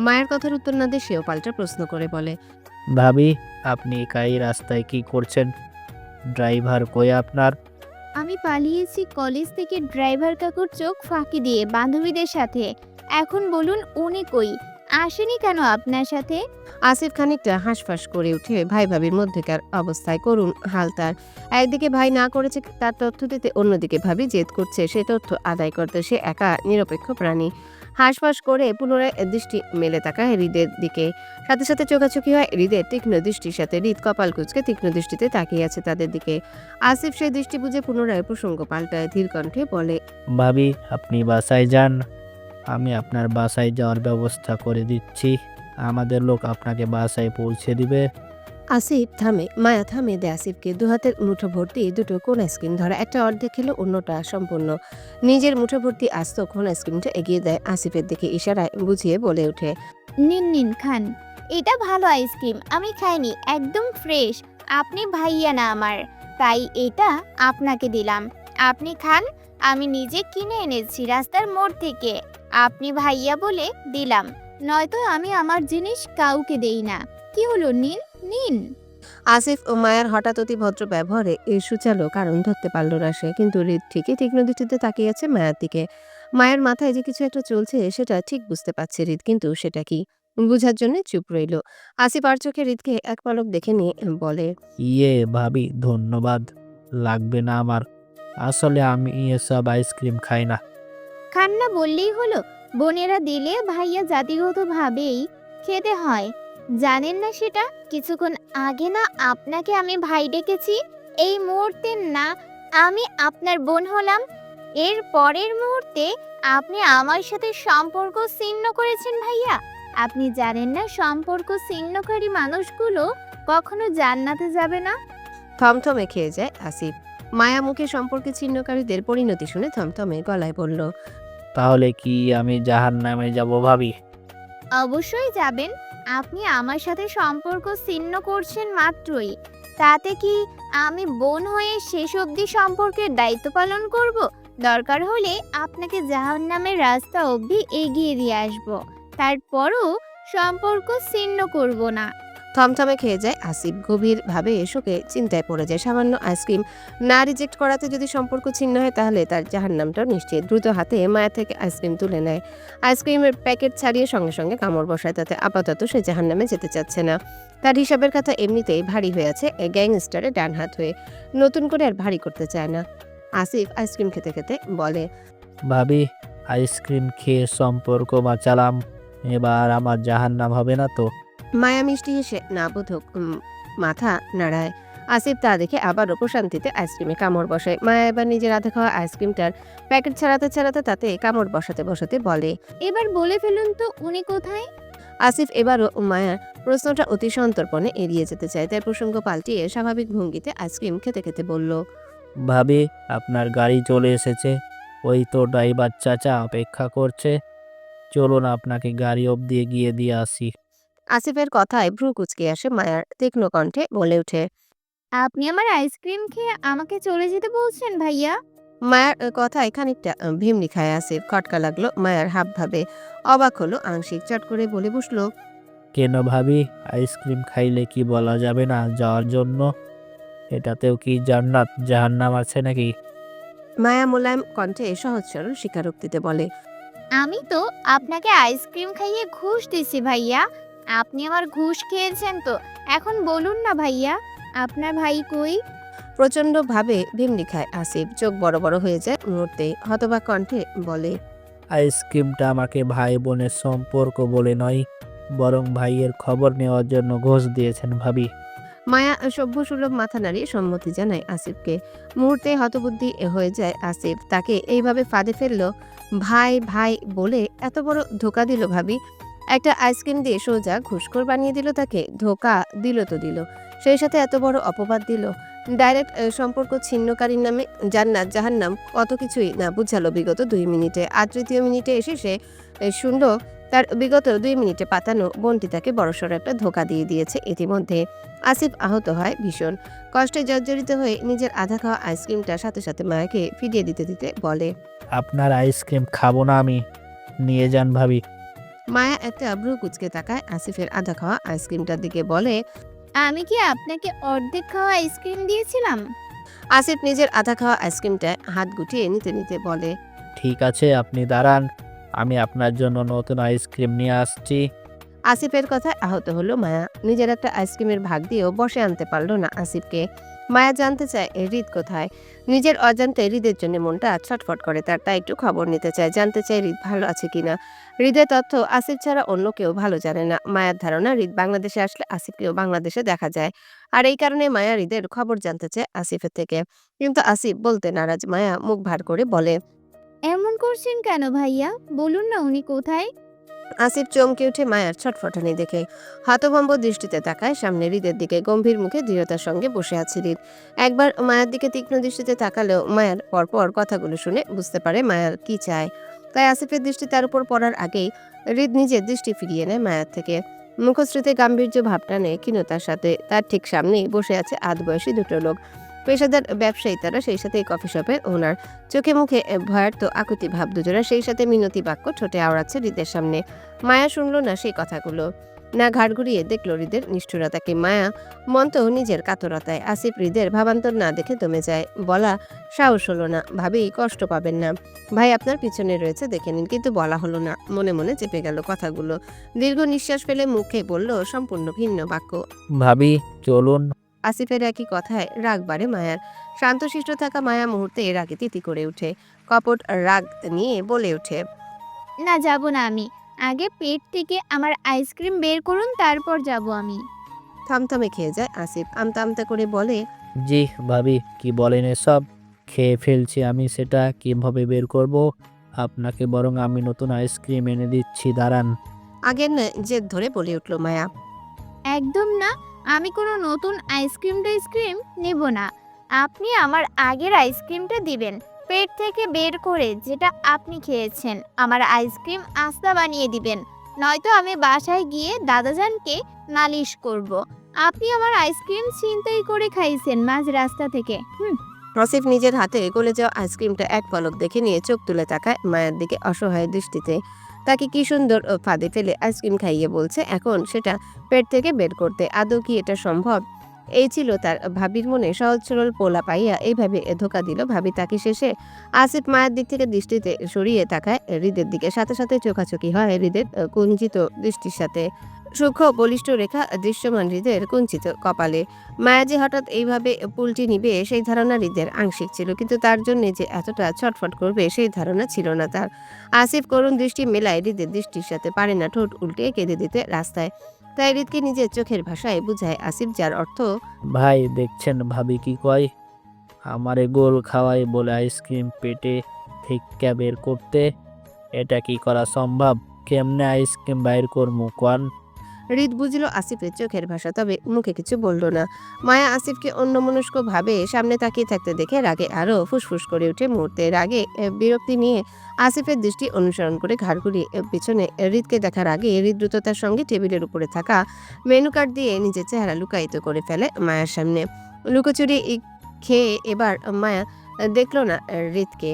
[SPEAKER 2] মায়ের কথার উত্তর না দিয়ে সেও পাল্টা প্রশ্ন করে বলে,
[SPEAKER 11] ভাবি, আপনি একাই রাস্তায় কি করছেন? ড্রাইভার কই আপনার?
[SPEAKER 8] আমি পালিয়েছি কলেজ থেকে ড্রাইভার কাকুর চোখ ফাঁকি দিয়ে বান্ধবীদের সাথে। এখন বলুন উনি কই? আসেনি কেন আপনার সাথে?
[SPEAKER 2] আসিফ খানিকটা হাঁসফাঁস করে উঠে ভাই ভাবির মধ্যেকার অবস্থায় করুণ হাল তার। একদিকে ভাই না করেছে তার তথ্য দিতে, অন্যদিকে ভাবি জেদ করছে সে তথ্য আদায় করতে। সে একা নিরপেক্ষ প্রাণী। হাঁসফাঁস করে পুনরায় দৃষ্টি মেলে তাকায় হৃদের দিকে। সাথে সাথে চোখাচোখি হয় হৃদের তীক্ষ্ণ দৃষ্টির সাথে। হৃদ কপাল কুঁচকে তীক্ষ্ণ দৃষ্টিতে তাকিয়ে আছে তাদের দিকে। আসিফ সেই দৃষ্টি বুঝে পুনরায় প্রসঙ্গ পাল্টায় ধীর কণ্ঠে বলে,
[SPEAKER 11] ভাবি, আপনি বাসায় যান, আমি আপনার বাসায় যাওয়ার ব্যবস্থা করে দিচ্ছি। আমাদের লোক আপনাকে বাসায় পৌঁছে দিবে।
[SPEAKER 2] আসিফ থামে। মায়া থামে দেয় আসিফকে। দুহাতের মুঠো ভর্তি দুটো কোন আইসক্রিম ধরা, একটা অর্ধেক খেলো, অন্যটা সম্পূর্ণ। নিজের মুঠো ভর্তি আস্ত কোন আইসক্রিমটা এগিয়ে দেয় আসিফের দিকে, ইশারায় বুঝিয়ে বলে ওঠে,
[SPEAKER 8] নিন নিন খান, এটা ভালো আইসক্রিম, আমি খাইনি, একদম ফ্রেশ। আপনি ভাইয়া না আমার, তাই এটা আপনাকে দিলাম। আপনি খান, আমি নিজে কিনে এনেছি রাস্তার মোড় থেকে। আপনি ভাইয়া বলে দিলাম, নয়তো আমি আমার জিনিস কাউকে দেই না। কি হলো, নিন নিন।
[SPEAKER 2] আসিফ ও মায়ার হঠাৎ অতি ভদ্র ব্যবহারে এই সুচালো কারণ ধরতে পারল না সে। কিন্তু হৃদ ঠিকই তীক্ষ্ণ দৃষ্টিতে তাকিয়ে আছে মায়ার দিকে। মায়ের মাথায় যে কিছু একটা চলছে সেটা ঠিক বুঝতে পারছে হৃদ, কিন্তু সেটা কি বুঝার জন্য চুপ রইল। আসিফ আর চোখে হৃদকে এক পলক দেখে নিয়ে বলে,
[SPEAKER 5] ইয়ে ভাবি, ধন্যবাদ। লাগবে না আমার। আসলে আমি এসব আইসক্রিম খাই না।
[SPEAKER 8] খান না বললেই হলো, বোনেরা দিলে ভাইয়া জাতিগতভাবেই খেতে হয়। জানেন না সেটা? কিছুক্ষণ আগে না আপনাকে আমি ভাই ডেকেছি, এই মুহূর্তে না আমি আপনার বোন হলাম। এর পরের মুহূর্তে আপনি আমার সাথে সম্পর্ক ছিন্ন করেছেন ভাইয়া। আপনি জানেন না সম্পর্ক ছিন্নকারী মানুষগুলো কখনো জান্নাতে যাবে না।
[SPEAKER 2] থমথমে খেয়ে যায় আসিফ। মায়া মুখে সম্পর্কে ছিন্নকারীদের পরিণতি শুনে থমথমে গলায় বলল,
[SPEAKER 5] তাহলে কি আমি জাহান্নামে যাব ভাবি?
[SPEAKER 8] অবশ্যই যাবেন। আপনি আমার সাথে সম্পর্ক ছিন্ন করছেন মাত্রই, তাতে কি আমি বোন হয়ে শেষ অবধি সম্পর্কের দায়িত্ব পালন করব? দরকার হলে আপনাকে জাহান্নামের রাস্তা অবধি এগিয়ে দিয়ে আসব, তারপরও সম্পর্ক ছিন্ন করব না।
[SPEAKER 2] থমথমে খেয়ে যায় আসিফ। গভীরভাবে শোকে চিন্তায় পড়ে যায়। সামান্য আইসক্রিম না রিজেক্ট করাতে যদি সম্পর্ক ছিন্ন হয় তাহলে তার জাহান্নামটাও নিশ্চিত। দ্রুত হাতে মায়া থেকে আইসক্রিম তুলে নেয়। আইসক্রিমের প্যাকেট ছাড়িয়ে সঙ্গে সঙ্গে কামড় বসায়। তাতে আপাতত সে জাহান্নামে যেতে চাচ্ছে না। তার হিসাবের খাতা এমনিতেই ভারী হয়ে আছে গ্যাংস্টারের ডান হাত হয়ে, নতুন করে আর ভারী করতে চায় না। আসিফ আইসক্রিম খেতে খেতে বলে,
[SPEAKER 5] ভাবি, আইসক্রিম খেয়ে সম্পর্ক বাঁচালাম, এবার আমার জাহান্নাম হবে না তো?
[SPEAKER 2] মায়া মিষ্টি হেসে না বোধক মাথা নাড়ায়। আসিফ তা দেখে আবারও প্রশান্তিতে আইসক্রিমে কামড় বসায়। মায়া এবার নিজের আধা খাওয়া আইসক্রিমটার প্যাকেট ছাড়াতে ছাড়াতে তাতে কামড় বসাতে বসাতে বলে,
[SPEAKER 8] এবার বলে ফেলুন তো উনি কোথায়?
[SPEAKER 2] আসিফ এবারও মায়ার প্রশ্নটা অতি সন্তর্পণে এড়িয়ে যেতে চায়। তাই প্রসঙ্গ পাল্টিয়ে স্বাভাবিক ভঙ্গিতে আইসক্রিম খেতে খেতে বলল,
[SPEAKER 5] ভাবি, আপনার গাড়ি চলে এসেছে। ওই তো ড্রাইভার চাচা অপেক্ষা করছে। চলুন আপনাকে গাড়ি অবধি গিয়ে দিয়ে আসি।
[SPEAKER 2] আসিফের কথায় ভ্রু কুঁচকে আসে মায়ার। তীক্ষ্ণ কণ্ঠে বলে ওঠে,
[SPEAKER 8] আপনি আমার আইসক্রিম খেয়ে আমাকে চলে যেতে বলছেন ভাইয়া?
[SPEAKER 2] মায়ার কথায় খানিকটা ভিমনি খায় আসিফ। খটকা লাগলো মায়ার হাবভাবে। অবাক হলো আংশিক। চট করে বলে বসলো,
[SPEAKER 5] কেন ভাবি, আইসক্রিম খাইলে কি বলা যাবে না যাওয়ার জন্য? এটাতেও কি জান্নাত জাহান্নাম আছে নাকি?
[SPEAKER 2] মায়া মোলায়েম কণ্ঠে সহজ সরল স্বীকারোক্তিতে বলে,
[SPEAKER 8] আমি তো আপনাকে আইসক্রিম খাইয়ে ঘুষ দিছি ভাইয়া। আপনি আমার ঘুষ খেয়েছেন তো। এখন বলুন না ভাইয়া, আপনার ভাই কই?
[SPEAKER 2] প্রচন্ড ভাবে ভিমনি খায় আসিফ। চোখ বড় বড় হয়ে যায় মুহূর্তেই। হতবাক কণ্ঠে বলে,
[SPEAKER 5] আইসক্রিমটা আমাকে ভাই বোনের সম্পর্ক বলে নয়, বরং ভাইয়ের খবর নেওয়ার জন্য ঘুষ দিয়েছেন ভাবি।
[SPEAKER 2] মায়া সভ্য সুলভ মাথা নাড়িয়ে সম্মতি জানায় আসিফকে। মুহূর্তে হতবুদ্ধি হয়ে যায় আসিফ। তাকে এইভাবে ফাঁদে ফেললো, ভাই ভাই বলে এত বড় ধোকা দিল ভাবি। একটা আইসক্রিম দিয়ে সোজা ঘুষখোর বানিয়ে দিল তাকে। ধোকা দিল তো দিল, সেই সাথে এত বড় অপবাদ দিল। ডাইরেক্ট সম্পর্ক ছিন্নকারীর নামে জান্নাত জাহান্নাম কত কিছুই না বুঝালো বিগত 2 মিনিটে। আর তৃতীয় মিনিটে এসে সে শুনল তার বিগত 2 মিনিটে পাতানো বোনটি তাকে বড়সড় একটা ধোকা দিয়ে দিয়েছে ইতিমধ্যে। আসিফ আহত হয় ভীষণ। কষ্টে জর্জরিত হয়ে নিজের আধা খাওয়া আইসক্রিমটা সাথে সাথে মায়াকে ফিরিয়ে দিতে দিতে বলে,
[SPEAKER 5] আপনার আইসক্রিম খাবো না আমি, নিয়ে যান ভাবি।
[SPEAKER 2] মায়া একটা ভ্রু কুঁচকে তাকায় আসিফের আধা খাওয়া আইসক্রিমটার দিকে। বলে,
[SPEAKER 8] আমি কি আপনাকে অর্ধেক খাওয়া আইসক্রিম দিয়েছিলাম?
[SPEAKER 2] আসিফ নিজের আধা খাওয়া আইসক্রিমটা হাত গুটিয়ে নিতে নিতে বলে,
[SPEAKER 5] ঠিক আছে, আপনি দাঁড়ান, আমি আপনার জন্য নতুন আইসক্রিম নিয়ে আসছি।
[SPEAKER 2] আসিফের কথায় আহত হলো মায়া। নিজের একটা আইসক্রিমের ভাগ দিয়েও বসে আনতে পারলো না আসিফকে। মায়া জানতে চায় হৃদ কোথায়। নিজের অজান্তে হৃদের জন্য মনটা ছটফট করে তার। তাই একটু খবর নিতে চায়, জানতে চায় হৃদ ভালো আছে কিনা। হৃদের তথ্য আসিফ ছাড়া অন্য কেউ ভালো জানে না। মায়ার ধারণা হৃদ বাংলাদেশে আসলে আসিফকেও বাংলাদেশে দেখা যায়। আর এই কারণে মায়া হৃদের খবর জানতে চায় আসিফের থেকে। কিন্তু আসিফ বলতে নারাজ। মায়া মুখ ভার করে বলে,
[SPEAKER 8] এমন করছেন কেন ভাইয়া? বলুন না উনি কোথায়?
[SPEAKER 2] আসিফ চমকে উঠে মায়ার ছটফটানি দেখে। হতভম্ব দৃষ্টিতে তাকায় সামনে হৃদের দিকে। গম্ভীর মুখে দৃঢ়তার সঙ্গে বসে আছে হৃদ। একবার মায়ার দিকে তীক্ষ্ণ দৃষ্টিতে তাকালেও মায়ার পরপর কথাগুলো শুনে বুঝতে পারে মায়ার কি চায়। তাই আসিফের দৃষ্টি তার উপর পড়ার আগেই হৃদ নিজের দৃষ্টি ফিরিয়ে নেয় মায়ার থেকে। মুখশ্রীতে গাম্ভীর্য ভাবটা নেই ক্ষীণতার সাথে। তার ঠিক সামনেই বসে আছে আধবয়সী দুটো লোক। পেশাদার ব্যবসায়ী তারা, সেই সাথে কফি শপের ওনার। চোখে মুখে ভয়ার্থ আকুতি ভাব দুজোড়া, সেই সাথে মিনতি বাক্য ঠোঁটে আওড়াচ্ছে হৃদের সামনে। মায়া শুনল না সেই কথাগুলো। না ঘাড় ঘুরিয়ে দেখল হৃদের নিষ্ঠুরতাকে। মায়া মন্ত নিজের কাতরতায়। আসিফ হৃদের ভাবান্তর না দেখে দমে যায়। বলা সাহস হলো না। ভাবি কষ্ট পাবেন না, ভাই আপনার পিছনে রয়েছে, দেখে নিন। কিন্তু বলা হলো না। মনে মনে চেপে গেল কথাগুলো। দীর্ঘ নিঃশ্বাস ফেলে মুখে বলল সম্পূর্ণ ভিন্ন বাক্য।
[SPEAKER 10] ভাবি চলুন।
[SPEAKER 2] আসিফের একই কথায় রাগ বাড়ে মায়ার। শান্তশিষ্ট থাকা মায়া মুহূর্তে রাগে তিতি করে ওঠে। কপট রাগ নিয়ে বলে ওঠে,
[SPEAKER 8] না, যাব না আমি। আগে পেট থেকে আমার আইসক্রিম বের করুন, তারপর যাব আমি।
[SPEAKER 2] থমথমে খেয়ে যায় আসিফ। আমতা আমতা করে বলে,
[SPEAKER 11] জি ভাবি, কি বলেন এসব? খেয়ে ফেলছি আমি, সেটা কিভাবে বের করব? আপনাকে বরং আমি নতুন আইসক্রিম এনে দিচ্ছি, দাঁড়ান।
[SPEAKER 2] আগের ন্যায় জেদ ধরে বলে উঠল মায়া।
[SPEAKER 8] একদম না, আমি কোনো নতুন আইসক্রিম নেব না। আপনি আমার আগের আইসক্রিমটা দিবেন, পেট থেকে বের করে, যেটা আপনি খেয়েছেন। আমার আইসক্রিম আস্তা বানিয়ে দিবেন, নয়তো আমি বাসায় গিয়ে দাদাজানকে নালিশ করব। আপনি আমার আইসক্রিম ছিনতাই করে খাইছেন মাঝ রাস্তা থেকে।
[SPEAKER 2] আসিফ নিজের হাতে গলে যাওয়া আইসক্রিমটা এক পলক দেখে নিয়ে চোখ তুলে তাকায় মায়ের দিকে অসহায় দৃষ্টিতে। তাকে কি সুন্দর ফাঁদে ফেলে আইসক্রিম খাইয়ে বলছে এখন সেটা পেট থেকে বের করতে। আদৌ কি এটা সম্ভব? এই ছিল তার ভাবির মনে। সহজ সরল পোলা পাইয়া এইভাবে ধোকা দিল ভাবি তাকে শেষে। আসিফ মায়ের দিক থেকে দৃষ্টিতে সরিয়ে তাকায় হৃদের দিকে। সাথে সাথে চোখাচোখি হয় হৃদের কুঞ্চিত দৃষ্টির সাথে। সূক্ষ্ম বলিষ্ঠ রেখা দৃশ্যমান হৃদের কুঞ্চিত কপালে। মায়া যে হঠাৎ এইভাবে পুলটি নিবে সেই ধারণা হৃদের আংশিক ছিল, কিন্তু তার জন্য যে এতটা ছটফট করবে সেই ধারণা ছিল না তার। আসিফ করুণ দৃষ্টি মেলায় হৃদের দৃষ্টির সাথে, পারে না ঠোঁট উল্টে কেঁদে দিতে রাস্তায়। তাই হৃদকে নিজের চোখের ভাষায় বুঝায় আসিফ, যার অর্থ,
[SPEAKER 11] ভাই দেখছেন ভাবি কি কয়? আমারে গোল খাওয়াই বলে আইসক্রিম পেটে থেকে বের করতে। এটা কি করা সম্ভব? কেমনে আইসক্রিম বাইর করমু কোন?
[SPEAKER 2] হৃদ বুঝল আসিফের চোখের ভাষা, তবে মুখে কিছু বলল না। মায়া আসিফকে অন্যমনস্ক ভাবে সামনে তাকিয়ে থাকতে দেখে রাগে আরো ফুসফুস করে ওঠে মুহূর্তে। রাগে বিরক্তি নিয়ে আসিফের দৃষ্টি অনুসরণ করে ঘাড় ঘুরিয়ে পিছনে হৃদকে দেখার আগে হৃদ দ্রুততার সঙ্গে টেবিলের উপরে থাকা মেনু কার্ড দিয়ে নিজের চেহারা লুকায়িত করে ফেলে মায়ার সামনে। লুকোচুরি খেয়ে এবার মায়া দেখলো না হৃদকে,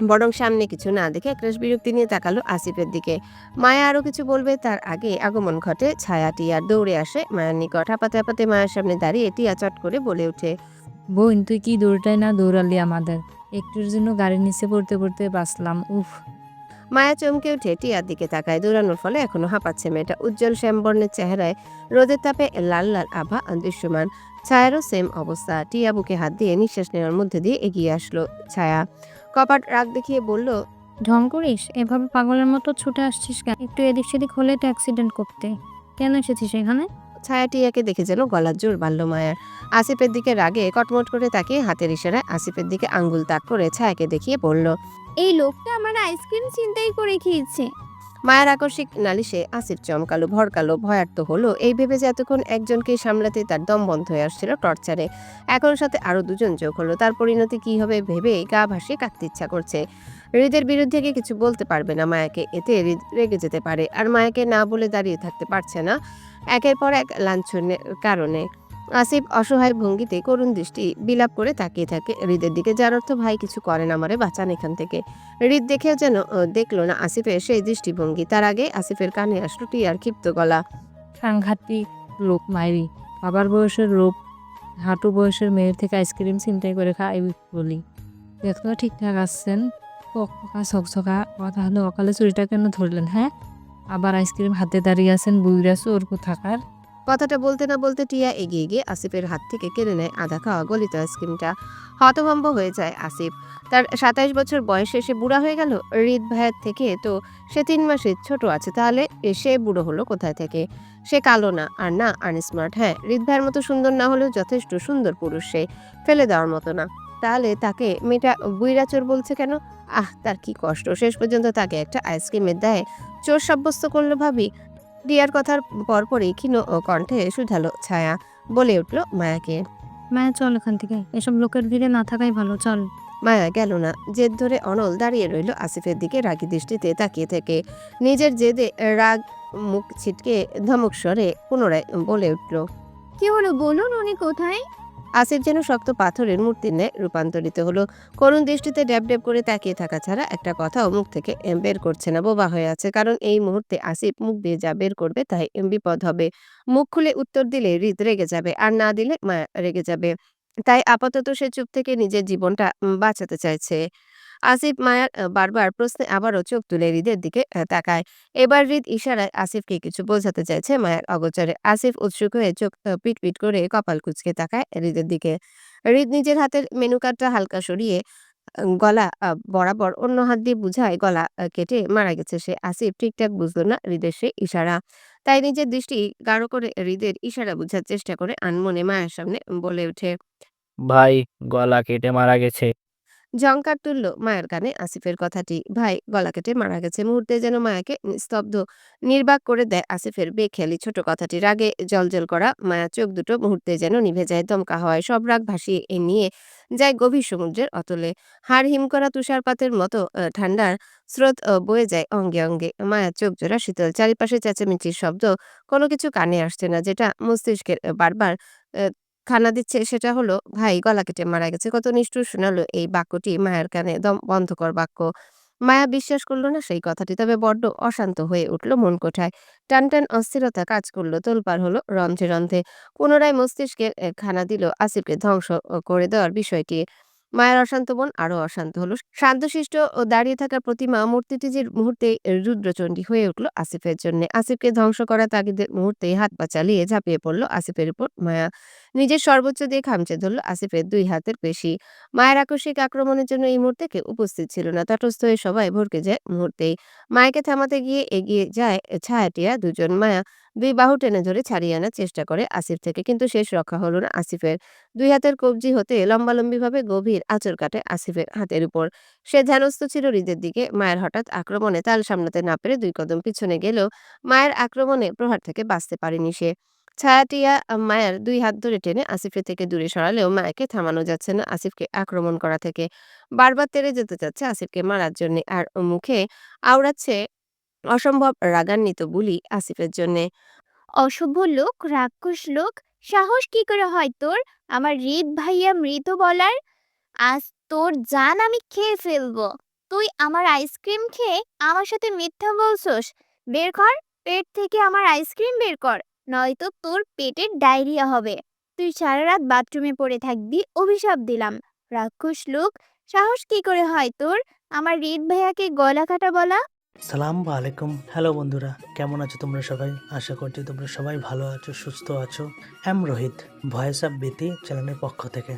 [SPEAKER 2] বরং সামনে কিছু না দেখে একরাশ বিরক্তি নিয়ে তাকালো আসিফের দিকে। মায়া আরো কিছু বলবে তার আগে আগমন ঘটে ছায়া। টিয়া দৌড়ে আসে মায়ের নিকট। হাঁপাতে হাঁপাতে মায়ের সামনে দাঁড়িয়ে টিয়া চট করে বলে ওঠে,
[SPEAKER 13] বোন তুই কি দৌড়টাই না দৌড়ালি আমাদের, একটুর জন্য গাড়ির নিচে পড়তে পড়তে বাঁচলাম। উফ।
[SPEAKER 2] মায়া চমকে উঠে টিয়ার দিকে তাকায়। দৌড়ানোর ফলে এখনো হাঁপাচ্ছে মেয়েটা। উজ্জ্বল শ্যামবর্ণের চেহারায় রোদের তাপে লাল লাল আভা দৃশ্যমান। ছায়ারও সেম অবস্থা। টিয়া বুকে হাত দিয়ে নিঃশ্বাস নেওয়ার মধ্যে দিয়ে এগিয়ে আসলো ছায়া। কপাট রাগ দেখিয়ে বলল,
[SPEAKER 13] ঢং করিস? এভাবে পাগলের মতো ছুটে আসছিস কেন? একটু এদিক সেদিক হলে তো অ্যাক্সিডেন্ট করতে। কেন এসেছিস এখানে?
[SPEAKER 2] ছায়া টিয়াকে দেখে যেন গলার জোর বাড়ল মায়ার। আসিফের দিকে রাগে কটমট করে তাকিয়ে হাতের ইশারায় আসিফের দিকে আঙ্গুল তাক করে ছায়াকে দেখিয়ে বলল,
[SPEAKER 8] এই লোকটা আমার আইসক্রিম ছিনতাই করে খেয়েছে।
[SPEAKER 2] মায়ের আকস্মিক নালিশে আসিফ চমকালো, ভরকালো, ভয়ার্ত হলো। এই ভেবে যে এতক্ষণ একজনকে সামলাতে তার দম বন্ধ হয়ে আসছিল টর্চারে, এখন সাথে আরো দুজন যোগ হলো। তার পরিণতি কি হবে ভেবে গা ভাসিয়ে কাঁদতে ইচ্ছা করছে। হৃদের বিরুদ্ধে গিয়ে কিছু বলতে পারবে না মায়াকে, এতে হৃদ রেগে যেতে পারে। আর মায়াকে না বলে দাঁড়িয়ে থাকতে পারছে না একের পর এক লাঞ্ছনের কারণে। আসিফ অসহায় ভঙ্গিতে করুণ দৃষ্টি বিলাপ করে তাকিয়ে থাকে হৃদের দিকে, যার অর্থ ভাই কিছু করেন, আমারে বাঁচান এখান থেকে। হৃদ দেখেও যেন দেখলো না আসিফের সেই দৃষ্টিভঙ্গি। তার আগে আসিফের কানে আসলো টিয়ার ক্ষিপ্ত গলা,
[SPEAKER 13] সাংঘাতিক লোক মাইরি, বাবার বয়সের লোক হাঁটু বয়সের মেয়ের থেকে আইসক্রিম ছিনতাই করে খাই বলি। দেখতো ঠিকঠাক আসছেন, পকা ছকছকা কথা হলো, অকালে চুরিটা কেন ধরলেন? হ্যাঁ, আবার আইসক্রিম হাতে দাঁড়িয়ে আছেন, বুইরা চোর কোথাকার।
[SPEAKER 2] কথাটা বলতে না বলতে টিয়া এগিয়ে গিয়ে আসিফের হাত থেকে কেড়ে নেয় আধা খাওয়া গলিত আইসক্রিমটা। হতভম্ব হয়ে যায় আসিফ। তার ২৭ বছর বয়সে সে বুড়া হয়ে গেল? হৃদ ভাইয়ের থেকে তো সে ৩ মাসের ছোট আছে, তাহলে সে বুড়ো হলো কোথায় থেকে? সে কালো না আর না আনস্মার্ট। হ্যাঁ, হৃদ ভাইয়ের মতো সুন্দর না হলেও যথেষ্ট সুন্দর পুরুষ সে, ফেলে দেওয়ার মতো না। তাহলে তাকে মেয়েটা বুইরা চোর বলছে কেন? আহ, তার কি কষ্ট! শেষ পর্যন্ত তাকে একটা আইসক্রিমের দায়ে চোর সাব্যস্ত করলো ভাবি। টিয়ার কথার পরপরই ক্ষীণ কণ্ঠে শুধালো ছায়া, বলে উঠল মায়াকে।
[SPEAKER 13] মায়া চল এখান থেকে, এসব লোকের ভিড়ে না থাকাই ভালো, চল।
[SPEAKER 2] মায়া গেল না। জেদ ধরে অনল দাঁড়িয়ে রইল আসিফের দিকে রাগী দৃষ্টিতে তাকিয়ে থেকে। নিজের জেদে রাগ মুখ ছিটকে ধমক স্বরে পুনরায় বলে উঠল,
[SPEAKER 8] কি হলো বলুন, উনি কোথায়?
[SPEAKER 2] আসিফ যেন শক্ত পাথরের মূর্তির ন্যায় রূপান্তরিত হলো। করুণ দৃষ্টিতে ড্যাব ড্যাব করে তাকিয়ে থাকা ছাড়া একটা কথাও মুখ থেকে বের করছে না। বোবা হয়ে আছে, কারণ এই মুহূর্তে আসিফ মুখ দিয়ে যা বের করবে তাই বিপদ হবে। মুখ খুলে উত্তর দিলে হৃদ রেগে যাবে, আর না দিলে মায়া রেগে যাবে। তাই আপাতত সে চুপ থেকে নিজের জীবনটা বাঁচাতে চাইছে। আসিফ মায়ার বারবার প্রশ্নে আবারও চোখ তুলে হৃদের দিকে তাকায়। এবার হৃদ ইশারায় আসিফকে কিছু বোঝাতে চাইছে মায়ার অগোচরে। আসিফ উৎসুক হয়ে চোখ পিট পিট করে কপাল কুঁচকে তাকায় হৃদের দিকে। হৃদ নিজের হাতের মেনু কার্ডটা হালকা সরিয়ে গলা বরাবর অন্য হাত দিয়ে বুঝায় গলা কেটে মারা গেছে সে। আসিফ ঠিকঠাক বুঝলো না হৃদের সে ইশারা, তাই নিজের দৃষ্টি গাঢ় করে হৃদের ইশারা বুঝার চেষ্টা করে আনমনে মায়ের সামনে বলে ওঠে,
[SPEAKER 11] ভাই গলা কেটে মারা গেছে।
[SPEAKER 2] ঝংকার তুলল মায়ের কানে আসিফের কথাটি। ভাই গলা কেটে মারা গেছে। মুহূর্তে যেন মায়াকে স্তব্ধ নির্বাক করে দেয় আসিফের বেখেয়ালি ছোট কথাটি। রাগে জলজল করা মায়ার চোখ দুটো মুহূর্তে যেন নিভে যায়। দমকা হওয়ায় সব রাগ ভাসিয়ে নিয়ে যায় গভীর সমুদ্রের অতলে। হাড় হিম করা তুষারপাতের মতো ঠান্ডার স্রোত বয়ে যায় অঙ্গে অঙ্গে। মায়ার চোখ জোড়া শীতল। চারিপাশে চেঁচামেচির শব্দ, কোনো কিছু কানে আসছে না। যেটা মস্তিষ্কের বারবার খানা দিচ্ছে সেটা হলো ভাই গলা কেটে মারা গেছে। কত নিষ্ঠুর শোনালো এই বাক্যটি মায়ের কানে, দম বন্ধকর বাক্য। মায়া বিশ্বাস করলো না সেই কথাটি, তবে বড্ড অশান্ত হয়ে উঠল মন কোঠায়। টান টান অস্থিরতা কাজ করলো, তোলপাড় হলো রন্ধ্রে রন্ধ্রে। পুনরায় মস্তিষ্কে খানা দিল আসিফকে ধ্বংস করে দেওয়ার বিষয়টি। মায়ের অশান্ত মন আরো অশান্ত হলো। শান্তশিষ্ট ও দাঁড়িয়ে থাকা প্রতিমা মূর্তিটি যে মুহূর্তে রুদ্রচণ্ডী হয়ে উঠল আসিফের জন্য। আসিফকে ধ্বংস করা তাগিদের মুহূর্তেই হাত পা চালিয়ে ঝাঁপিয়ে পড়লো আসিফের উপর মায়া। নিজের সর্বোচ্চ দিয়ে খামচে ধরল আসিফের দুই হাতের পেশি। মায়ের আকস্মিক আক্রমণের জন্য এই মুহূর্তে কেউ উপস্থিত ছিল না। তটস্থ হয়ে সবাই ভরকে যায় মুহূর্তেই। মায়াকে থামাতে গিয়ে এগিয়ে যায় ছায়াটিয়া দুজন। মায়া দুই বাহু টেনে ধরে ছাড়িয়ে আনার চেষ্টা করে আসিফ থেকে, কিন্তু শেষ রক্ষা হলো না আসিফের। দুই হাতের কবজি হতে লম্বালম্বিভাবে গভীর আঁচড় কাটে আসিফের হাতের উপর। সে ধ্যানস্থ ছিল হৃদের দিকে। মায়ের হঠাৎ আক্রমণে তাল সামলাতে না পেরে দুই কদম পিছনে গেলেও মায়ের আক্রমণে প্রহার থেকে বাঁচতে পারেনি সে। ছায়াটিয়া মায়ার দুই হাত ধরে টেনে আসিফের থেকে দূরে সরালেও মায়াকে থামানো যাচ্ছে না আসিফকে আক্রমণ করা থেকে। বারবার তেড়ে যেতে চাচ্ছে আসিফকে মারার জন্য, আর মুখে আওড়াচ্ছে অসম্ভব রাগান্বিত বুলি আসিফের জন্যে।
[SPEAKER 8] অসভ্য লোক, রাক্ষস লোক, সাহস কি করে হয় তোর আমার হৃদ ভাইয়া মৃত বলার? আজ তোর জান আমি খেয়ে ফেলবো। তুই আমার আইসক্রিম খেয়ে আমার সাথে মিথ্যা বলছস। বের কর, পেট থেকে আমার আইসক্রিম বের কর, নয়তো তোর পেটের ডায়রিয়া হবে। তুই সারা রাত বাথরুমে পড়ে থাকবি, অভিশাপ দিলাম। রাক্ষস লোক, সাহস কি করে হয় তোর আমার হৃদ ভাইয়াকে গলা কাটা বলা?
[SPEAKER 11] সালাম আলাইকুম। হ্যালো বন্ধুরা, কেমন আছো তোমরা সবাই? আশা করছি তোমরা সবাই ভালো আছো, সুস্থ আছো। এম রোহিত, ভয়েস অফ বিতি চ্যানেলের পক্ষ থেকে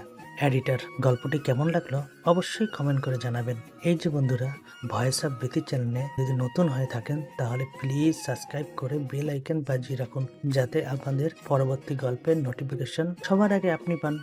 [SPEAKER 11] এডিটর। গল্পটি কেমন লাগলো অবশ্যই কমেন্ট করে জানাবেন। এই যে বন্ধুরা, ভয়েস অফ বিতি চ্যানেলে যদি নতুন হয়ে থাকেন তাহলে প্লিজ সাবস্ক্রাইব করে বেল আইকন বাজিয়ে রাখুন, যাতে আপনাদের পরবর্তী গল্পের নোটিফিকেশন সবার আগে আপনি পান।